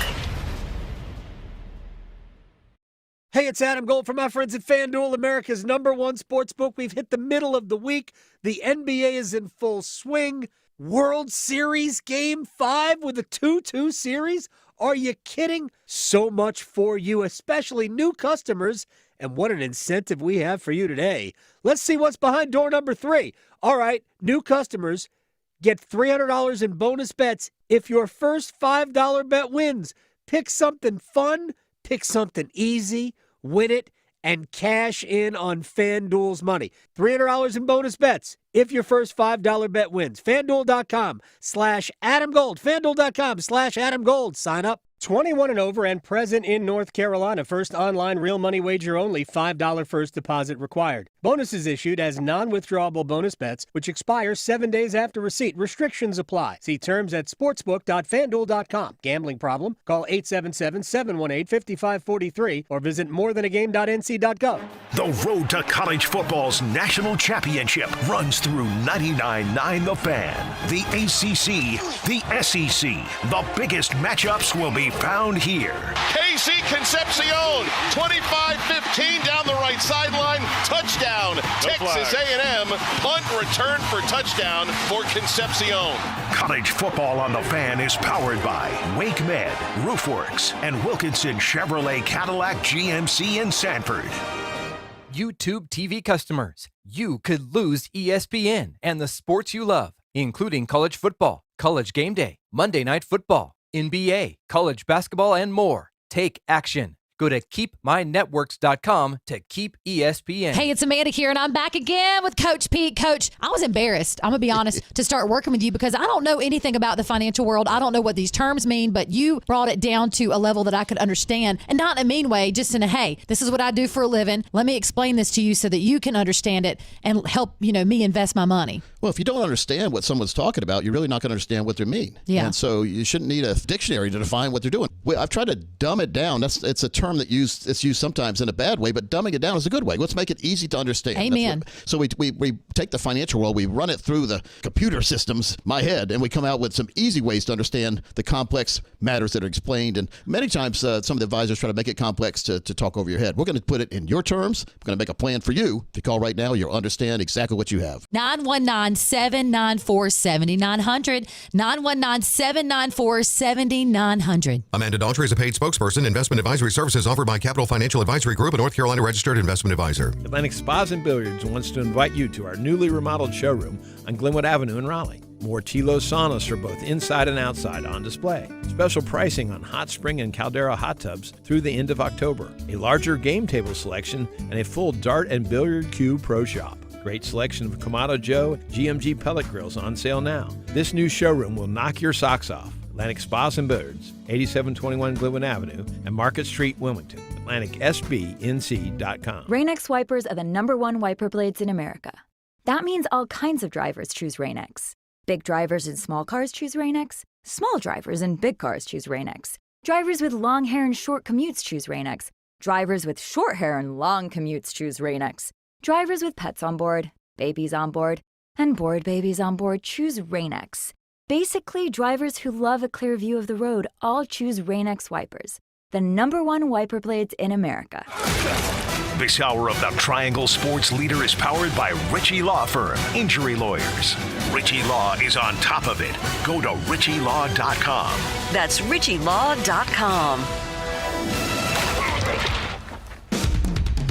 Hey, it's Adam Gold from my friends at FanDuel, America's #1 sports book. We've hit the middle of the week. The NBA is in full swing. World Series Game 5 with a 2-2 series? Are you kidding? So much for you, especially new customers. And what an incentive we have for you today. Let's see what's behind door number 3. All right, new customers get $300 in bonus bets if your first $5 bet wins. Pick something fun. Pick something easy, win it, and cash in on FanDuel's money. $300 in bonus bets if your first $5 bet wins. FanDuel.com/AdamGold. FanDuel.com/AdamGold. Sign up. 21 and over and present in North Carolina. First online real money wager only. $5 first deposit required. Bonuses issued as non-withdrawable bonus bets, which expire 7 days after receipt. Restrictions apply. See terms at sportsbook.fanduel.com. Gambling problem? Call 877-718-5543 or visit morethanagame.nc.gov. The road to college football's national championship runs through 99.9 The Fan. The ACC, the SEC, the biggest matchups will be found here. KC Concepcion, 25-15 down the right sideline, touchdown. Texas A&M, punt return for touchdown for Concepcion. College football on The Fan is powered by Wake Med, Roofworks, and Wilkinson Chevrolet Cadillac GMC in Sanford. YouTube TV customers, you could lose ESPN and the sports you love, including college football, college game day, Monday Night Football, NBA, college basketball, and more. Take action. Go to keepmynetworks.com to keep ESPN. Hey, it's Amanda here, and I'm back again with Coach Pete. Coach, I was embarrassed, I'm going to be honest, to start working with you because I don't know anything about the financial world. I don't know what these terms mean, but you brought it down to a level that I could understand, and not in a mean way, just in a, hey, this is what I do for a living. Let me explain this to you so that you can understand it and help, me invest my money. Well, if you don't understand what someone's talking about, you're really not going to understand what they mean. Yeah. And so you shouldn't need a dictionary to define what they're doing. I've tried to dumb it down. It's a term it's used sometimes in a bad way, but dumbing it down is a good way. Let's make it easy to understand. Amen. So we take the financial world, we run it through the computer systems, my head, and we come out with some easy ways to understand the complex matters that are explained. And many times some of the advisors try to make it complex to talk over your head. We're going to put it in your terms. We're going to make a plan for you. If you call right now, you'll understand exactly what you have. 919-794-7900. 919-794-7900. Amanda Daughtry is a paid spokesperson. Investment advisory services offered by Capital Financial Advisory Group, a North Carolina registered investment advisor. Atlantic Spas and Billiards wants to invite you to our newly remodeled showroom on Glenwood Avenue in Raleigh. More Tilo saunas for both inside and outside on display. Special pricing on hot spring and Caldera hot tubs through the end of October. A larger game table selection and a full dart and billiard cue pro shop. Great selection of Kamado Joe GMG pellet grills on sale now. This new showroom will knock your socks off. Atlantic Spas and Billiards, 8721 Glenwood Avenue and Market Street, Wilmington. AtlanticSBNC.com. Rain-X wipers are the #1 wiper blades in America. That means all kinds of drivers choose Rain-X. Big drivers in small cars choose Rain-X. Small drivers in big cars choose Rain-X. Drivers with long hair and short commutes choose Rain-X. Drivers with short hair and long commutes choose Rain-X. Drivers with pets on board, babies on board, and board babies on board choose Rain-X. Basically, drivers who love a clear view of the road all choose Rain-X wipers, the #1 wiper blades in America. This hour of the Triangle Sports Leader is powered by Ritchie Law Firm, injury lawyers. Ritchie Law is on top of it. Go to ritchielaw.com. That's ritchielaw.com.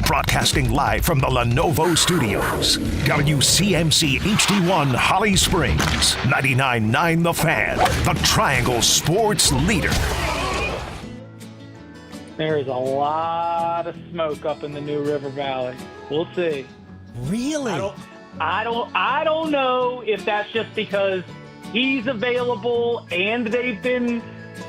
Broadcasting live from the Lenovo Studios. WCMC HD1 Holly Springs. 99.9 The Fan. The Triangle Sports Leader. There is a lot of smoke up in the New River Valley. We'll see. Really? I don't know if that's just because he's available and they've been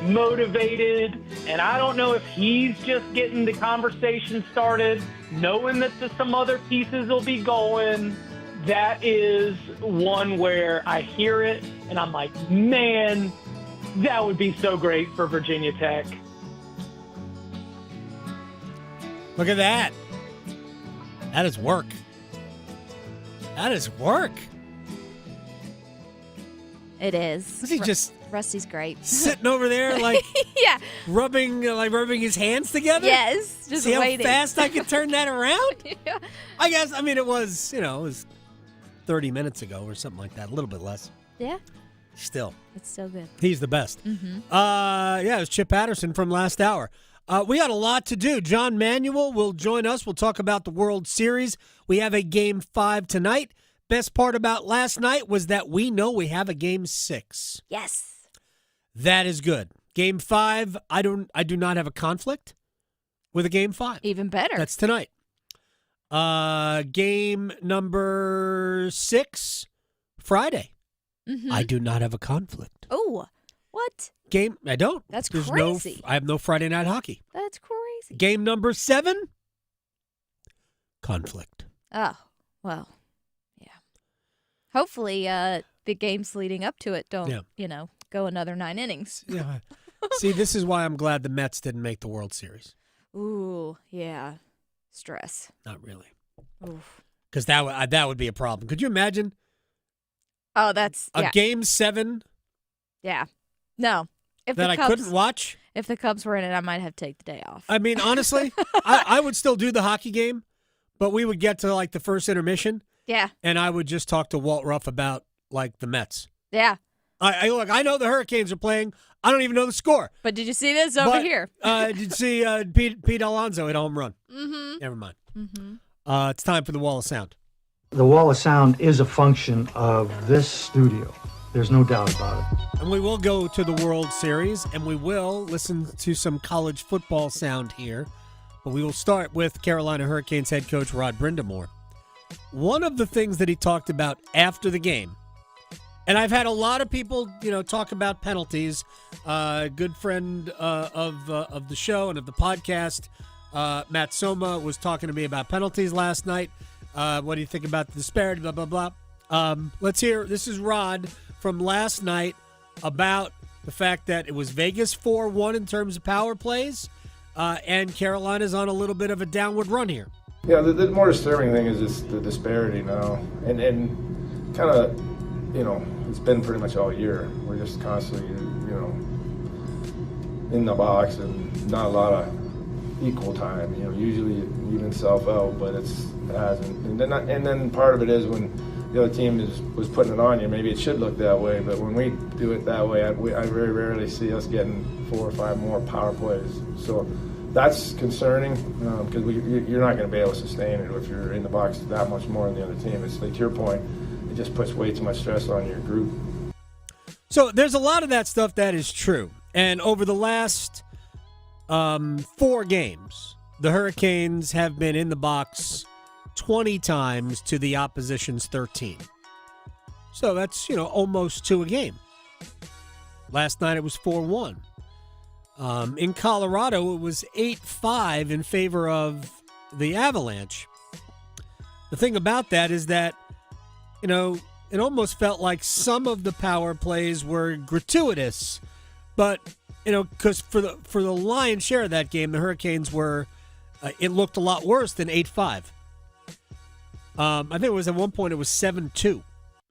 motivated, and I don't know if he's just getting the conversation started, knowing that some other pieces will be going. That is one where I hear it and I'm like, man, that would be so great for Virginia Tech. Look at that. That is work. That is work. It is. Was he just Rusty's great. sitting over there like yeah, rubbing his hands together? Yes, just see waiting. how fast I could turn that around? Yeah. I guess. I mean, it was 30 minutes ago or something like that, a little bit less. Yeah, Still, it's so good. he's the best. Mm-hmm. Yeah, it was Chip Patterson from last hour. We got a lot to do. John Manuel will join us. We'll talk about the World Series. We have a Game 5 tonight. Best part about last night was that we know we have a Game 6. Yes. That is good. Game 5, I do not have a conflict with a Game 5. Even better. That's tonight. Game number 6, Friday. Mm-hmm. I do not have a conflict. Oh, what? I don't. That's There's crazy. I have no Friday night hockey. That's crazy. Game number 7, conflict. Oh, well, yeah. Hopefully, the games leading up to it don't, go another 9 innings. Yeah. See, this is why I'm glad the Mets didn't make the World Series. Ooh, yeah. Stress. Not really. Oof. Because that would be a problem. Could you imagine? Oh, that's a Game 7. Yeah. No. If that the I Cubs, couldn't watch. If the Cubs were in it, I might have to take the day off. I mean, honestly, I would still do the hockey game, but we would get to like the first intermission. Yeah. And I would just talk to Walt Ruff about like the Mets. Yeah. I know the Hurricanes are playing. I don't even know the score. But did you see this over here? Did you see Pete Alonso hit a home run? Mm-hmm. Never mind. Mm-hmm. It's time for the Wall of Sound. The Wall of Sound is a function of this studio. There's no doubt about it. And we will go to the World Series, and we will listen to some college football sound here. But we will start with Carolina Hurricanes head coach Rod Brindamore. One of the things that he talked about after the game, and I've had a lot of people, talk about penalties. A good friend of the show and of the podcast, Matt Soma, was talking to me about penalties last night. What do you think about the disparity, blah, blah, blah. Let's hear. This is Rod from last night about the fact that it was Vegas 4-1 in terms of power plays, and Carolina's on a little bit of a downward run here. Yeah, the more disturbing thing is just the disparity now. And kind of, it's been pretty much all year. We're just constantly, in the box and not a lot of equal time. Usually it evens itself out, but it hasn't. And then part of it is when the other team was putting it on you, maybe it should look that way, but when we do it that way, I very rarely see us getting 4 or 5 more power plays. So that's concerning because you're not going to be able to sustain it if you're in the box that much more than the other team. It's like, to your point, it just puts way too much stress on your group. So there's a lot of that stuff that is true. And over the last 4 games, the Hurricanes have been in the box 20 times to the opposition's 13. So that's, almost 2 a game. Last night it was 4-1. In Colorado, it was 8-5 in favor of the Avalanche. The thing about that is that, it almost felt like some of the power plays were gratuitous. But, because for the lion's share of that game, the Hurricanes were, it looked a lot worse than 8-5. I think it was at one point it was 7-2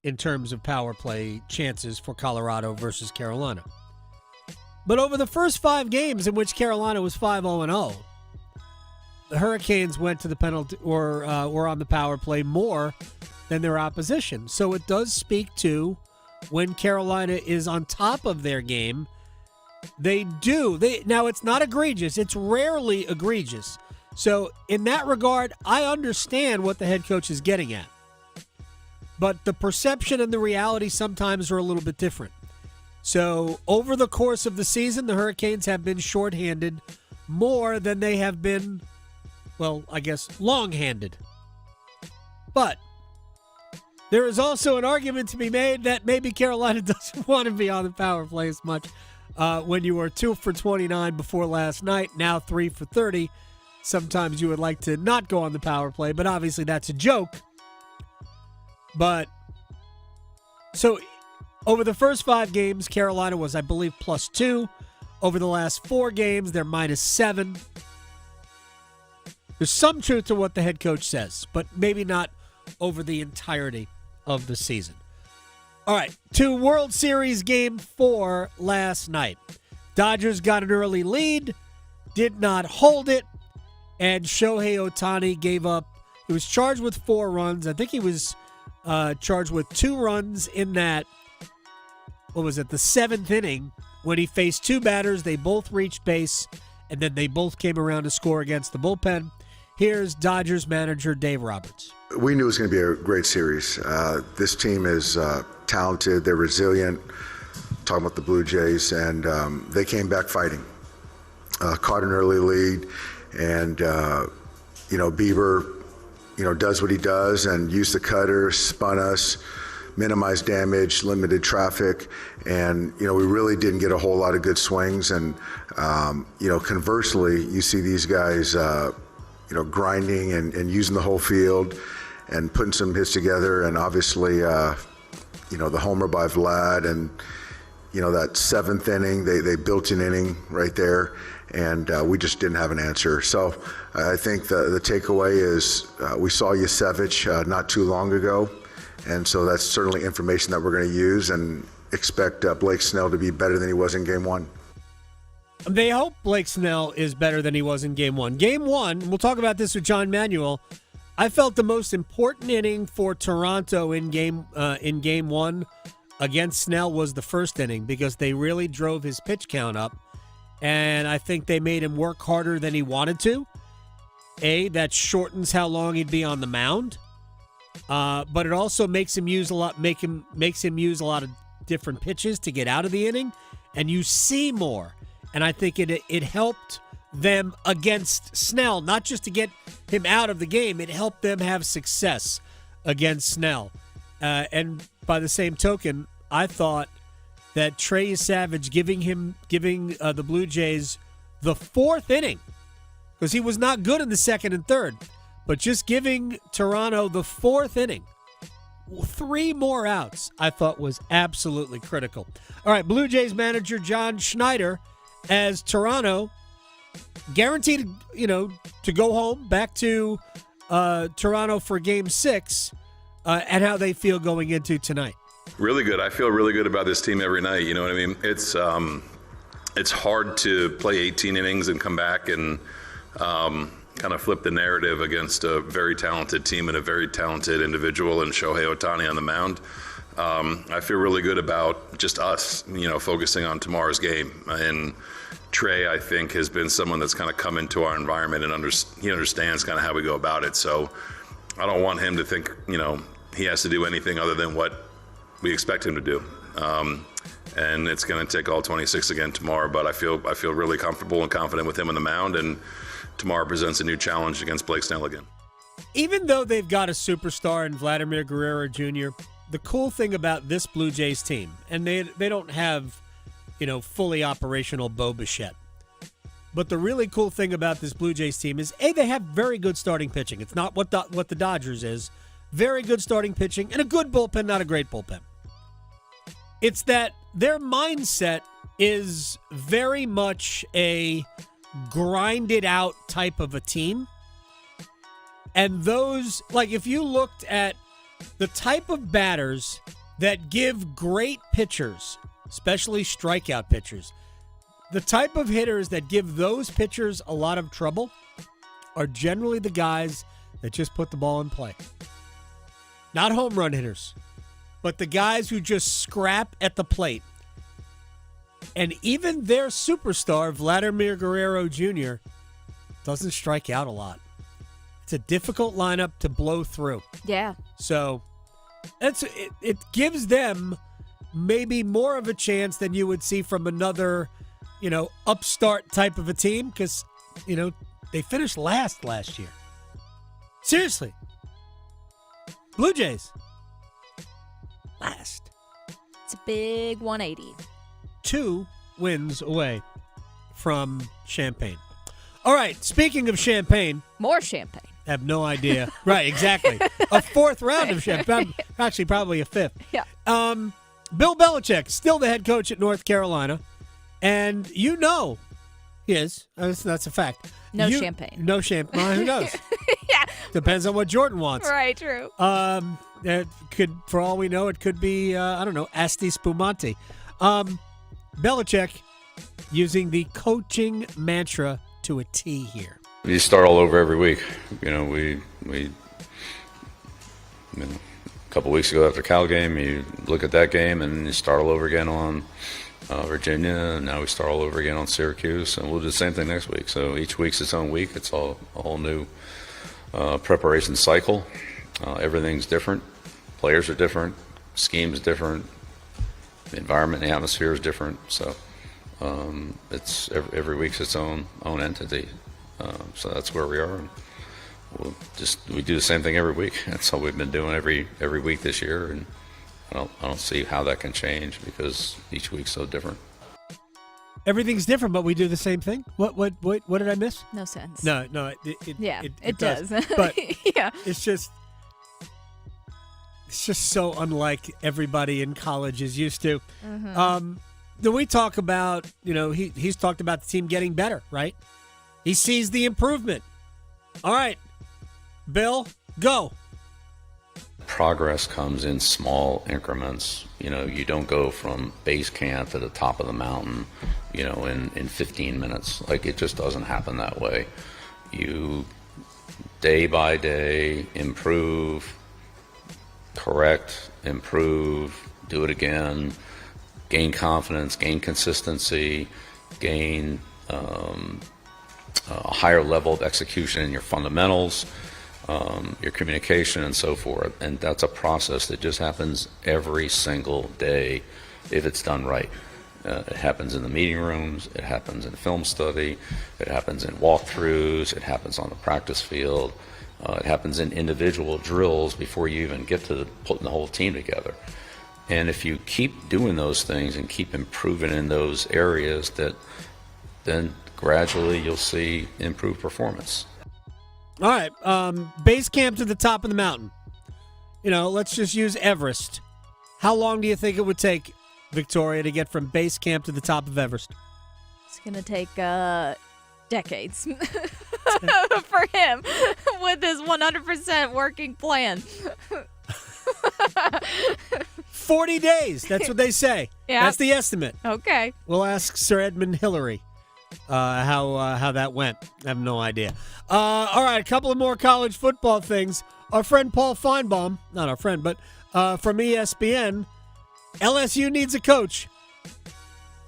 in terms of power play chances for Colorado versus Carolina. But over the first 5 games in which Carolina was 5-0-0, the Hurricanes went to the penalty or were on the power play more than their opposition. So it does speak to when Carolina is on top of their game, they do. Now, it's not egregious. It's rarely egregious. So in that regard, I understand what the head coach is getting at. But the perception and the reality sometimes are a little bit different. So over the course of the season, the Hurricanes have been shorthanded more than they have been, well, I guess, long-handed. But there is also an argument to be made that maybe Carolina doesn't want to be on the power play as much. When you were 2 for 29 before last night, now 3 for 30, sometimes you would like to not go on the power play, but obviously that's a joke. But so over the first 5 games, Carolina was, I believe, +2. Over the last 4 games, they're -7. There's some truth to what the head coach says, but maybe not over the entirety of the season. All right, to World Series Game 4 last night. Dodgers got an early lead, did not hold it, and Shohei Ohtani gave up. He was charged with 4 runs. I think he was charged with 2 runs in that, the 7th inning, when he faced 2 batters. They both reached base, and then they both came around to score against the bullpen. Here's Dodgers manager Dave Roberts. We knew it was going to be a great series. This team is talented. They're resilient. Talking about the Blue Jays, and they came back fighting. Caught an early lead, and Bieber, does what he does and used the cutter, spun us, minimized damage, limited traffic, and we really didn't get a whole lot of good swings. And conversely, you see these guys, grinding and using the whole field and putting some hits together, and obviously, the homer by Vlad, and that 7th inning, they built an inning right there, and we just didn't have an answer. So I think the takeaway is we saw Yasevich not too long ago, and so that's certainly information that we're going to use and expect Blake Snell to be better than he was in Game 1. They hope Blake Snell is better than he was in Game 1. Game 1, we'll talk about this with John Manuel. I felt the most important inning for Toronto in Game 1 against Snell was the first inning, because they really drove his pitch count up, and I think they made him work harder than he wanted to. That shortens how long he'd be on the mound, but it also makes him use a lot of different pitches to get out of the inning, and you see more. And I think it helped them against Snell, not just to get him out of the game. It helped them have success against Snell. And by the same token, I thought that Trey Savage giving the Blue Jays the fourth inning, because he was not good in the second and third, but just giving Toronto the fourth inning, 3 more outs, I thought was absolutely critical. All right, Blue Jays manager John Schneider, as Toronto guaranteed, to go home back to Toronto for Game 6, and how they feel going into tonight. Really good. I feel really good about this team every night. You know what I mean? It's hard to play 18 innings and come back and kind of flip the narrative against a very talented team and a very talented individual and Shohei Ohtani on the mound. I feel really good about just us, focusing on tomorrow's game. And Trey, I think, has been someone that's kind of come into our environment and he understands kind of how we go about it. So I don't want him to think, he has to do anything other than what we expect him to do. And it's going to take all 26 again tomorrow, but I feel really comfortable and confident with him on the mound, and tomorrow presents a new challenge against Blake Snell again. Even though they've got a superstar in Vladimir Guerrero Jr., the cool thing about this Blue Jays team, and they don't have, fully operational Bo Bichette, but the really cool thing about this Blue Jays team is, they have very good starting pitching. It's not what the Dodgers is. Very good starting pitching and a good bullpen, not a great bullpen. It's that their mindset is very much a grinded out type of a team. And those, if you looked at the type of batters that give great pitchers, especially strikeout pitchers, the type of hitters that give those pitchers a lot of trouble are generally the guys that just put the ball in play. Not home run hitters, but the guys who just scrap at the plate. And even their superstar, Vladimir Guerrero Jr., doesn't strike out a lot. It's a difficult lineup to blow through. Yeah. So it gives them maybe more of a chance than you would see from another, upstart type of a team, because, they finished last year. Seriously. Blue Jays. Last. It's a big 180. 2 wins away from Champagne. All right, speaking of champagne. More champagne. I have no idea. Right, exactly. A 4th round of champagne. Actually, probably a 5th. Yeah. Bill Belichick, still the head coach at North Carolina. And he is. That's a fact. No champagne. No champagne. Well, who knows? Yeah. Depends on what Jordan wants. Right, true. It could, for all we know, it could be, Asti Spumante. Belichick using the coaching mantra to a T here. You start all over every week. We a couple weeks ago after Cal game, you look at that game and you start all over again on Virginia, and now we start all over again on Syracuse, and we'll do the same thing next week. So each week's its own week. It's all a whole new preparation cycle. Everything's different. Players are different. Scheme's different. The environment, the atmosphere is different. So it's every week's its own entity. So that's where we are. And we do the same thing every week. That's all we've been doing every week this year, and I don't see how that can change because each week's so different. Everything's different, but we do the same thing. What did I miss? No sense. No. It does. But yeah, it's just so unlike everybody in college is used to. Mm-hmm. Then we talk about, he's talked about the team getting better, right? He sees the improvement. All right, Bill, go. Progress comes in small increments. You don't go from base camp to the top of the mountain, in 15 minutes. It just doesn't happen that way. You, day by day, improve, correct, improve, do it again, gain confidence, gain consistency, gain a higher level of execution in your fundamentals, your communication, and so forth. And that's a process that just happens every single day if it's done right. It happens in the meeting rooms. It happens in film study. It happens in walkthroughs. It happens on the practice field. It happens in individual drills before you even get to putting the whole team together. And if you keep doing those things and keep improving in those areas, then gradually you'll see improved performance. All right, base camp to the top of the mountain. Let's just use Everest. How long do you think it would take, Victoria, to get from base camp to the top of Everest? It's going to take decades for him with his 100% working plan. 40 days. That's what they say. Yeah. That's the estimate. Okay. We'll ask Sir Edmund Hillary how that went. I have no idea. All right, a couple of more college football things. Our friend Paul Feinbaum, not our friend, but from ESPN, LSU needs a coach.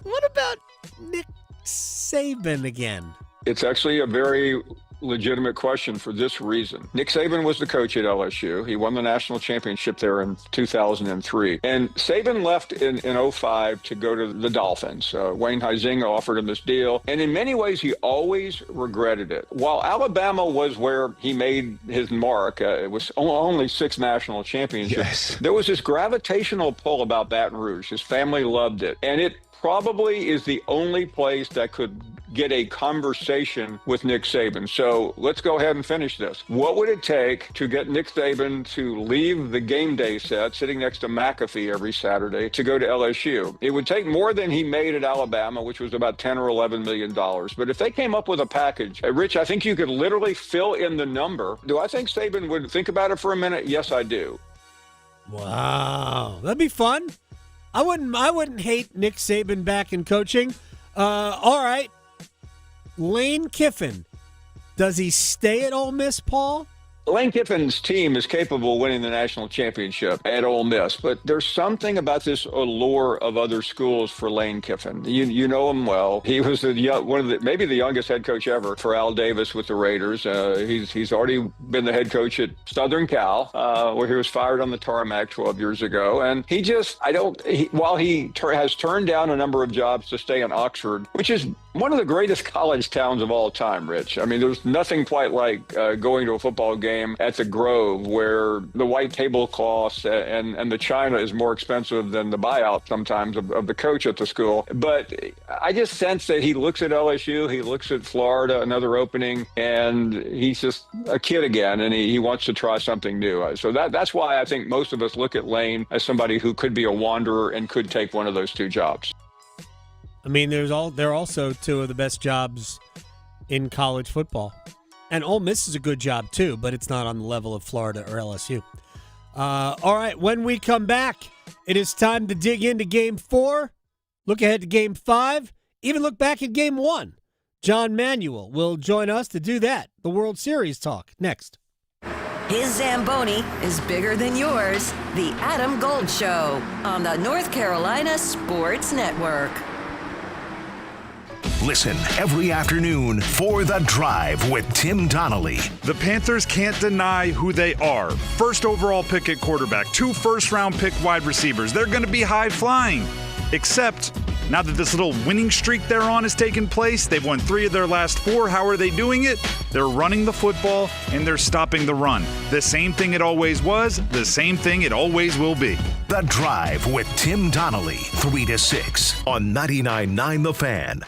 What about Nick Saban again? It's actually a very legitimate question for this reason. Nick Saban was the coach at LSU. He won the national championship there in 2003. And Saban left in 2005 to go to the Dolphins. Wayne Huizenga offered him this deal. And in many ways, he always regretted it. While Alabama was where he made his mark, it was only 6 national championships. Yes. There was this gravitational pull about Baton Rouge. His family loved it. And it probably is the only place that could get a conversation with Nick Saban. So let's go ahead and finish this. What would it take to get Nick Saban to leave the game day set, sitting next to McAfee every Saturday, to go to LSU? It would take more than he made at Alabama, which was about $10 or $11 million. But if they came up with a package, Rich, I think you could literally fill in the number. Do I think Saban would think about it for a minute? Yes, I do. Wow, that'd be fun. I wouldn't hate Nick Saban back in coaching. All right. Lane Kiffin, does he stay at Ole Miss, Paul? Lane Kiffin's team is capable of winning the national championship at Ole Miss, but there's something about this allure of other schools for Lane Kiffin. You know him well. He was maybe the youngest head coach ever for Al Davis with the Raiders. He's already been the head coach at Southern Cal, where he was fired on the tarmac 12 years ago. And while he has turned down a number of jobs to stay in Oxford, which is one of the greatest college towns of all time, Rich. I mean, there's nothing quite like going to a football game at the Grove, where the white tablecloths and the china is more expensive than the buyout sometimes of the coach at the school. But I just sense that he looks at LSU, he looks at Florida, another opening, and he's just a kid again, and he wants to try something new. So that's why I think most of us look at Lane as somebody who could be a wanderer and could take one of those 2 jobs. I mean, they're also 2 of the best jobs in college football. And Ole Miss is a good job, too, but it's not on the level of Florida or LSU. All right, when we come back, it is time to dig into Game 4, look ahead to Game 5, even look back at Game 1. John Manuel will join us to do that. The World Series talk, next. His Zamboni is bigger than yours. The Adam Gold Show on the North Carolina Sports Network. Listen every afternoon for The Drive with Tim Donnelly. The Panthers can't deny who they are. First overall pick at quarterback, 2 first-round pick wide receivers. They're going to be high-flying. Except, now that this little winning streak they're on has taken place, they've won 3 of their last 4. How are they doing it? They're running the football, and they're stopping the run. The same thing it always was, the same thing it always will be. The Drive with Tim Donnelly, 3 to 6 on 99.9 The Fan.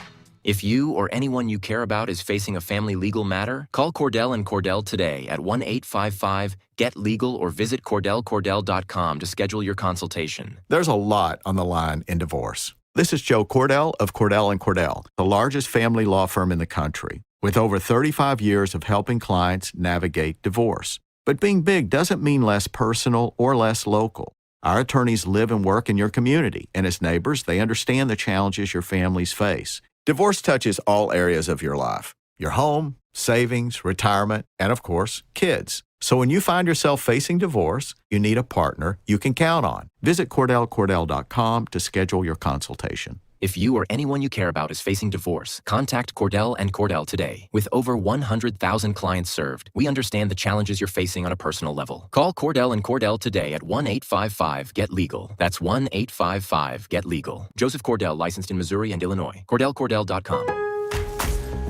If you or anyone you care about is facing a family legal matter, call Cordell & Cordell today at 1-855-GET-LEGAL or visit CordellCordell.com to schedule your consultation. There's a lot on the line in divorce. This is Joe Cordell of Cordell & Cordell, the largest family law firm in the country, with over 35 years of helping clients navigate divorce. But being big doesn't mean less personal or less local. Our attorneys live and work in your community, and as neighbors, they understand the challenges your families face. Divorce touches all areas of your life: your home, savings, retirement, and of course, kids. So when you find yourself facing divorce, you need a partner you can count on. Visit CordellCordell.com to schedule your consultation. If you or anyone you care about is facing divorce, contact Cordell and Cordell today. With over 100,000 clients served, we understand the challenges you're facing on a personal level. Call Cordell and Cordell today at 1-855-GET-LEGAL. That's 1-855-GET-LEGAL. Joseph Cordell, licensed in Missouri and Illinois. CordellCordell.com.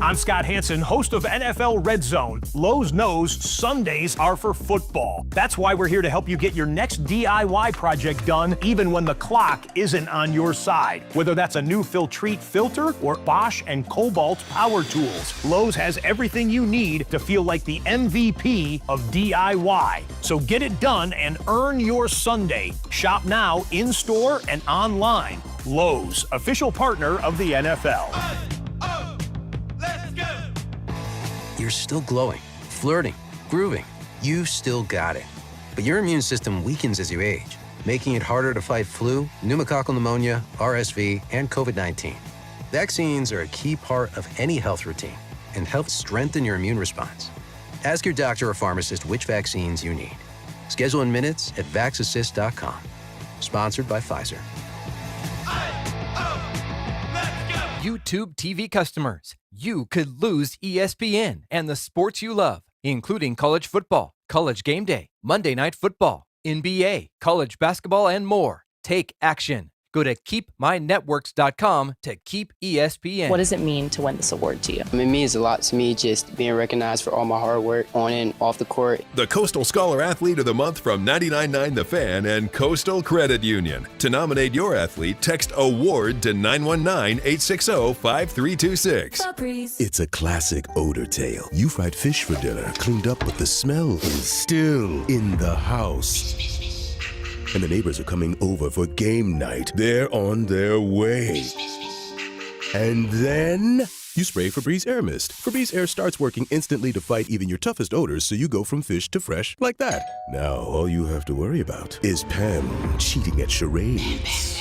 I'm Scott Hansen, host of NFL Red Zone. Lowe's knows Sundays are for football. That's why we're here to help you get your next DIY project done, even when the clock isn't on your side. Whether that's a new Filtrete filter or Bosch and Cobalt power tools, Lowe's has everything you need to feel like the MVP of DIY. So get it done and earn your Sunday. Shop now, in-store and online. Lowe's, official partner of the NFL. You're still glowing, flirting, grooving. You still got it. But your immune system weakens as you age, making it harder to fight flu, pneumococcal pneumonia, RSV, and COVID-19. Vaccines are a key part of any health routine and help strengthen your immune response. Ask your doctor or pharmacist which vaccines you need. Schedule in minutes at vaxassist.com. Sponsored by Pfizer. YouTube TV customers, you could lose ESPN and the sports you love, including college football, college game day, Monday night football, NBA, college basketball, and more. Take action. Go to keepmynetworks.com to keep ESPN. What does it mean to win this award to you? It means a lot to me, just being recognized for all my hard work on and off the court. The Coastal Scholar Athlete of the Month from 99.9 The Fan and Coastal Credit Union. To nominate your athlete, text AWARD to 919-860-5326. It's a classic odor tale. You fried fish for dinner, cleaned up, but the smell is still in the house. And the neighbors are coming over for game night. They're on their way. And then you spray Febreze Air Mist. Febreze Air starts working instantly to fight even your toughest odors, so you go from fish to fresh like that. Now, all you have to worry about is Pam cheating at charades.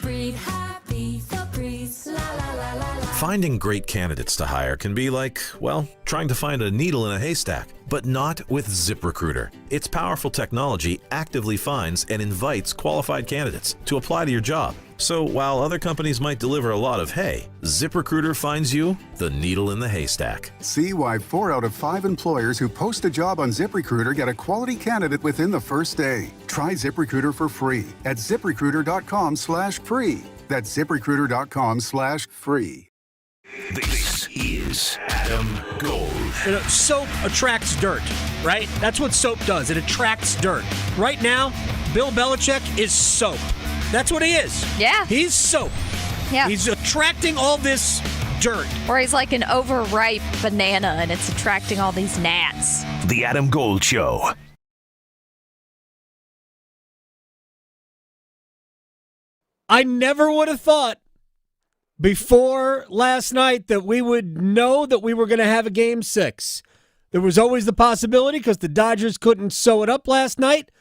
Breathe happy, Febreze, la la la la la. Finding great candidates to hire can be like, well, trying to find a needle in a haystack, but not with ZipRecruiter. Its powerful technology actively finds and invites qualified candidates to apply to your job. So while other companies might deliver a lot of hay, ZipRecruiter finds you the needle in the haystack. See why 4 out of 5 employers who post a job on ZipRecruiter get a quality candidate within the first day. Try ZipRecruiter for free at ZipRecruiter.com/free. That's ZipRecruiter.com/free. This is Adam Gold. You know, soap attracts dirt, right? That's what soap does. It attracts dirt. Right now, Bill Belichick is soap. That's what he is. Yeah. He's soap. Yeah. He's attracting all this dirt. Or he's like an overripe banana and it's attracting all these gnats. The Adam Gold Show. I never would have thought before last night that we would know that we were going to have a Game 6. There was always the possibility because the Dodgers couldn't sew it up last night.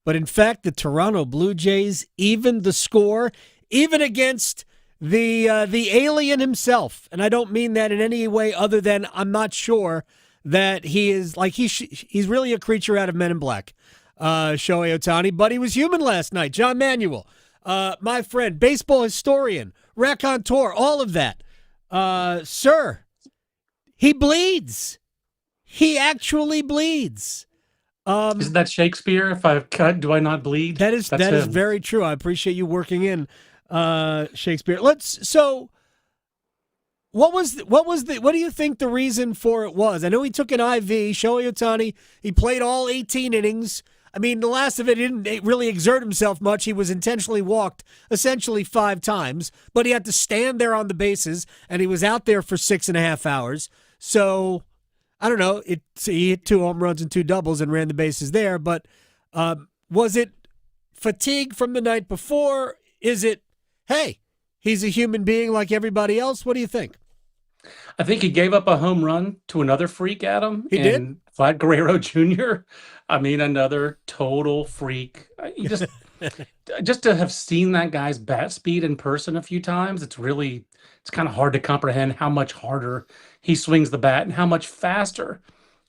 But in fact, the Toronto Blue Jays evened the score, even against the alien himself. And I don't mean that in any way other than I'm not sure that he is like he's really a creature out of Men in Black, Shohei Ohtani. But he was human last night. John Manuel, my friend, baseball historian, raconteur, all of that. Sir, he bleeds. He actually bleeds. Isn't that Shakespeare? If I've cut, do I not bleed? That is very true. I appreciate you working in Shakespeare. What do you think the reason for it was? I know he took an IV, Shohei Ohtani. He played all 18 innings. I mean, the last of it didn't really exert himself much. He was intentionally walked essentially 5 times, but he had to stand there on the bases, and he was out there for 6.5 hours. So I don't know. He hit 2 home runs and 2 doubles and ran the bases there. But was it fatigue from the night before? Is it, hey, he's a human being like everybody else? What do you think? I think he gave up a home run to another freak, Adam. He did? Vlad Guerrero Jr. I mean, another total freak. You just to have seen that guy's bat speed in person a few times, it's kind of hard to comprehend how much harder he swings the bat and how much faster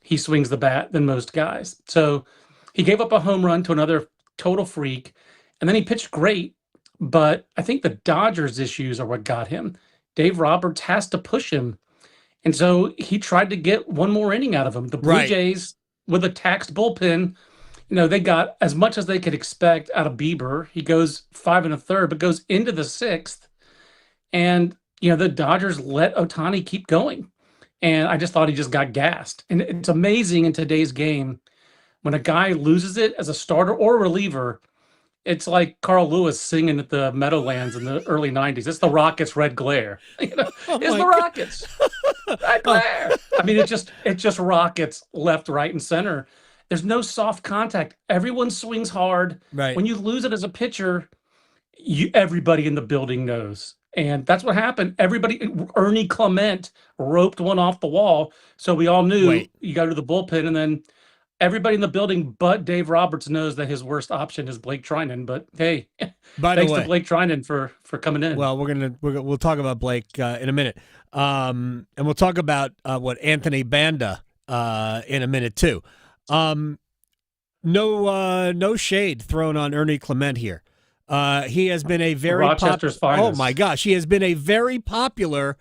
he swings the bat than most guys. So he gave up a home run to another total freak, and then he pitched great but I think the Dodgers' issues are what got him. Dave Roberts has to push him. And so he tried to get one more inning out of him. The Blue Jays, with a taxed bullpen, they got as much as they could expect out of Bieber. He goes 5 1/3, but goes into the 6th. And, the Dodgers let Ohtani keep going. And I just thought he just got gassed. And it's amazing in today's game, when a guy loses it as a starter or a reliever, it's like Carl Lewis singing at the Meadowlands in the early 90s. It's the Rockets' Red Glare. It's the Rockets. Red Glare. I mean, it just Rockets left, right, and center. There's no soft contact. Everyone swings hard. Right. When you lose it as a pitcher, everybody in the building knows. And that's what happened. Ernie Clement roped one off the wall. So we all knew you go to the bullpen, and then everybody in the building but Dave Roberts knows that his worst option is Blake Trinan. But hey, thanks to Blake Trinan for coming in. Well, we'll talk about Blake in a minute, and we'll talk about Anthony Banda in a minute too. No shade thrown on Ernie Clement here. He has been a very Rochester's finest. Oh my gosh, he has been a very popular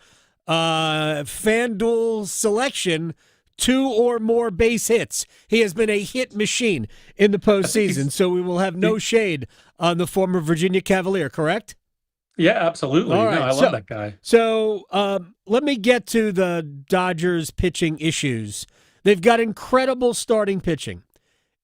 FanDuel selection. 2 or more base hits. He has been a hit machine in the postseason, so we will have no shade on the former Virginia Cavalier, correct? Yeah, absolutely. All right. I love that guy. So let me get to the Dodgers pitching issues. They've got incredible starting pitching,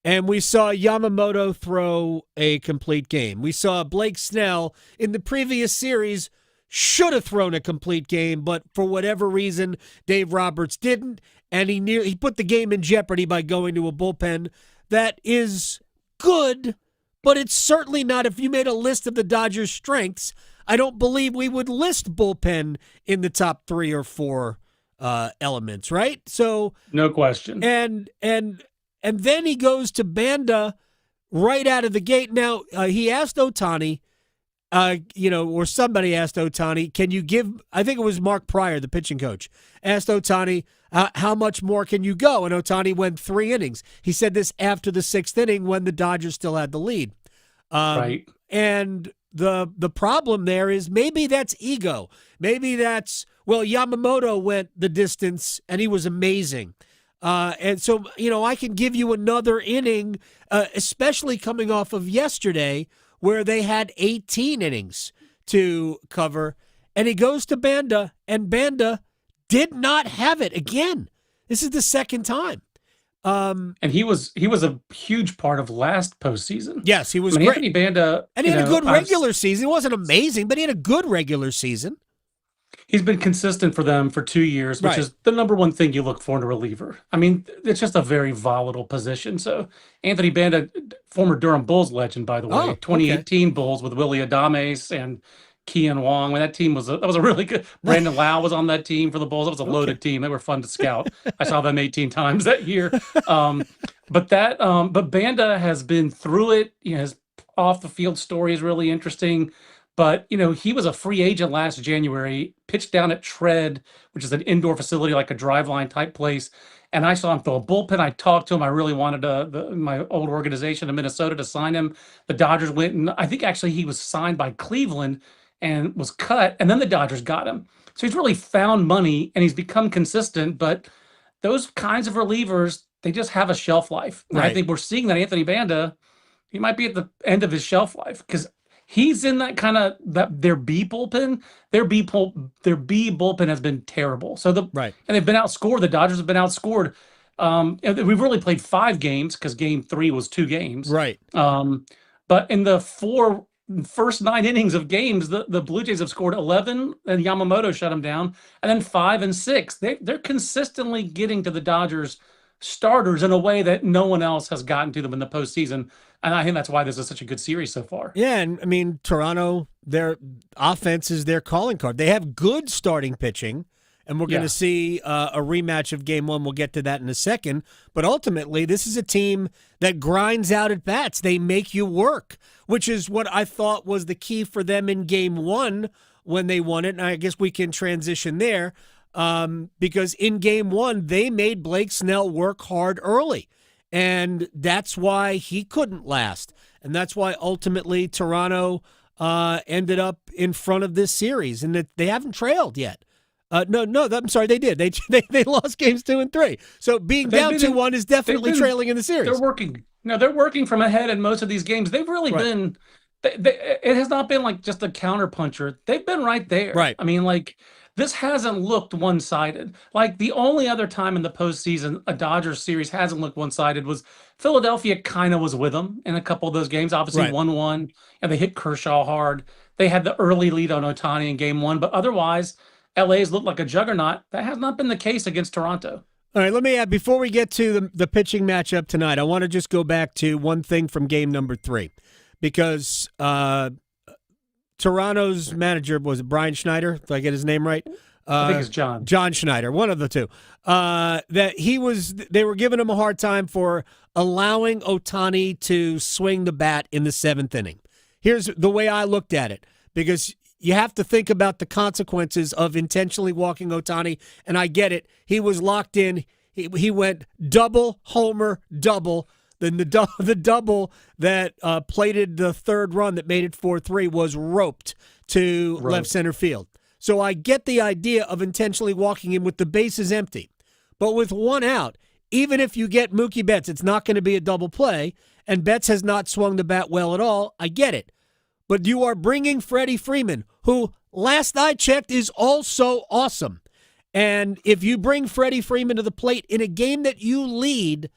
and we saw Yamamoto throw a complete game. We saw Blake Snell in the previous series should have thrown a complete game, but for whatever reason, Dave Roberts didn't. And he put the game in jeopardy by going to a bullpen that is good, but it's certainly not. If you made a list of the Dodgers' strengths, I don't believe we would list bullpen in the top 3 or 4 elements, right? So no question. And then he goes to Banda right out of the gate. Now he asked Ohtani, or somebody asked Ohtani, can you give? I think it was Mark Pryor, the pitching coach, asked Ohtani, how much more can you go? And Ohtani went 3 innings. He said this after the 6th inning when the Dodgers still had the lead. Right. And the problem there is maybe that's ego. Maybe that's, Yamamoto went the distance and he was amazing. And so, I can give you another inning, especially coming off of yesterday where they had 18 innings to cover. And he goes to Banda, and Banda did not have it again. This is the second time. And he was a huge part of last postseason. Yes, he was great. Anthony Banda, and he had a good regular season. It wasn't amazing, but he had a good regular season. He's been consistent for them for 2 years, which is the number one thing you look for in a reliever. I mean, it's just a very volatile position. So Anthony Banda, former Durham Bulls legend, by the way, 2018 Bulls with Willie Adames and Kean Wong. When that team was a really good. Brandon Lau was on that team for the Bulls. It was a loaded team. They were fun to scout. I saw them 18 times that year. But Banda has been through it. His off the field story is really interesting. But, he was a free agent last January, pitched down at Tread, which is an indoor facility, like a driveline type place. And I saw him throw a bullpen. I talked to him. I really wanted my old organization in Minnesota to sign him. The Dodgers went, and I think actually he was signed by Cleveland and was cut. And then the Dodgers got him. So he's really found money and he's become consistent. But those kinds of relievers, they just have a shelf life. And I think we're seeing that Anthony Banda, he might be at the end of his shelf life because he's in that kind of their B bullpen. Their B bullpen has been terrible. So and they've been outscored. The Dodgers have been outscored. We've really played 5 games because game 3 was 2 games. Right. But in the first 9 innings of games, the Blue Jays have scored 11, and Yamamoto shut them down, and then 5 and 6. They're consistently getting to the Dodgers starters in a way that no one else has gotten to them in the postseason. And I think that's why this is such a good series so far. Yeah, and I mean, Toronto, their offense is their calling card. They have good starting pitching, and we're going to see a rematch of Game 1. We'll get to that in a second. But ultimately, this is a team that grinds out at bats. They make you work, which is what I thought was the key for them in Game 1 when they won it. And I guess we can transition there because in Game 1, they made Blake Snell work hard early. And that's why he couldn't last. And that's why ultimately Toronto ended up in front of this series, and that they haven't trailed yet. I'm sorry, they did. They lost games 2 and 3. So being down 2-1 is definitely trailing in the series. They're working. No, they're working from ahead in most of these games. They've really been. It has not been like just a counterpuncher. They've been right there. Right. I mean, like, this hasn't looked one-sided. Like, the only other time in the postseason a Dodgers series hasn't looked one-sided was Philadelphia kind of was with them in a couple of those games. Obviously, 1-1, and they hit Kershaw hard. They had the early lead on Ohtani in game 1, but otherwise, LA's looked like a juggernaut. That has not been the case against Toronto. All right, let me add, before we get to the pitching matchup tonight, I want to just go back to one thing from game number 3. Because Toronto's manager, was it Brian Schneider? Did I get his name right? I think it's John. John Schneider, one of the two. They were giving him a hard time for allowing Ohtani to swing the bat in the 7th inning. Here's the way I looked at it, because you have to think about the consequences of intentionally walking Ohtani, and I get it. He was locked in. He went double, homer, double. Then the double that plated the 3rd run that made it 4-3 was roped to left center field. So I get the idea of intentionally walking him with the bases empty. But with 1 out, even if you get Mookie Betts, it's not going to be a double play, and Betts has not swung the bat well at all. I get it. But you are bringing Freddie Freeman, who, last I checked, is also awesome. And if you bring Freddie Freeman to the plate in a game that you lead,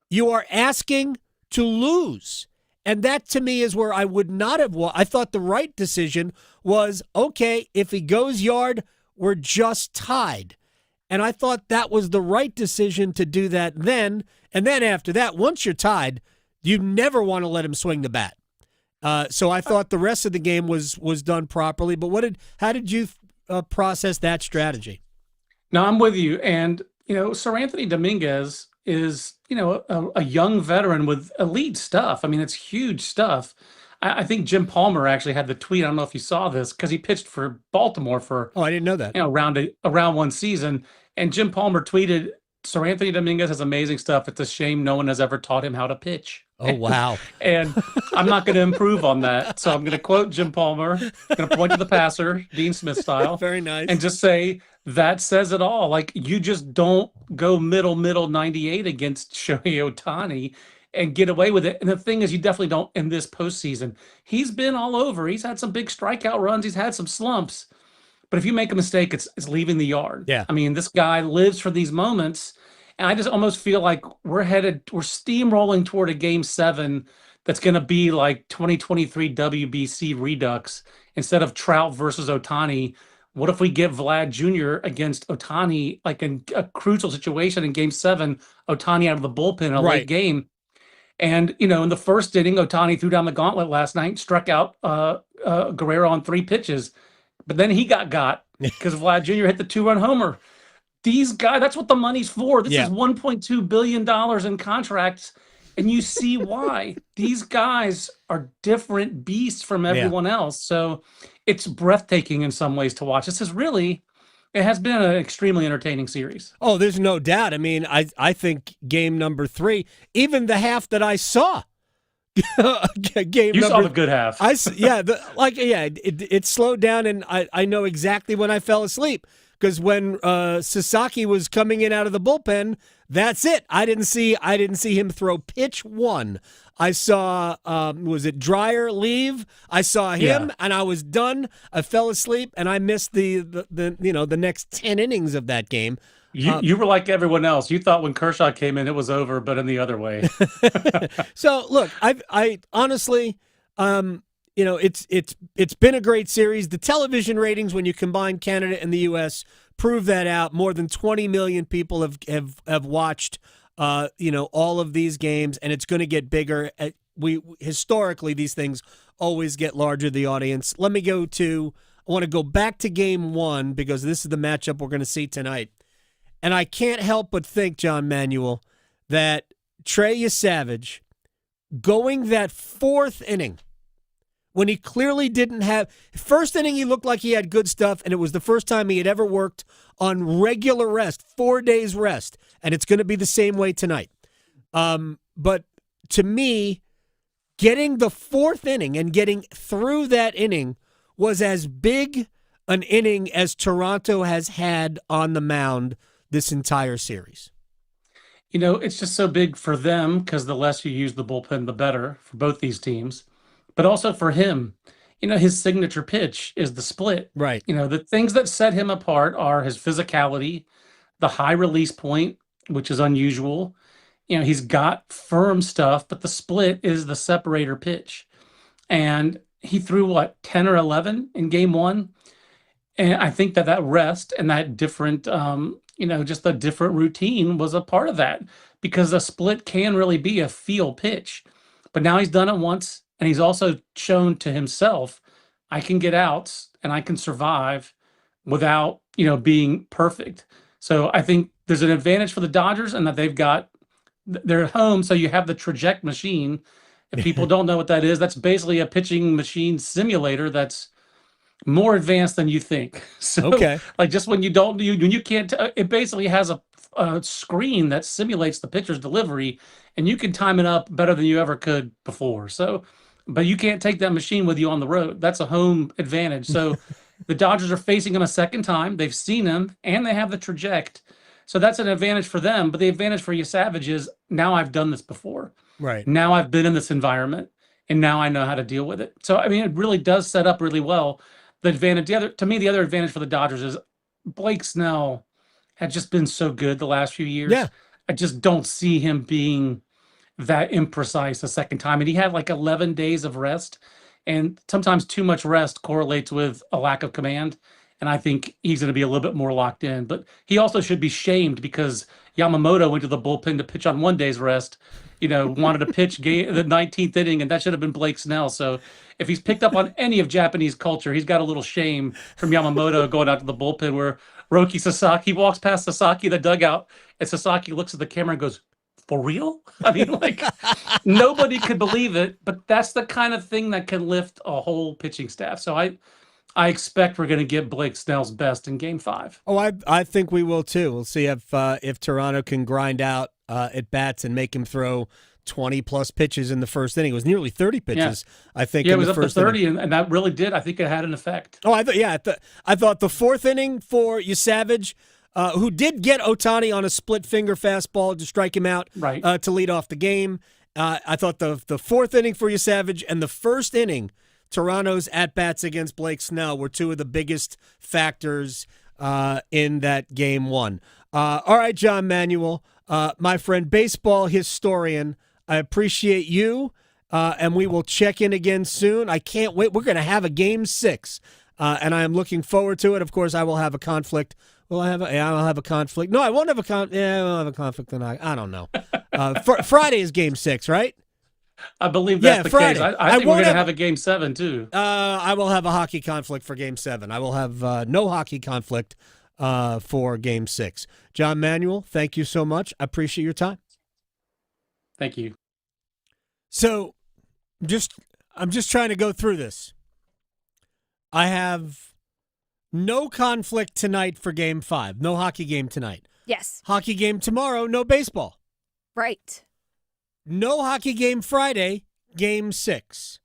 you are asking to lose. And that, to me, is where I would not have I thought the right decision was, okay, if he goes yard, we're just tied. And I thought that was the right decision to do that then. And then after that, once you're tied, you never want to let him swing the bat. So I thought the rest of the game was done properly. But how did you process that strategy? No, I'm with you. And, Sir Anthony Dominguez is, a young veteran with elite stuff. I mean, it's huge stuff. I think Jim Palmer actually had the tweet. I don't know if you saw this, because he pitched for Baltimore for I didn't know that. Around one season. And Jim Palmer tweeted, Sir Anthony Dominguez has amazing stuff. It's a shame no one has ever taught him how to pitch. Oh, wow. And I'm not going to improve on that. So I'm going to quote Jim Palmer. I'm going to point to the passer, Dean Smith style. Very nice. And just say, that says it all. Like, you just don't go middle 98 against Shohei Ohtani and get away with it. And the thing is, you definitely don't in this postseason. He's been all over. He's had some big strikeout runs. He's had some slumps. But if you make a mistake, it's leaving the yard. Yeah. I mean, this guy lives for these moments. And I just almost feel like we're steamrolling toward a game 7 that's going to be like 2023 WBC Redux instead of Trout versus Ohtani. What if we get Vlad Jr. against Ohtani, like in a crucial situation in game 7, Ohtani out of the bullpen in a late game? And, in the first inning, Ohtani threw down the gauntlet last night, struck out Guerrero on 3 pitches. But then he got because Vlad Jr. hit the 2-run homer. These guys, that's what the money's for. This is $1.2 billion in contracts. And you see why. These guys are different beasts from everyone else. So it's breathtaking in some ways to watch. It has been an extremely entertaining series. Oh, there's no doubt. I mean, I think game number 3, even the half that I saw. Saw the good half. It slowed down, and I know exactly when I fell asleep. Because when Sasaki was coming in out of the bullpen, that's it. I didn't see him throw pitch 1. I saw was it Dreyer leave? I saw him, and I was done. I fell asleep, and I missed the next 10 innings of that game. You were like everyone else. You thought when Kershaw came in, it was over, but in the other way. So look, I honestly. It's been a great series. The television ratings, when you combine Canada and the U.S., prove that out. More than 20 million people have watched, all of these games, and it's going to get bigger. Historically, these things always get larger, the audience. I want to go back to game 1 because this is the matchup we're going to see tonight. And I can't help but think, John Manuel, that Trey Yesavage going that 4th inning, when he clearly didn't have – first inning, he looked like he had good stuff, and it was the first time he had ever worked on regular rest, 4 days rest, and it's going to be the same way tonight. But to me, Getting the fourth inning and getting through that inning was as big an inning as Toronto has had on the mound this entire series. It's just so big for them because the less you use the bullpen, the better for both these teams. But also for him, his signature pitch is the split. Right. The things that set him apart are his physicality, the high release point, which is unusual. He's got firm stuff, but the split is the separator pitch. And he threw, 10 or 11 in game one? And I think that rest and that different, just a different routine was a part of that, because a split can really be a feel pitch. But now he's done it once, and he's also shown to himself, I can get outs and I can survive without, being perfect. So I think there's an advantage for the Dodgers in that they're at home, so you have the traject machine. If people don't know what that is, that's basically a pitching machine simulator that's more advanced than you think. So, Okay. just when you can't, it basically has a screen that simulates the pitcher's delivery, and you can time it up better than you ever could before. So, but you can't take that machine with you on the road. That's a home advantage. So, the Dodgers are facing him a second time. They've seen him, and they have the traject. So that's an advantage for them. But the advantage for you Savage is now I've done this before. Right. Now I've been in this environment, and now I know how to deal with it. So, it really does set up really well. The advantage, the other advantage for the Dodgers is Blake Snell had just been so good the last few years. Yeah. I just don't see him being that imprecise a second time. And he had 11 days of rest, and sometimes too much rest correlates with a lack of command. And I think he's going to be a little bit more locked in. But he also should be shamed because Yamamoto went to the bullpen to pitch on 1 day's rest, wanted to pitch the 19th inning, and that should have been Blake Snell. So if he's picked up on any of Japanese culture, he's got a little shame from Yamamoto going out to the bullpen where Roki Sasaki walks past Sasaki in the dugout, and Sasaki looks at the camera and goes, "For real?" Nobody could believe it, but that's the kind of thing that can lift a whole pitching staff. So I expect we're going to get Blake Snell's best in Game 5. Oh, I think we will too. We'll see if Toronto can grind out at bats and make him throw 20-plus pitches in the first inning. It was nearly 30 pitches, I think. Yeah, in it was the up to first 30, inning. and that really did. I think it had an effect. Oh, I thought the fourth inning for Savage, who did get Ohtani on a split finger fastball to strike him out, right, to lead off the game. I thought the fourth inning for Savage and the first inning, Toronto's at-bats against Blake Snell, were two of the biggest factors in that game one. All right, John Manuel, my friend, baseball historian, I appreciate you, and we will check in again soon. I can't wait. We're going to have a Game 6, and I am looking forward to it. Of course, I will have a conflict. I'll have a conflict. No, I won't have a conflict. Yeah, I will have a conflict tonight. I don't know. Friday is Game 6, right? I believe that's the Friday. case. I think we're going to have a Game 7, too. I will have a hockey conflict for Game 7. I will have no hockey conflict for Game 6. John Manuel, thank you so much. I appreciate your time. Thank you. So, I'm just trying to go through this. I have no conflict tonight for Game 5. No hockey game tonight. Yes. Hockey game tomorrow, no baseball. Right. No hockey game Friday, Game 6.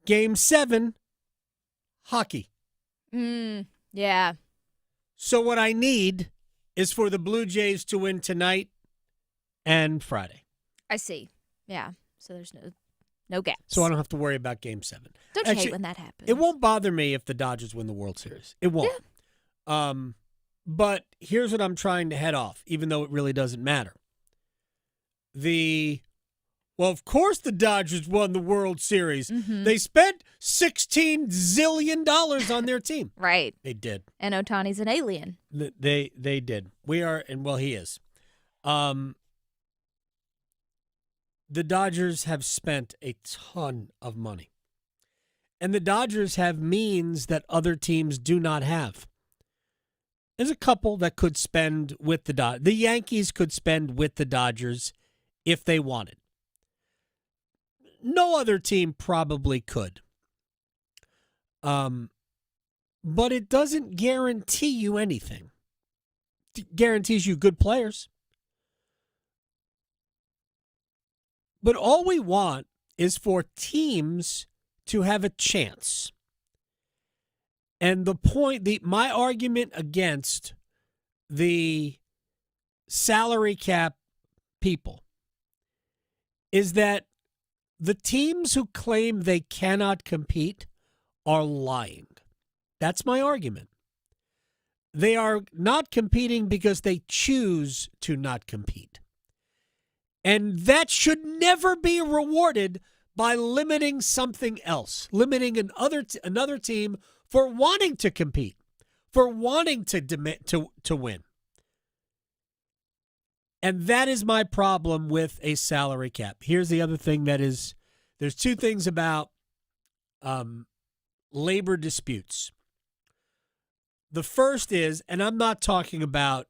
Game 7, hockey. Yeah. So what I need is for the Blue Jays to win tonight and Friday. I see. Yeah. So there's no gaps. So I don't have to worry about Game 7. Don't you hate when that happens? It won't bother me if the Dodgers win the World Series. It won't. Yeah. But here's what I'm trying to head off, even though it really doesn't matter. Well, of course the Dodgers won the World Series. Mm-hmm. They spent $16 zillion on their team. Right. They did. And Ohtani's an alien. They did. We are, and well, he is. The Dodgers have spent a ton of money. And the Dodgers have means that other teams do not have. There's a couple that could spend with the Dodgers. The Yankees could spend with the Dodgers if they wanted. No other team probably could. But it doesn't guarantee you anything. It guarantees you good players. But all we want is for teams to have a chance. And my argument against the salary cap people is that the teams who claim they cannot compete are lying. That's my argument. They are not competing because they choose to not compete. And that should never be rewarded by limiting something else, limiting another team for wanting to compete, for wanting to win. And that is my problem with a salary cap. Here's the other thing there's two things about labor disputes. The first is, and I'm not talking about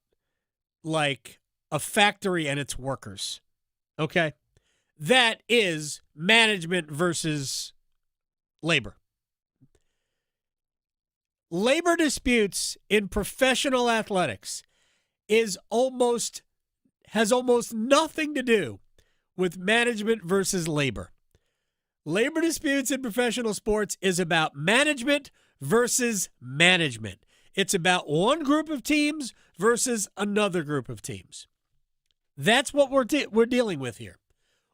like a factory and its workers, okay? That is management versus labor. Labor disputes in professional athletics has almost nothing to do with management versus labor. Labor disputes in professional sports is about management versus management. It's about one group of teams versus another group of teams. That's what we're dealing with here.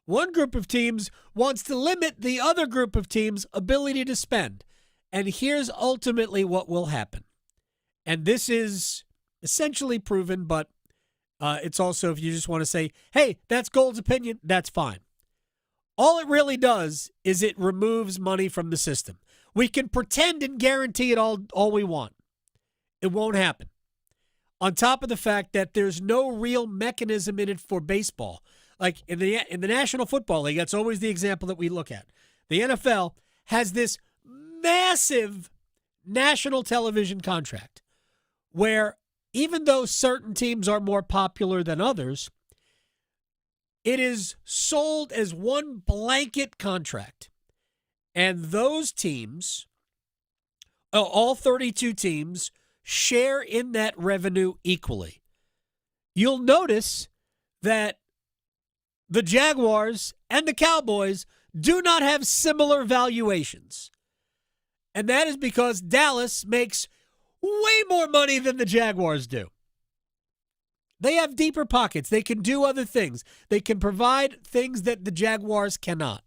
One group of teams wants to limit the other group of teams' ability to spend. And here's ultimately what will happen. And this is essentially proven, but it's also, if you just want to say, hey, that's Gold's opinion, that's fine. All it really does is it removes money from the system. We can pretend and guarantee it all we want. It won't happen. On top of the fact that there's no real mechanism in it for baseball. Like in the National Football League, that's always the example that we look at. The NFL has this massive national television contract where even though certain teams are more popular than others, it is sold as one blanket contract. And those teams, all 32 teams, share in that revenue equally. You'll notice that the Jaguars and the Cowboys do not have similar valuations. And that is because Dallas makes way more money than the Jaguars do. They have deeper pockets. They can do other things. They can provide things that the Jaguars cannot.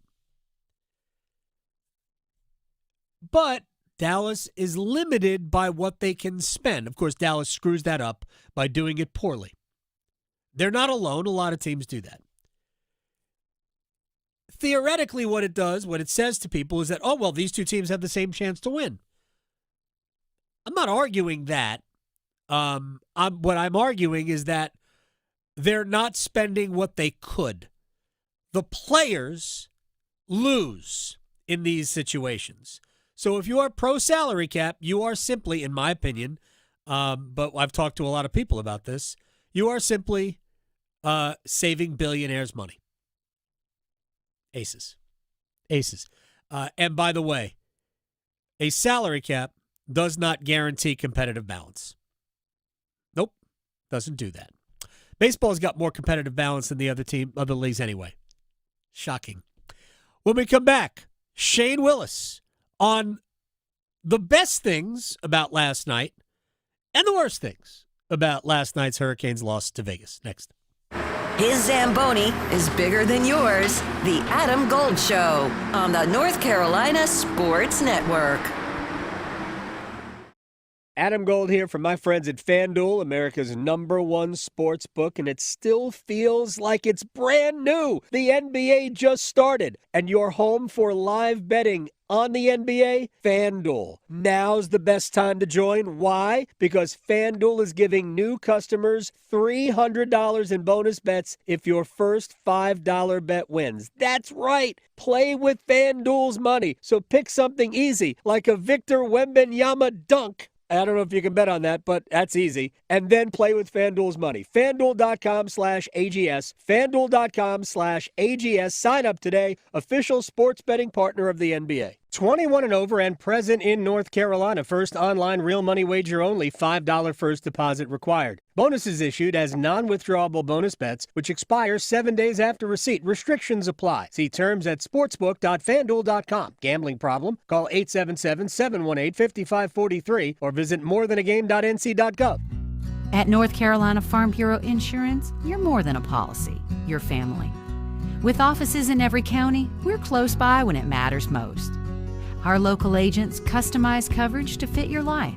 But Dallas is limited by what they can spend. Of course, Dallas screws that up by doing it poorly. They're not alone. A lot of teams do that. Theoretically, what it says to people is that, oh, well, these two teams have the same chance to win. I'm not arguing that. What I'm arguing is that they're not spending what they could. The players lose in these situations. So if you are pro-salary cap, you are simply, in my opinion, but I've talked to a lot of people about this, you are simply saving billionaires money. Aces. And by the way, a salary cap does not guarantee competitive balance. Nope, doesn't do that. Baseball's got more competitive balance than the other leagues anyway. Shocking. When we come back, Shane Willis on the best things about last night and the worst things about last night's Hurricanes loss to Vegas. Next. His Zamboni is bigger than yours. The Adam Gold Show on the North Carolina Sports Network. Adam Gold here from my friends at FanDuel, America's #1 sports book, and it still feels like it's brand new. The NBA just started, and you're home for live betting on the NBA? FanDuel. Now's the best time to join. Why? Because FanDuel is giving new customers $300 in bonus bets if your first $5 bet wins. That's right. Play with FanDuel's money. So pick something easy, like a Victor Wembanyama dunk. I don't know if you can bet on that, but that's easy. And then play with FanDuel's money. FanDuel.com/AGS. FanDuel.com/AGS. Sign up today. Official sports betting partner of the NBA. 21 and over and present in North Carolina. First online real money wager only. $5 first deposit required. Bonuses issued as non-withdrawable bonus bets, which expire 7 days after receipt. Restrictions apply. See terms at sportsbook.fanduel.com. Gambling problem? Call 877-718-5543 or visit morethanagame.nc.gov. At North Carolina Farm Bureau Insurance, you're more than a policy. You're family. With offices in every county, we're close by when it matters most. Our local agents customize coverage to fit your life.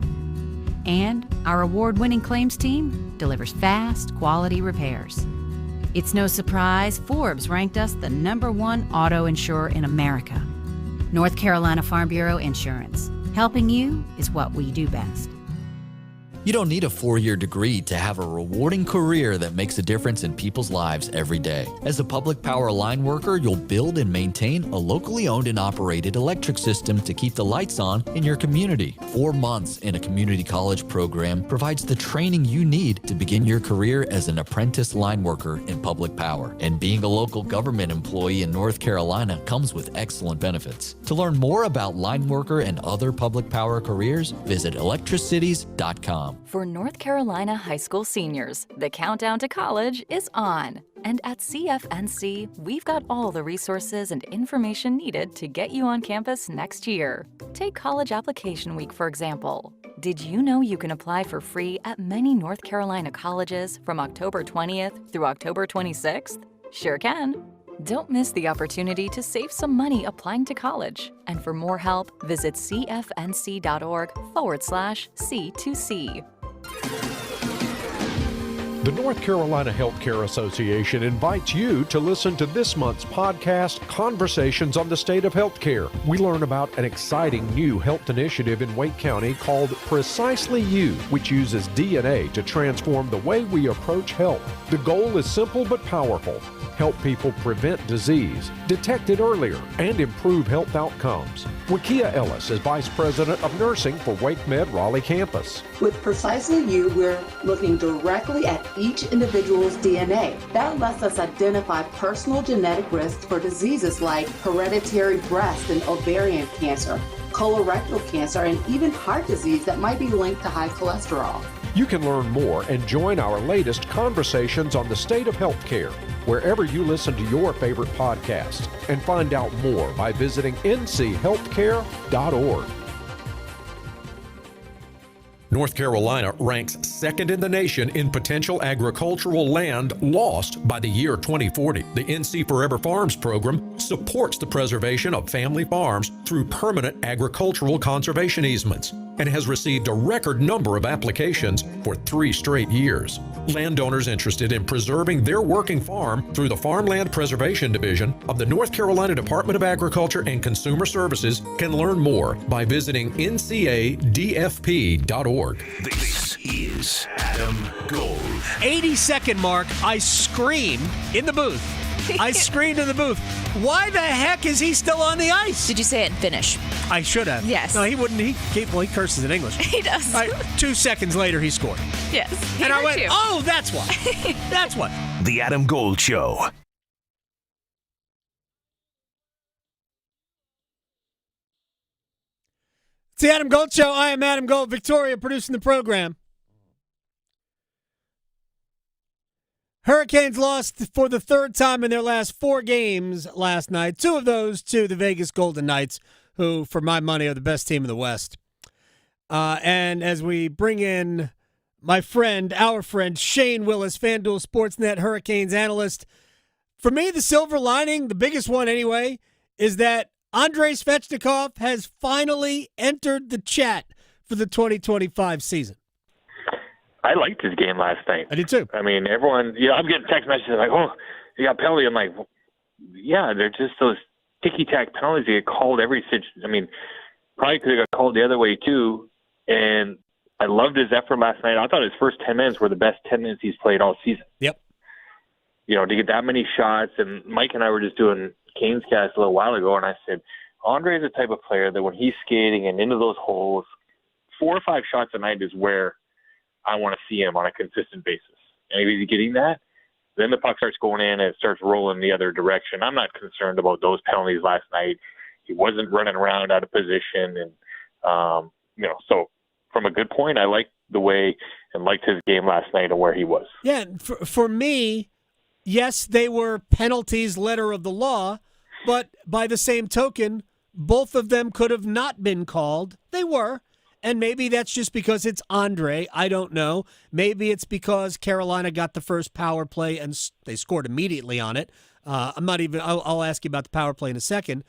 And our award-winning claims team delivers fast, quality repairs. It's no surprise Forbes ranked us the #1 auto insurer in America. North Carolina Farm Bureau Insurance. Helping you is what we do best. You don't need a 4-year degree to have a rewarding career that makes a difference in people's lives every day. As a public power line worker, you'll build and maintain a locally owned and operated electric system to keep the lights on in your community. 4 months in a community college program provides the training you need to begin your career as an apprentice line worker in public power. And being a local government employee in North Carolina comes with excellent benefits. To learn more about line worker and other public power careers, visit electricities.com. For North Carolina high school seniors, the countdown to college is on. And at CFNC, we've got all the resources and information needed to get you on campus next year. Take College Application Week, for example. Did you know you can apply for free at many North Carolina colleges from October 20th through October 26th? Sure can. Don't miss the opportunity to save some money applying to college. And for more help, visit cfnc.org/C2C. The North Carolina Healthcare Association invites you to listen to this month's podcast, Conversations on the State of Healthcare. We learn about an exciting new health initiative in Wake County called Precisely You, which uses DNA to transform the way we approach health. The goal is simple but powerful. Help people prevent disease, detect it earlier, and improve health outcomes. Wakia Ellis is Vice President of Nursing for WakeMed Raleigh campus. With Precisely You, we're looking directly at each individual's DNA. That lets us identify personal genetic risks for diseases like hereditary breast and ovarian cancer, colorectal cancer, and even heart disease that might be linked to high cholesterol. You can learn more and join our latest Conversations on the State of Healthcare wherever you listen to your favorite podcast, and find out more by visiting nchealthcare.org. North Carolina ranks second in the nation in potential agricultural land lost by the year 2040. The NC Forever Farms program supports the preservation of family farms through permanent agricultural conservation easements and has received a record number of applications for 3 straight years. Landowners interested in preserving their working farm through the Farmland Preservation Division of the North Carolina Department of Agriculture and Consumer Services can learn more by visiting ncadfp.org. This is Adam Gold. 80-second mark, I scream in the booth. I screamed in the booth. Why the heck is he still on the ice? Did you say it in Finnish? I should have. Yes. No, he wouldn't. He curses in English. He does. All right, 2 seconds later, he scored. Yes. And I went, oh, that's why. That's why. The Adam Gold Show. It's the Adam Gold Show. I am Adam Gold. Victoria producing the program. Hurricanes lost for the 3rd time in their last 4 games last night. 2 of those to the Vegas Golden Knights, who, for my money, are the best team in the West. And as we bring in our friend, Shane Willis, FanDuel Sportsnet Hurricanes analyst, for me, the silver lining, the biggest one anyway, is that Andrei Svechnikov has finally entered the chat for the 2025 season. I liked his game last night. I did too. I mean, everyone, I'm getting text messages like, oh, you got penalty. I'm like, yeah, they're just those ticky-tack penalties that get called every situation. I mean, probably could have got called the other way too. And I loved his effort last night. I thought his first 10 minutes were the best 10 minutes he's played all season. Yep. To get that many shots. And Mike and I were just doing Canes cast a little while ago, and I said, Andre is the type of player that when he's skating and into those holes, 4 or 5 shots a night is where I want to see him on a consistent basis. And if he's getting that, then the puck starts going in and it starts rolling the other direction. I'm not concerned about those penalties last night. He wasn't running around out of position. And, so from a good point, I liked the way and liked his game last night and where he was. Yeah, for me, yes, they were penalties, letter of the law, but by the same token, both of them could have not been called. They were. And maybe that's just because it's Andre. I don't know. Maybe it's because Carolina got the first power play and they scored immediately on it. I'll ask you about the power play in a second.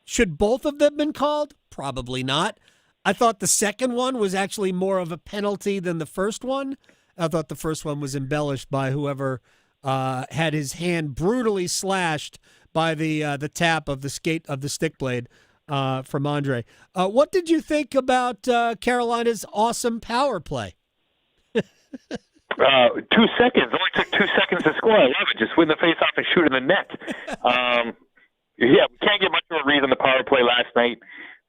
Should both of them been called? Probably not. I thought the second one was actually more of a penalty than the first one. I thought the first one was embellished by whoever had his hand brutally slashed by the tap of the stick blade from Andre. What did you think about Carolina's awesome power play? 2 seconds. Only took 2 seconds to score. I love it. Just win the face-off and shoot in the net. We can't get much of a read on the power play last night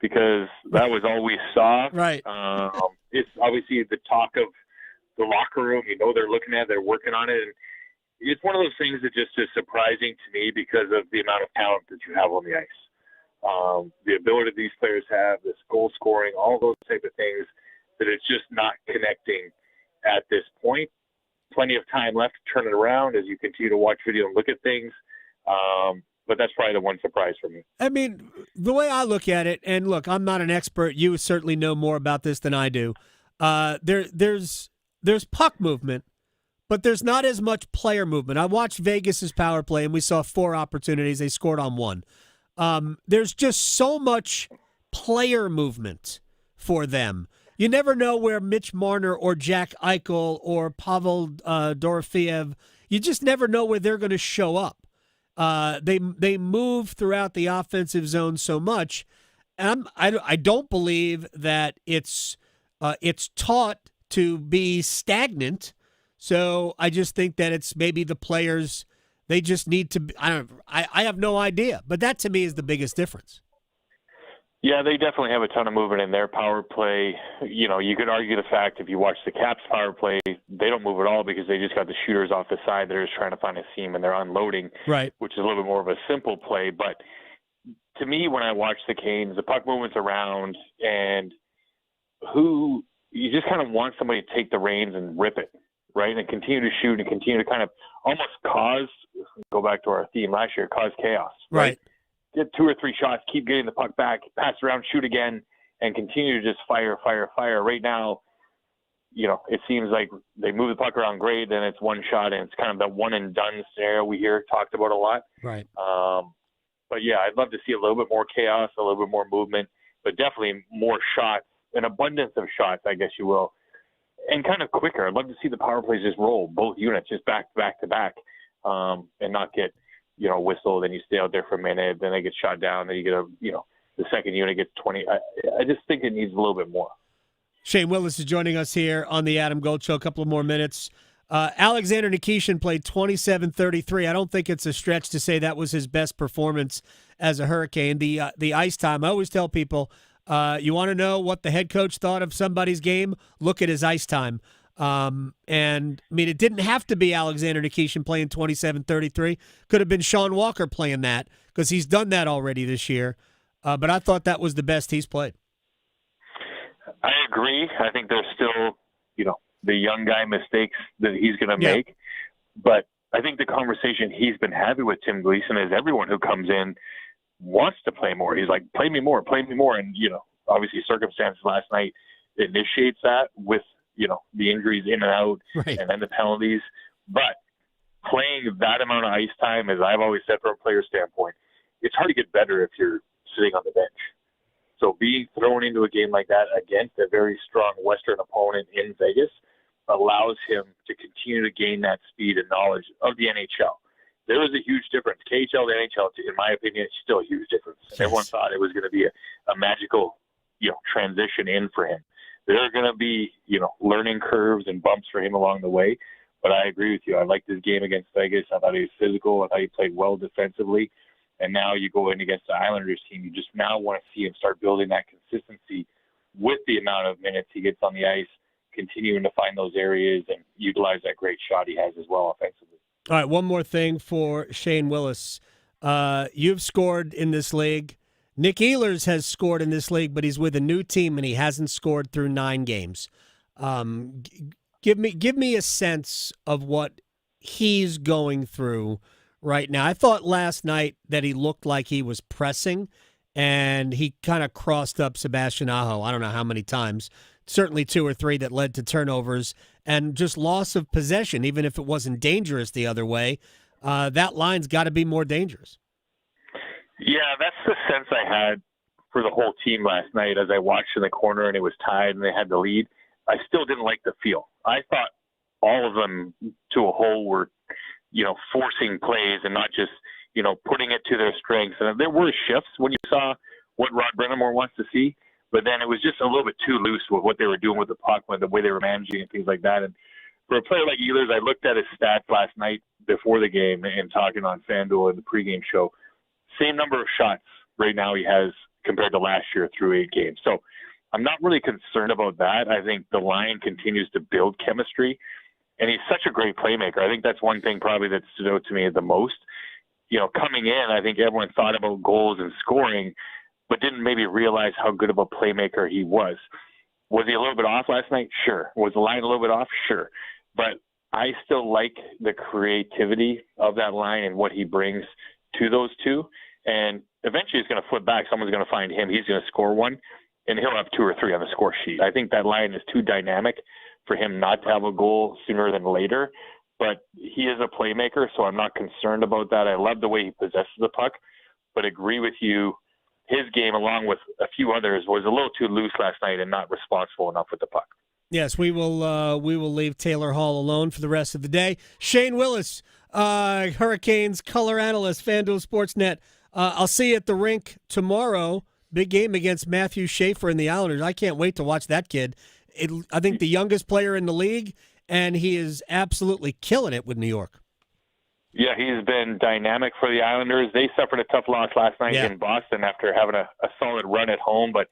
because that was all we saw. Right. It's obviously the talk of the locker room. They're looking at it. They're working on it. And it's one of those things that just is surprising to me because of the amount of talent that you have on the ice. The ability these players have, this goal scoring, all those type of things, that it's just not connecting at this point. Plenty of time left to turn it around as you continue to watch video and look at things. But that's probably the one surprise for me. I mean, the way I look at it, and look, I'm not an expert. You certainly know more about this than I do. There's puck movement, but there's not as much player movement. I watched Vegas's power play, and we saw 4 opportunities. They scored on 1. There's just so much player movement for them. You never know where Mitch Marner or Jack Eichel or Pavel Dorofeev, you just never know where they're going to show up. They move throughout the offensive zone so much, and I don't believe that it's taught to be stagnant. So I just think that it's maybe the players. They just need to. I have no idea, but that to me is the biggest difference. Yeah, they definitely have a ton of movement in their power play. You could argue the fact if you watch the Caps power play, they don't move at all because they just got the shooters off the side. They're just trying to find a seam and they're unloading, right? Which is a little bit more of a simple play. But to me, when I watch the Canes, the puck movement's around, and you just kind of want somebody to take the reins and rip it, right? And continue to shoot and continue to kind of almost go back to our theme last year, cause chaos, right? Get 2 or 3 shots, keep getting the puck back, pass around, shoot again, and continue to just fire. Right now, it seems like they move the puck around great, then it's one shot, and it's kind of that one and done scenario we hear talked about a lot. Right. But yeah, I'd love to see a little bit more chaos, a little bit more movement, but definitely more shots, an abundance of shots, I guess you will, and kind of quicker. I'd love to see the power plays just roll, both units just back to back, and not get whistle, then you stay out there for a minute, then they get shot down, then you get the second unit gets 20. I just think it needs a little bit more. Shane Willis is joining us here on the Adam Gold Show. A couple of more minutes. Alexander Nikishin played 27-33. I don't think it's a stretch to say that was his best performance as a Hurricane. The ice time, I always tell people, you want to know what the head coach thought of somebody's game? Look at his ice time. And I mean, it didn't have to be Alexander Nikishin playing 27-33. Could have been Sean Walker playing that because he's done that already this year. But I thought that was the best he's played. I agree. I think there's still, the young guy mistakes that he's going to make. But I think the conversation he's been having with Tim Gleason is everyone who comes in wants to play more. He's like, play me more. And, obviously circumstances last night initiates that with, the injuries in and out, right, and then the penalties. But playing that amount of ice time, as I've always said from a player standpoint, it's hard to get better if you're sitting on the bench. So being thrown into a game like that against a very strong Western opponent in Vegas allows him to continue to gain that speed and knowledge of the NHL. There is a huge difference. KHL to NHL, in my opinion, it's still a huge difference. Yes. Everyone thought it was going to be a magical, transition in for him. There are going to be, learning curves and bumps for him along the way. But I agree with you. I liked his game against Vegas. I thought he was physical. I thought he played well defensively. And now you go in against the Islanders team. You just now want to see him start building that consistency with the amount of minutes he gets on the ice, continuing to find those areas and utilize that great shot he has as well offensively. All right, one more thing for Shane Willis. You've scored in this league. Nick Ehlers has scored in this league, but he's with a new team and he hasn't scored through 9 games. Give me a sense of what he's going through right now. I thought last night that he looked like he was pressing, and he kind of crossed up Sebastian Aho. I don't know how many times. Certainly 2 or 3 that led to turnovers and just loss of possession, even if it wasn't dangerous the other way. That line's got to be more dangerous. Yeah, that's the sense I had for the whole team last night as I watched in the corner and it was tied and they had the lead. I still didn't like the feel. I thought all of them to a whole were, forcing plays and not just, putting it to their strengths. And there were shifts when you saw what Rod Brennamore wants to see, but then it was just a little bit too loose with what they were doing with the puck, with the way they were managing and things like that. And for a player like Ehlers, I looked at his stats last night before the game and talking on FanDuel in the pregame show. Same number of shots right now he has compared to last year through 8 games. So I'm not really concerned about that. I think the line continues to build chemistry, and he's such a great playmaker. I think that's one thing probably that stood out to me the most. Coming in, I think everyone thought about goals and scoring, but didn't maybe realize how good of a playmaker he was. Was he a little bit off last night? Sure. Was the line a little bit off? Sure. But I still like the creativity of that line and what he brings to those two. And eventually he's going to flip back. Someone's going to find him. He's going to score one, and he'll have 2 or 3 on the score sheet. I think that line is too dynamic for him not to have a goal sooner than later. But he is a playmaker, so I'm not concerned about that. I love the way he possesses the puck, but agree with you. His game, along with a few others, was a little too loose last night and not responsible enough with the puck. Yes, we will leave Taylor Hall alone for the rest of the day. Shane Willis, Hurricanes color analyst, FanDuel Sportsnet. I'll see you at the rink tomorrow. Big game against Matthew Schaefer and the Islanders. I can't wait to watch that kid. I think the youngest player in the league, and he is absolutely killing it with New York. Yeah, he's been dynamic for the Islanders. They suffered a tough loss last night in Boston after having a solid run at home, but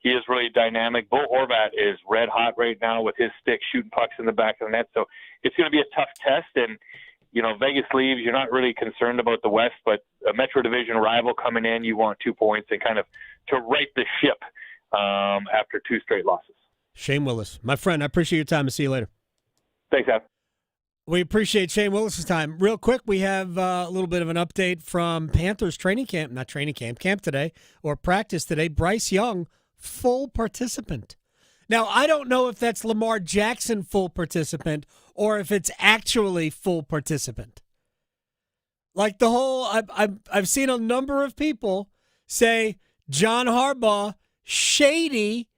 he is really dynamic. Bo Horvat is red hot right now with his stick shooting pucks in the back of the net, so it's going to be a tough test. And, Vegas leaves, you're not really concerned about the West, but a Metro Division rival coming in, you want 2 points and kind of to right the ship after 2 straight losses. Shane Willis, my friend, I appreciate your time. I'll see you later. Thanks, Adam. We appreciate Shane Willis's time. Real quick, we have a little bit of an update from Panthers camp today, or practice today. Bryce Young, full participant. Now, I don't know if that's Lamar Jackson full participant or if it's actually full participant. Like the whole, I've seen a number of people say John Harbaugh shady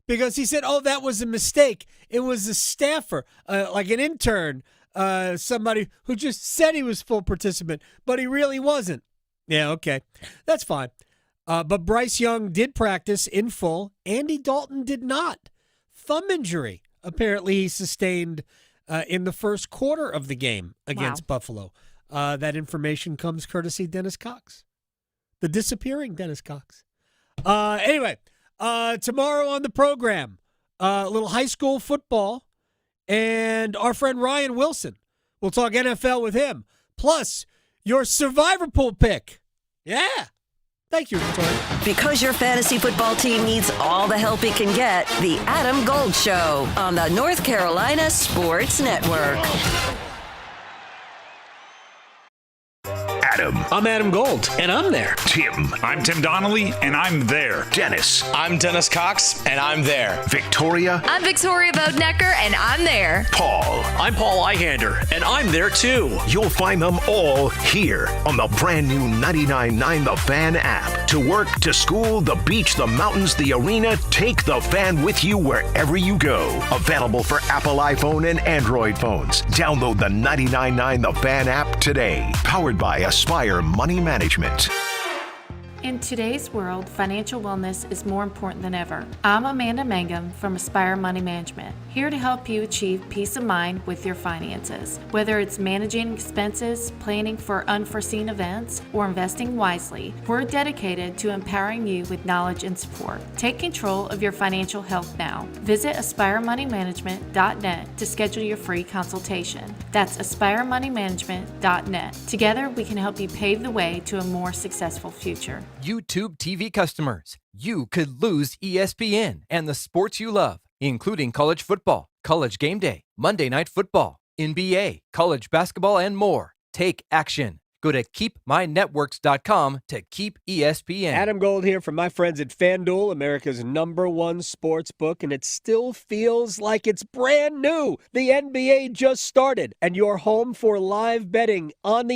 because he said, oh, that was a mistake. It was a staffer, like an intern, somebody who just said he was full participant, but he really wasn't. Yeah, okay. That's fine. But Bryce Young did practice in full. Andy Dalton did not. Thumb injury, apparently he sustained in the first quarter of the game against Buffalo. That information comes courtesy Dennis Cox, the disappearing Dennis Cox. Anyway, tomorrow on the program, a little high school football, and our friend Ryan Wilson. We'll talk NFL with him. Plus, your Survivor Pool pick. Yeah. Thank you, Victoria. Because your fantasy football team needs all the help it can get, the Adam Gold Show on the North Carolina Sports Network. Adam. I'm Adam Gold, and I'm there. Tim. I'm Tim Donnelly, and I'm there. Dennis. I'm Dennis Cox, and I'm there. Victoria. I'm Victoria Bodenecker, and I'm there. Paul. I'm Paul Eihander, and I'm there too. You'll find them all here on the brand new 99.9 The Fan app. To work, to school, the beach, the mountains, the arena, take The Fan with you wherever you go. Available for Apple iPhone and Android phones. Download the 99.9 The Fan app today. Powered by Aspire Money Management. In today's world, financial wellness is more important than ever. I'm Amanda Mangum from Aspire Money Management, here to help you achieve peace of mind with your finances. Whether it's managing expenses, planning for unforeseen events, or investing wisely, we're dedicated to empowering you with knowledge and support. Take control of your financial health now. Visit AspireMoneyManagement.net to schedule your free consultation. That's AspireMoneyManagement.net. Together, we can help you pave the way to a more successful future. YouTube TV customers, you could lose ESPN and the sports you love, including college football, college game day, Monday night football, NBA, college basketball, and more. Take action. Go to keepmynetworks.com to keep ESPN. Adam Gold here from my friends at FanDuel, America's #1 sports book, and it still feels like it's brand new. The NBA just started, and you're home for live betting on the